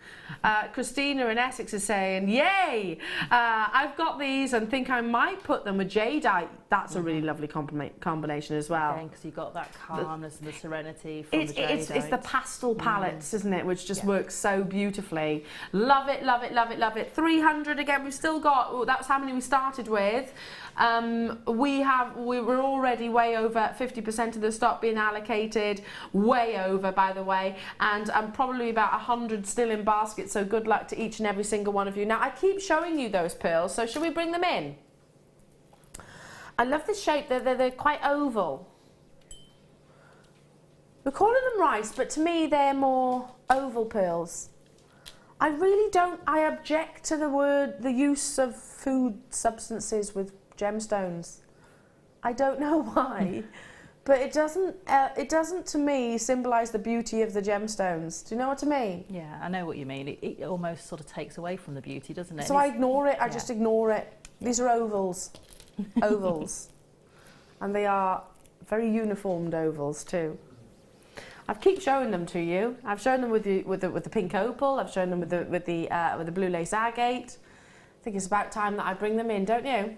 Christina in Essex is saying, yay, I've got these and think I might put them with Jadeite. That's a really lovely combination as well. Because you've got that calmness and the serenity from the Jadeite. It's the pastel palettes, isn't it, which just works so beautifully. Love it, love it, love it, love it. 300 again, we've still got, that's how many we started with. We're already way over 50% of the stock being allocated, way over, by the way, and probably about 100 still in baskets, so good luck to each and every single one of you. Now, I keep showing you those pearls, so shall we bring them in? I love this shape. They're quite oval. We're calling them rice, but to me they're more oval pearls. I really don't. I object to the use of food substances with gemstones. I don't know why, but it doesn't to me symbolise the beauty of the gemstones. Do you know what I mean? Yeah, I know what you mean. It almost sort of takes away from the beauty, doesn't it? So I ignore it. I just ignore it. These are ovals. ovals. And they are very uniformed ovals too. I keep showing them to you. I've shown them with the pink opal. I've shown them with the blue lace agate. I think it's about time that I bring them in, don't you?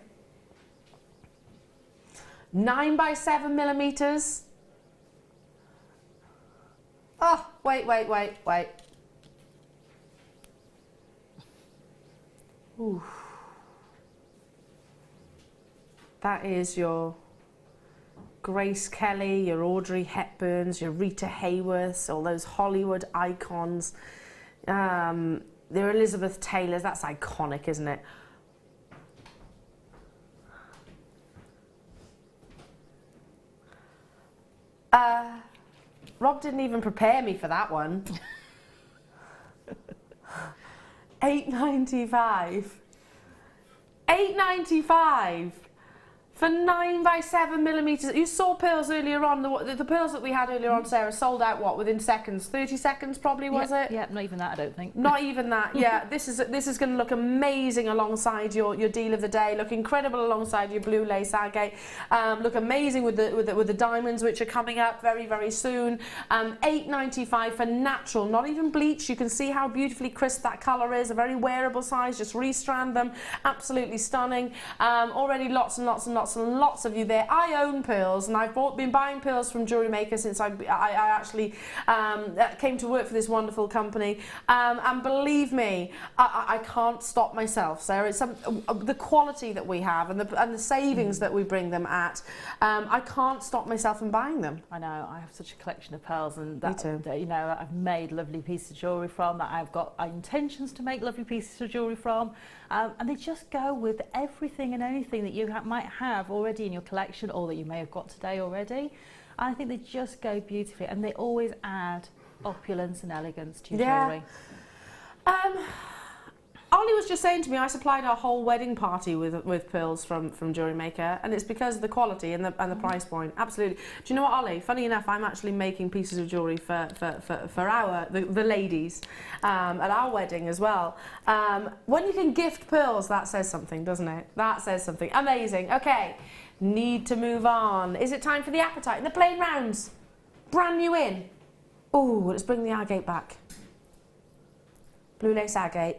9 by 7 millimeters. Oh, wait. Ooh. That is your Grace Kelly, your Audrey Hepburns, your Rita Hayworths, all those Hollywood icons. They're Elizabeth Taylors. That's iconic, isn't it? Rob didn't even prepare me for that one. $8.95. $8.95 for 9 by 7 millimeters. You saw pearls earlier on. The pearls that we had earlier on, Sarah, sold out what, within seconds? 30 seconds probably, was it? Yeah, not even that, I don't think. Not even that. Yeah, this is going to look amazing alongside your deal of the day. Look incredible alongside your blue lace agate. Look amazing with the diamonds, which are coming up very, very soon. $8.95 for natural, not even bleached. You can see how beautifully crisp that colour is. A very wearable size. Just restrand them. Absolutely stunning. Already lots and lots and lots and lots of you there. I own pearls, and I've been buying pearls from JewelleryMaker since I actually came to work for this wonderful company. And believe me, I can't stop myself, Sarah. It's the quality that we have and the savings that we bring them at. I can't stop myself from buying them. I know. I have such a collection of pearls, and that Me too. I've made lovely pieces of jewellery from. That I've got intentions to make lovely pieces of jewellery from, and they just go with everything and anything that you might have already in your collection, or that you may have got today already. I think they just go beautifully, and they always add opulence and elegance to your jewellery. Ollie was just saying to me, I supplied our whole wedding party with pearls from JewelleryMaker, and it's because of the quality and the price point. Absolutely. Do you know what, Ollie? Funny enough, I'm actually making pieces of jewellery for the ladies at our wedding as well. When you can gift pearls, that says something, doesn't it? That says something. Amazing. Okay, need to move on. Is it time for the Apatite and the plain rounds? Brand new in. Oh, let's bring the agate back. Blue lace agate.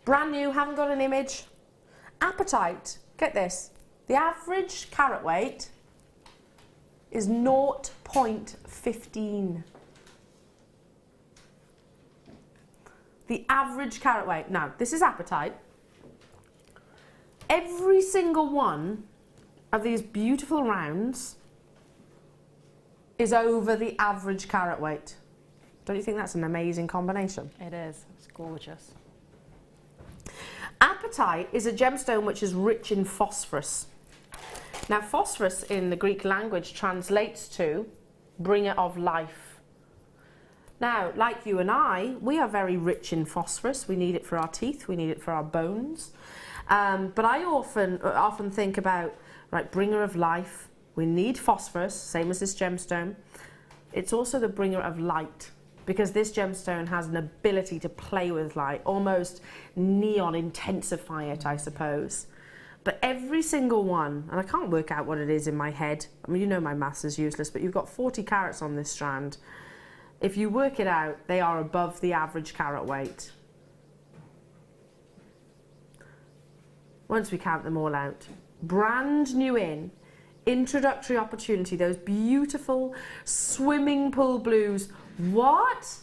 Brand new, haven't got an image. Apatite, get this. The average carat weight is 0.15. The average carat weight. Now, this is Apatite. Every single one of these beautiful rounds is over the average carat weight. Don't you think that's an amazing combination? It is. It's gorgeous. Apatite is a gemstone which is rich in phosphorus. Now, phosphorus in the Greek language translates to bringer of life. Now, like you and I, we are very rich in phosphorus. We need it for our teeth, we need it for our bones. But I often think about, right, bringer of life. We need phosphorus, same as this gemstone. It's also the bringer of light, because this gemstone has an ability to play with light, almost neon intensify it, I suppose. But every single one, and I can't work out what it is in my head. I mean, you know my maths is useless, but you've got 40 carats on this strand. If you work it out, they are above the average carat weight. Once we count them all out. Brand new in. Introductory opportunity, those beautiful swimming pool blues. What?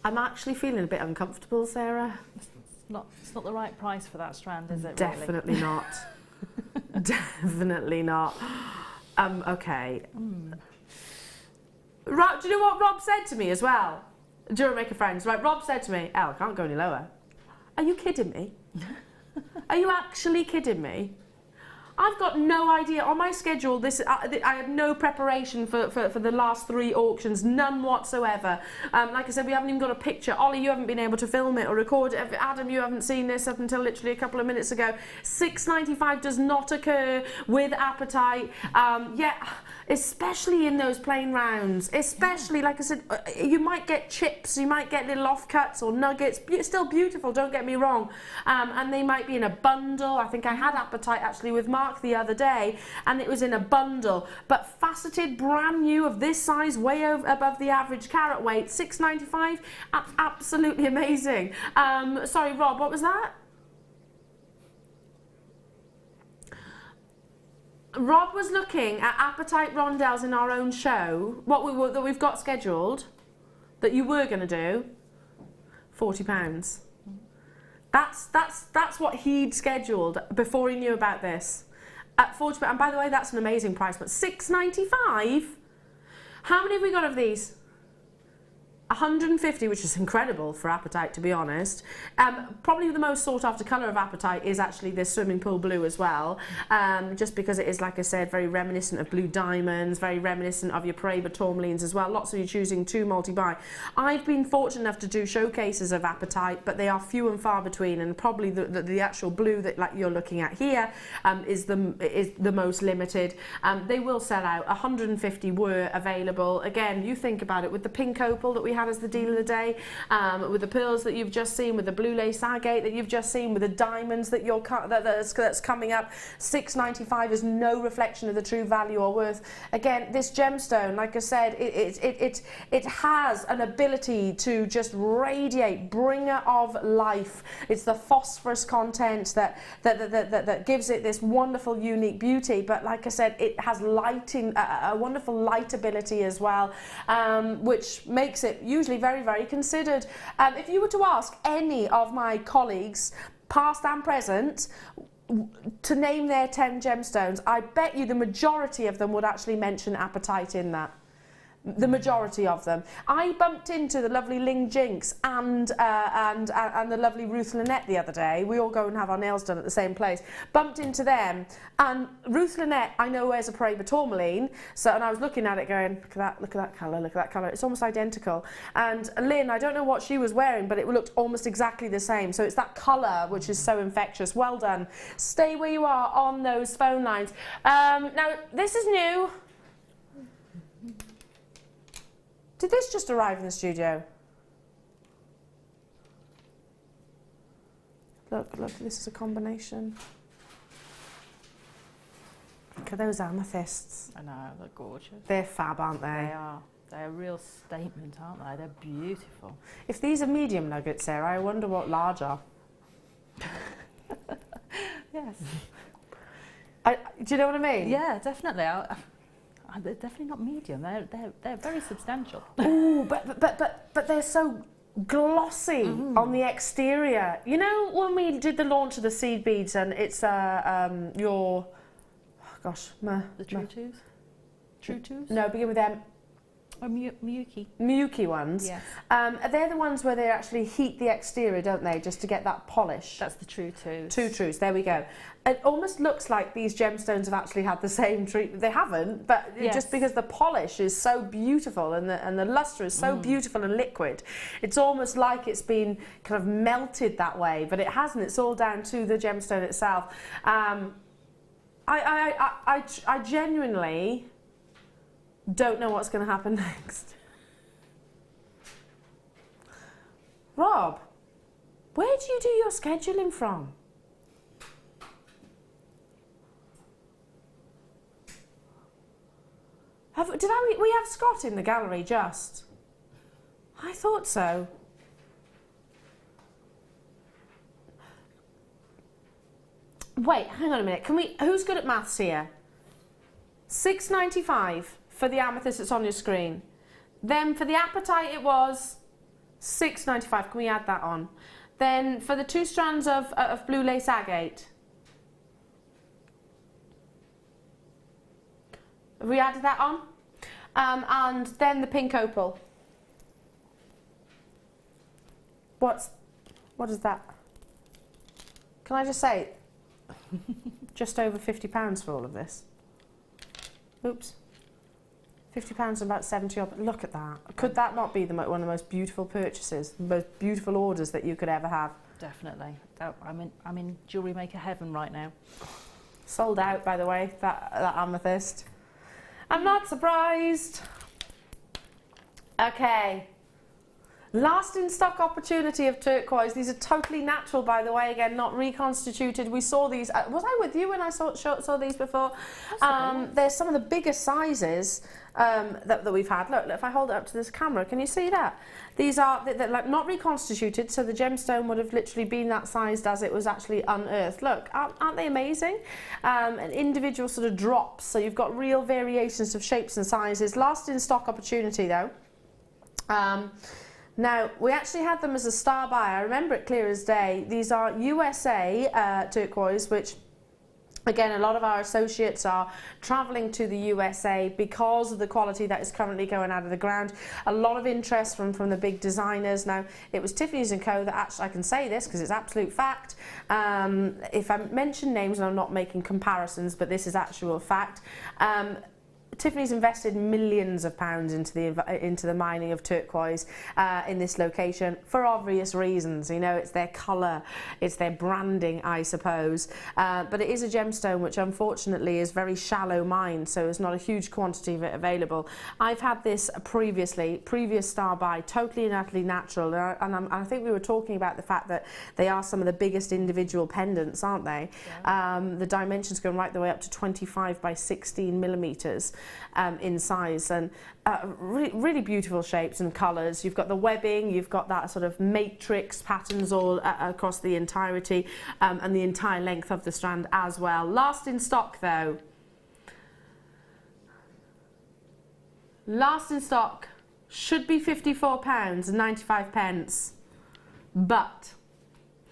I'm actually feeling a bit uncomfortable, Sarah. It's not the right price for that strand, is it? Definitely really? Not. Definitely not. Okay. Rob, do you know what Rob said to me as well? JewelleryMaker friends, right? Rob said to me, "Elle, I can't go any lower." Are you kidding me? Are you actually kidding me? I've got no idea. On my schedule, I had no preparation for the last 3 auctions, none whatsoever. Like I said, we haven't even got a picture. Ollie, you haven't been able to film it or record it. Adam, you haven't seen this up until literally a couple of minutes ago. £6.95 does not occur with Apatite. Yeah, especially in those plain rounds. Especially, like I said, you might get chips, you might get little offcuts or nuggets. Still beautiful, don't get me wrong. And they might be in a bundle. I think I had Apatite actually with Mark the other day, and it was in a bundle. But faceted, brand new, of this size, way above the average carat weight, £6.95. Absolutely amazing. Sorry, Rob, what was that? Rob was looking at Apatite rondelles in our own show, that we've got scheduled, that you were going to do, £40. That's what he'd scheduled before he knew about this. At £40, and by the way, that's an amazing price, but £6.95? How many have we got of these? 150, which is incredible for Apatite, to be honest. Probably the most sought after colour of Apatite is actually this swimming pool blue as well, just because it is, like I said, very reminiscent of blue diamonds, very reminiscent of your Peridot tourmalines as well. Lots of you choosing to multi-buy. I've been fortunate enough to do showcases of Apatite, but they are few and far between, and probably the actual blue that like you're looking at here is the most limited. They will sell out. 150 were available. Again, you think about it, with the pink opal that we had as the deal of the day, with the pearls that you've just seen, with the blue lace agate that you've just seen, with the diamonds that that's coming up, £6.95 is no reflection of the true value or worth. Again, this gemstone, like I said, it has an ability to just radiate, bringer of life. It's the phosphorus content that gives it this wonderful, unique beauty. But like I said, it has lighting, a wonderful light ability as well, which makes it usually very, very considered. If you were to ask any of my colleagues, past and present, to name their 10 gemstones, I bet you the majority of them would actually mention Apatite in that. The majority of them. I bumped into the lovely Ling Jinx and the lovely Ruth Lynette the other day. We all go and have our nails done at the same place. Bumped into them, and Ruth Lynette, I know, wears a Peridot tourmaline. And I was looking at it going, look at that colour, look at that colour. It's almost identical. And Lynn, I don't know what she was wearing, but it looked almost exactly the same. So it's that colour which is so infectious. Well done. Stay where you are on those phone lines. Now, this is new. Did this just arrive in the studio? Look, this is a combination. Look at those amethysts. I know, they're gorgeous. They're fab, aren't they? They are. They're a real statement, aren't they? They're beautiful. If these are medium nuggets, Sarah, I wonder what large are. Yes. Do you know what I mean? Yeah, definitely. They're definitely not medium. They're very substantial. Ooh, but they're so glossy on the exterior. You know, when we did the launch of the seed beads, and it's the True Twos? True Twos? No, begin with M. Or Miyuki. Miyuki ones. Yes. They're the ones where they actually heat the exterior, don't they, just to get that polish. That's the True Twos. True Twos, there we go. It almost looks like these gemstones have actually had the same treatment. They haven't, but yes, just because the polish is so beautiful and the luster is so beautiful and liquid, it's almost like it's been kind of melted that way, but it hasn't. It's all down to the gemstone itself. I genuinely don't know what's going to happen next. Rob, where do you do your scheduling from? We have Scott in the gallery just? I thought so. Wait, hang on a minute. Who's good at maths here? £6.95 for the amethyst that's on your screen. Then for the Apatite it was £6.95. Can we add that on? Then for the 2 strands of blue lace agate. Have we added that on? And then the pink opal. What is that? Can I just say, just over £50 for all of this. Oops. £50 and about 70 odd. Look at that. Could that not be one of the most beautiful purchases, the most beautiful orders that you could ever have? Definitely. I'm in jewellery maker heaven right now. Sold out, by the way, that amethyst. I'm not surprised. Okay. Last in stock opportunity of turquoise. These are totally natural, by the way, again, not reconstituted. We saw these, was I with you when I saw these before? There's some of the biggest sizes that we've had. Look, if I hold it up to this camera, can you see that? These are they're like not reconstituted, so the gemstone would have literally been that sized as it was actually unearthed. Look, aren't they amazing? And individual sort of drops, so you've got real variations of shapes and sizes. Last in stock opportunity, though. Now, we actually had them as a star buy. I remember it clear as day. These are USA turquoise, which, again, a lot of our associates are travelling to the USA because of the quality that is currently going out of the ground. A lot of interest from the big designers. Now, it was Tiffany's & Co. that actually, I can say this because it's absolute fact. If I mention names, and I'm not making comparisons, but this is actual fact. Tiffany's invested millions of pounds into the mining of turquoise in this location for obvious reasons. You know, it's their colour, it's their branding, I suppose. But it is a gemstone which unfortunately is very shallow mined, so there's not a huge quantity of it available. I've had this previous star buy, totally and utterly natural, and I think we were talking about the fact that they are some of the biggest individual pendants, aren't they? Yeah. The dimensions go right the way up to 25 by 16 millimetres. In size, and really beautiful shapes and colours. You've got the webbing, you've got that sort of matrix patterns all across the entirety and the entire length of the strand as well. Last in stock though. Last in stock should be £54 and 95 pence. But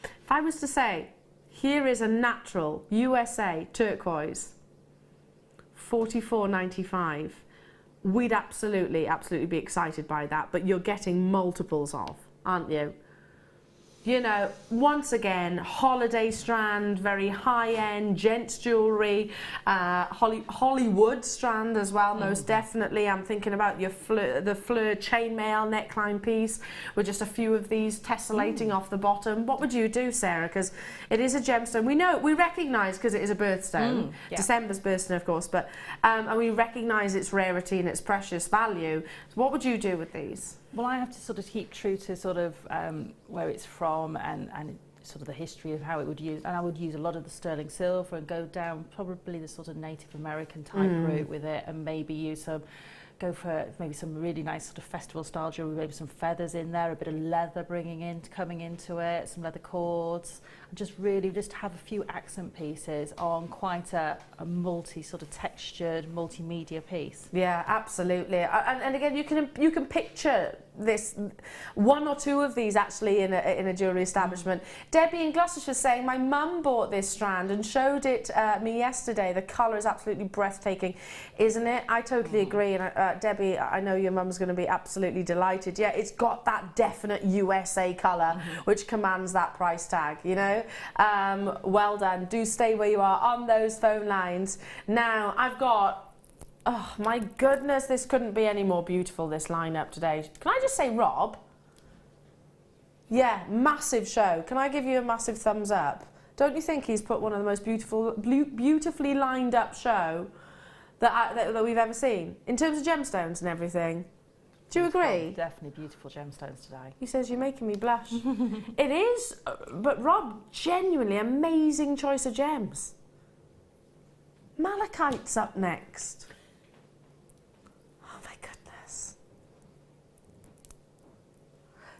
if I was to say, here is a natural USA turquoise, $44.95. We'd absolutely be excited by that, but you're getting multiples of, aren't you? You know, once again, holiday strand, very high-end, gents jewellery, Hollywood strand as well, most definitely. I'm thinking about the fleur chainmail neckline piece with just a few of these tessellating off the bottom. What would you do, Sarah? Because it is a gemstone. We recognise, because it is a birthstone, December's birthstone, of course, but and we recognise its rarity and its precious value. So what would you do with these? Well, I have to sort of keep true to sort of where it's from and sort of the history of how it would use. And I would use a lot of the sterling silver and go down probably the sort of Native American type route with it, and maybe use go for maybe some really nice sort of festival style jewellery, maybe some feathers in there, a bit of leather coming into it, some leather cords, and just have a few accent pieces on quite a multi sort of textured multimedia piece. Yeah, absolutely. And again, you can picture this, one or two of these actually in a jewellery establishment. Debbie in Gloucestershire saying, my mum bought this strand and showed it me yesterday. The colour is absolutely breathtaking, isn't it? I totally agree. And Debbie, I know your mum's going to be absolutely delighted. Yeah, it's got that definite USA colour, which commands that price tag, you know. Well done. Do stay where you are on those phone lines. Now, I've got, oh my goodness, this couldn't be any more beautiful, this lineup today. Can I just say, Rob? Yeah, massive show. Can I give you a massive thumbs up? Don't you think he's put one of the most beautifully lined up show that we've ever seen? In terms of gemstones and everything. Do you agree? Definitely beautiful gemstones today. He says, you're making me blush. It is, but Rob, genuinely amazing choice of gems. Malachite's up next. Oh my goodness.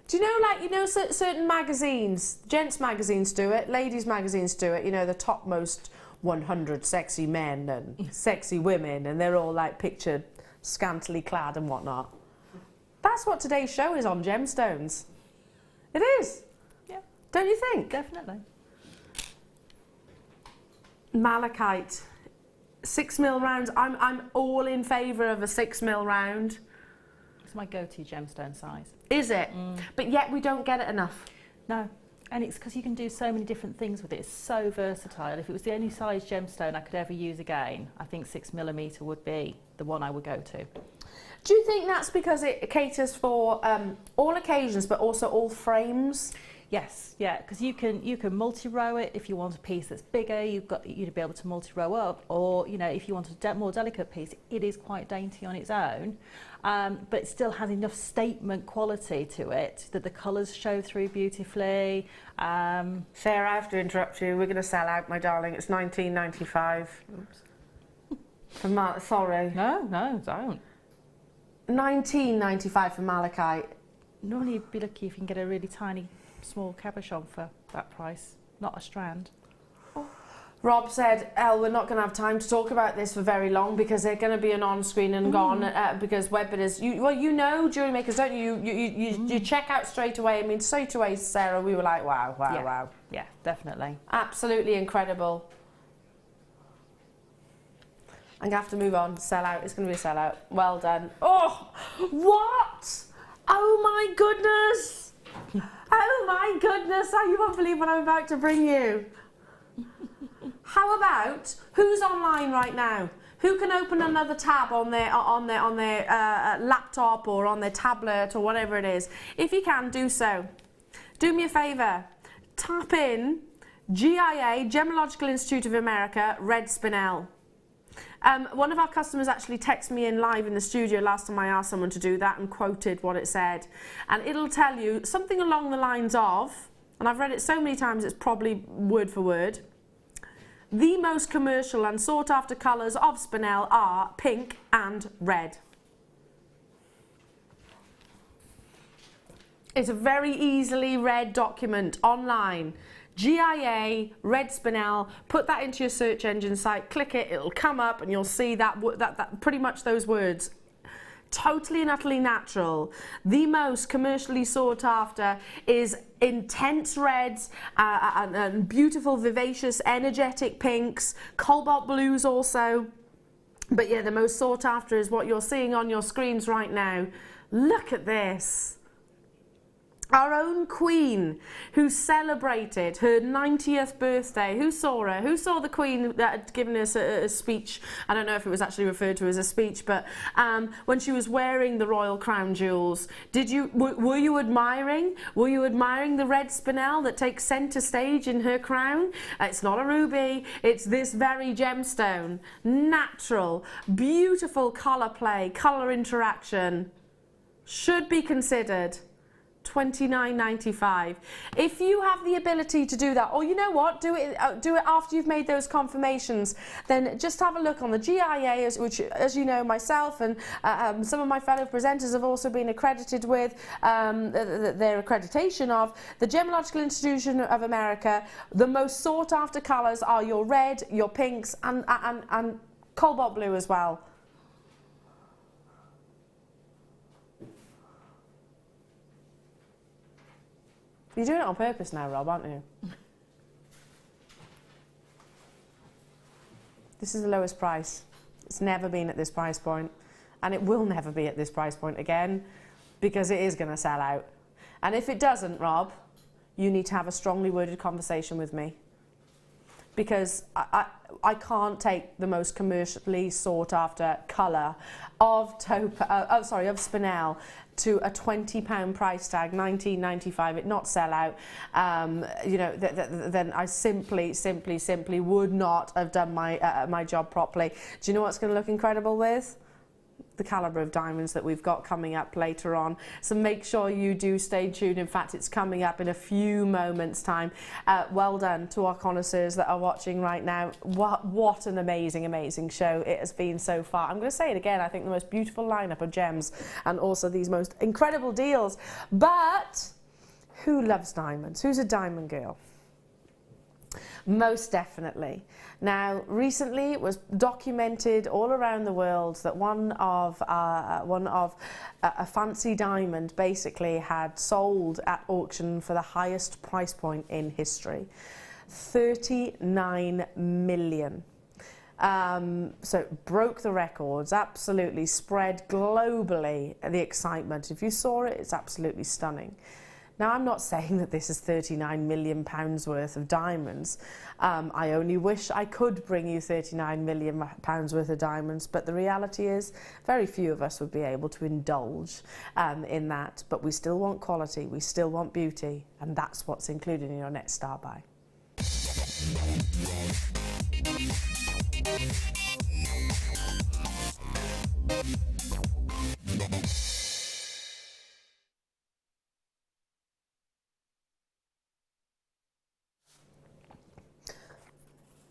Do you know, certain magazines, gents magazines do it, ladies magazines do it, you know, the topmost 100 sexy men and sexy women, and they're all like pictured scantily clad and whatnot. That's what today's show is on gemstones. It is. Yeah. Don't you think? Definitely. Malachite. 6mm rounds. I'm all in favour of a 6mm round. It's my go-to gemstone size. Is it? But yet we don't get it enough. No. And it's because you can do so many different things with it. It's so versatile. If it was the only size gemstone I could ever use again, I think 6mm would be the one I would go to. Do you think that's because it caters for all occasions, but also all frames? Yes, yeah, because you can multi-row it. If you want a piece that's bigger, you'd be able to multi-row up, or you know, if you want a more delicate piece, it is quite dainty on its own, but it still has enough statement quality to it that the colours show through beautifully. Sarah, I have to interrupt you. We're going to sell out, my darling. It's $19.95. Oops. Sorry. No, don't. $19.95 for malachite. Normally you'd be lucky if you can get a really tiny, small cabochon for that price, not a strand. Rob said, Elle, we're not going to have time to talk about this for very long because they're going to be an on-screen and gone because web bidders, you know jewellery makers, don't you? You check out straight away. I mean, straight away, Sarah, we were like, wow. Yeah, definitely. Absolutely incredible. I'm going to have to move on. Sell out. It's going to be a sellout. Well done. Oh, what? Oh, my goodness. Oh, my goodness. You won't believe what I'm about to bring you. How about, who's online right now? Who can open another tab on their laptop or on their tablet or whatever it is? If you can, do so. Do me a favour. Tap in GIA, Gemological Institute of America, red spinel. One of our customers actually texted me in live in the studio last time I asked someone to do that and quoted what it said. And it'll tell you something along the lines of, and I've read it so many times it's probably word for word, the most commercial and sought after colours of spinel are pink and red. It's a very easily read document online. GIA, red spinel, put that into your search engine site, click it, it'll come up and you'll see that pretty much those words. Totally and utterly natural. The most commercially sought after is intense reds and beautiful, vivacious, energetic pinks, cobalt blues also. But yeah, the most sought after is what you're seeing on your screens right now. Look at this. Our own Queen, who celebrated her 90th birthday. Who saw her? Who saw the Queen that had given us a speech? I don't know if it was actually referred to as a speech, but when she was wearing the royal crown jewels, were you admiring? Were you admiring the red spinel that takes centre stage in her crown? It's not a ruby. It's this very gemstone. Natural, beautiful colour play, colour interaction. Should be considered. $29.95. If you have the ability to do that, or you know what, do it after you've made those confirmations, then just have a look on the GIA, which, as you know, myself and some of my fellow presenters have also been accredited with their accreditation of the Gemological Institute of America. The most sought after colours are your red, your pinks, and cobalt blue as well. You're doing it on purpose now, Rob, aren't you? This is the lowest price. It's never been at this price point, and it will never be at this price point again, because it is going to sell out. And if it doesn't, Rob, you need to have a strongly worded conversation with me, because I can't take the most commercially sought after colour of spinel to a £20 price tag, $19.95, it not sell out, you know, then I simply would not have done my job properly. Do you know what's going to look incredible with? The calibre of diamonds that we've got coming up later on. So make sure you do stay tuned. In fact, it's coming up in a few moments' time. Well done to our connoisseurs that are watching right now. What an amazing show it has been so far. I'm going to say it again, I think the most beautiful lineup of gems and also these most incredible deals. But who loves diamonds? Who's a diamond girl? Most definitely. Now, recently it was documented all around the world that one of a fancy diamond basically had sold at auction for the highest price point in history, 39 million. So it broke the records, absolutely spread globally the excitement. If you saw it, it's absolutely stunning. Now, I'm not saying that this is £39 million worth of diamonds. I only wish I could bring you £39 million worth of diamonds, but the reality is very few of us would be able to indulge in that. But we still want quality, we still want beauty, and that's what's included in your next star buy.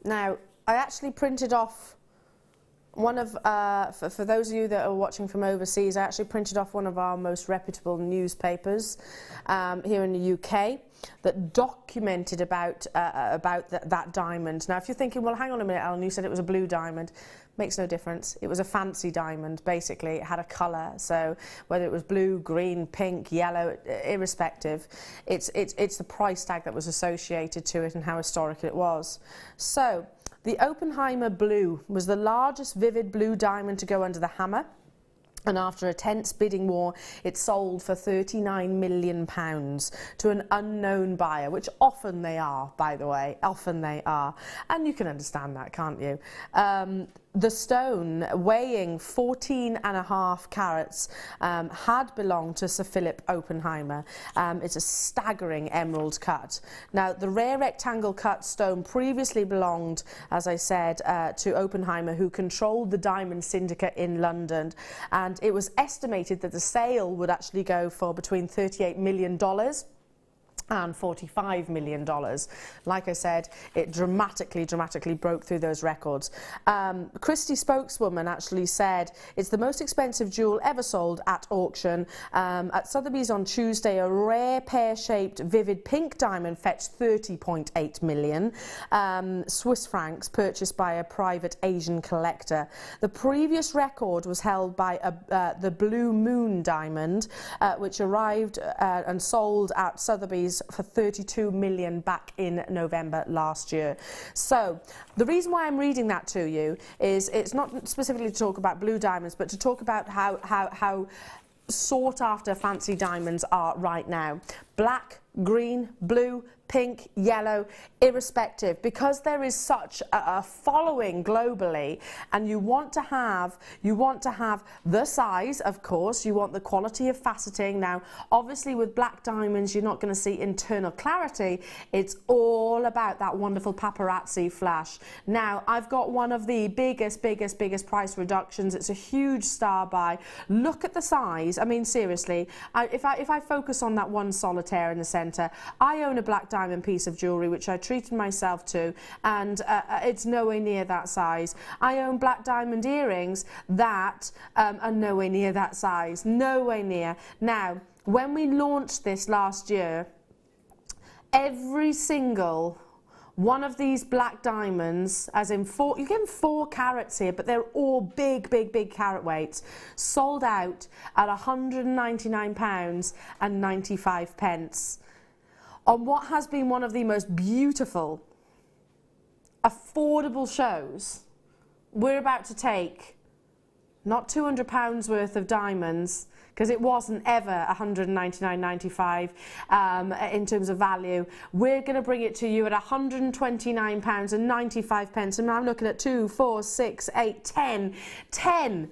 Now, I actually printed off one of, for those of you that are watching from overseas, I actually printed off one of our most reputable newspapers here in the UK that documented about that diamond. Now, if you're thinking, well, hang on a minute, Ellen, you said it was a blue diamond. Makes no difference. It was a fancy diamond, basically. It had a colour, so whether it was blue, green, pink, yellow, irrespective, it's the price tag that was associated to it and how historic it was. So, the Oppenheimer blue was the largest vivid blue diamond to go under the hammer. And after a tense bidding war, it sold for £39 million to an unknown buyer, which often they are, by the way, often they are. And you can understand that, can't you? The stone, weighing 14.5 carats, had belonged to Sir Philip Oppenheimer. It's a staggering emerald cut. Now, the rare rectangle cut stone previously belonged, as I said, to Oppenheimer, who controlled the diamond syndicate in London. And it was estimated that the sale would actually go for between $38 million and $45 million. Like I said, it dramatically broke through those records. Christie spokeswoman actually said it's the most expensive jewel ever sold at auction. At Sotheby's on Tuesday, a rare pear-shaped vivid pink diamond fetched 30.8 million Swiss francs, purchased by a private Asian collector. The previous record was held by the Blue Moon diamond, which arrived and sold at Sotheby's for 32 million back in November last year. So the reason why I'm reading that to you is it's not specifically to talk about blue diamonds, but to talk about how sought after fancy diamonds are right now. Black, green, blue, pink, yellow, irrespective, because there is such a following globally, and you want to have the size, of course, you want the quality of faceting. Now, obviously with black diamonds, you're not going to see internal clarity. It's all about that wonderful paparazzi flash. Now, I've got one of the biggest price reductions. It's a huge star buy. Look at the size. I mean, seriously, if I focus on that one solitaire in the center, I own a black diamond piece of jewellery which I treated myself to, and it's nowhere near that size. I own black diamond earrings that are nowhere near that size, nowhere near. Now, when we launched this last year, every single one of these black diamonds, as in you're getting 4 carats here, but they're all big carat weights, sold out at £199.95 on what has been one of the most beautiful, affordable shows. We're about to take not £200 worth of diamonds, because it wasn't ever £199.95 in terms of value. We're going to bring it to you at £129.95, and I'm looking at 2, 4, 6, 8, 10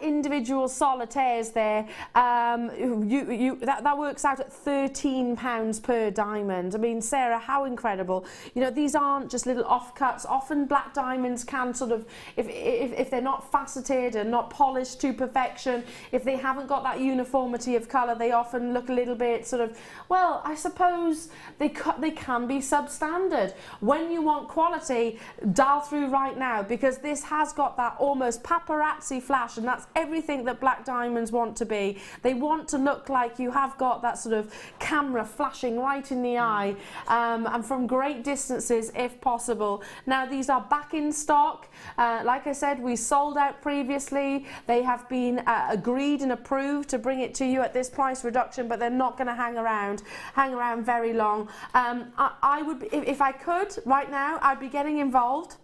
individual solitaires there. That works out at £13 per diamond. I mean, Sarah, how incredible. You know, these aren't just little offcuts. Often black diamonds can sort of, if they're not faceted and not polished to perfection, if they haven't got that uniformity of colour, they often look a little bit sort of, well, I suppose they can be substandard. When you want quality, dial through right now, because this has got that almost paparazzi flash, and that's everything that black diamonds want to be. They want to look like you have got that sort of camera flashing right in the eye, and from great distances if possible. Now, these are back in stock. Like I said, we sold out previously. They have been agreed and approved to bring it to you at this price reduction, but they're not going to hang around very long. I would, if I could right now, I'd be getting involved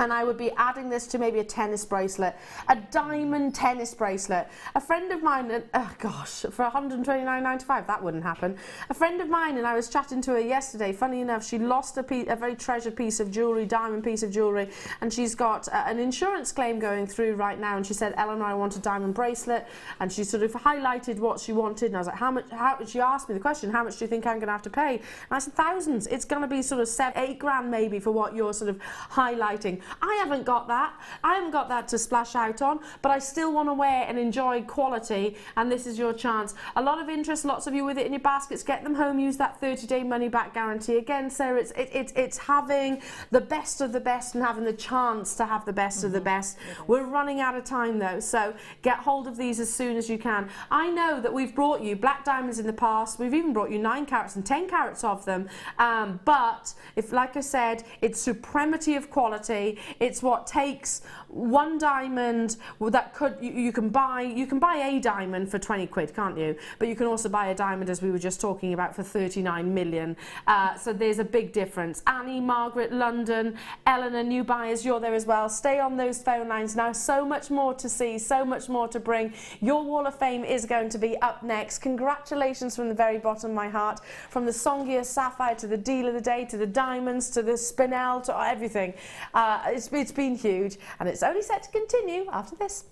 and I would be adding this to maybe a tennis bracelet, a diamond tennis bracelet. A friend of mine, oh gosh, for $129.95, that wouldn't happen. A friend of mine, and I was chatting to her yesterday, funny enough, she lost a very treasured piece of jewellery, diamond piece of jewellery, and she's got an insurance claim going through right now, and she said, Eleanor, I want a diamond bracelet, and she sort of highlighted what she wanted, and I was like, how much, she asked me the question, how much do you think I'm going to have to pay? And I said, thousands. It's going to be sort of 7, 8 grand maybe for what you're sort of highlighting. I haven't got that. I haven't got that to splash out on, but I still want to wear and enjoy quality, and this is your chance. A lot of interest, lots of you with it in your baskets. Get them home, use that 30-day money-back guarantee. Again, Sarah, it's having the best of the best and having the chance to have the best of the best. We're running out of time though, so get hold of these as soon as you can. I know that we've brought you black diamonds in the past. We've even brought you 9 carats and 10 carats of them, but if, like I said, it's supremacy of quality. It's what takes one diamond that you can buy a diamond for 20 quid, can't you? But you can also buy a diamond, as we were just talking about, for 39 million. So there's a big difference. Annie, Margaret, London, Eleanor, new buyers, you're there as well. Stay on those phone lines now. So much more to see, so much more to bring. Your Wall of Fame is going to be up next. Congratulations from the very bottom of my heart. From the Songia sapphire to the deal of the day, to the diamonds, to the spinel, to everything. It's been huge, and it's only set to continue after this.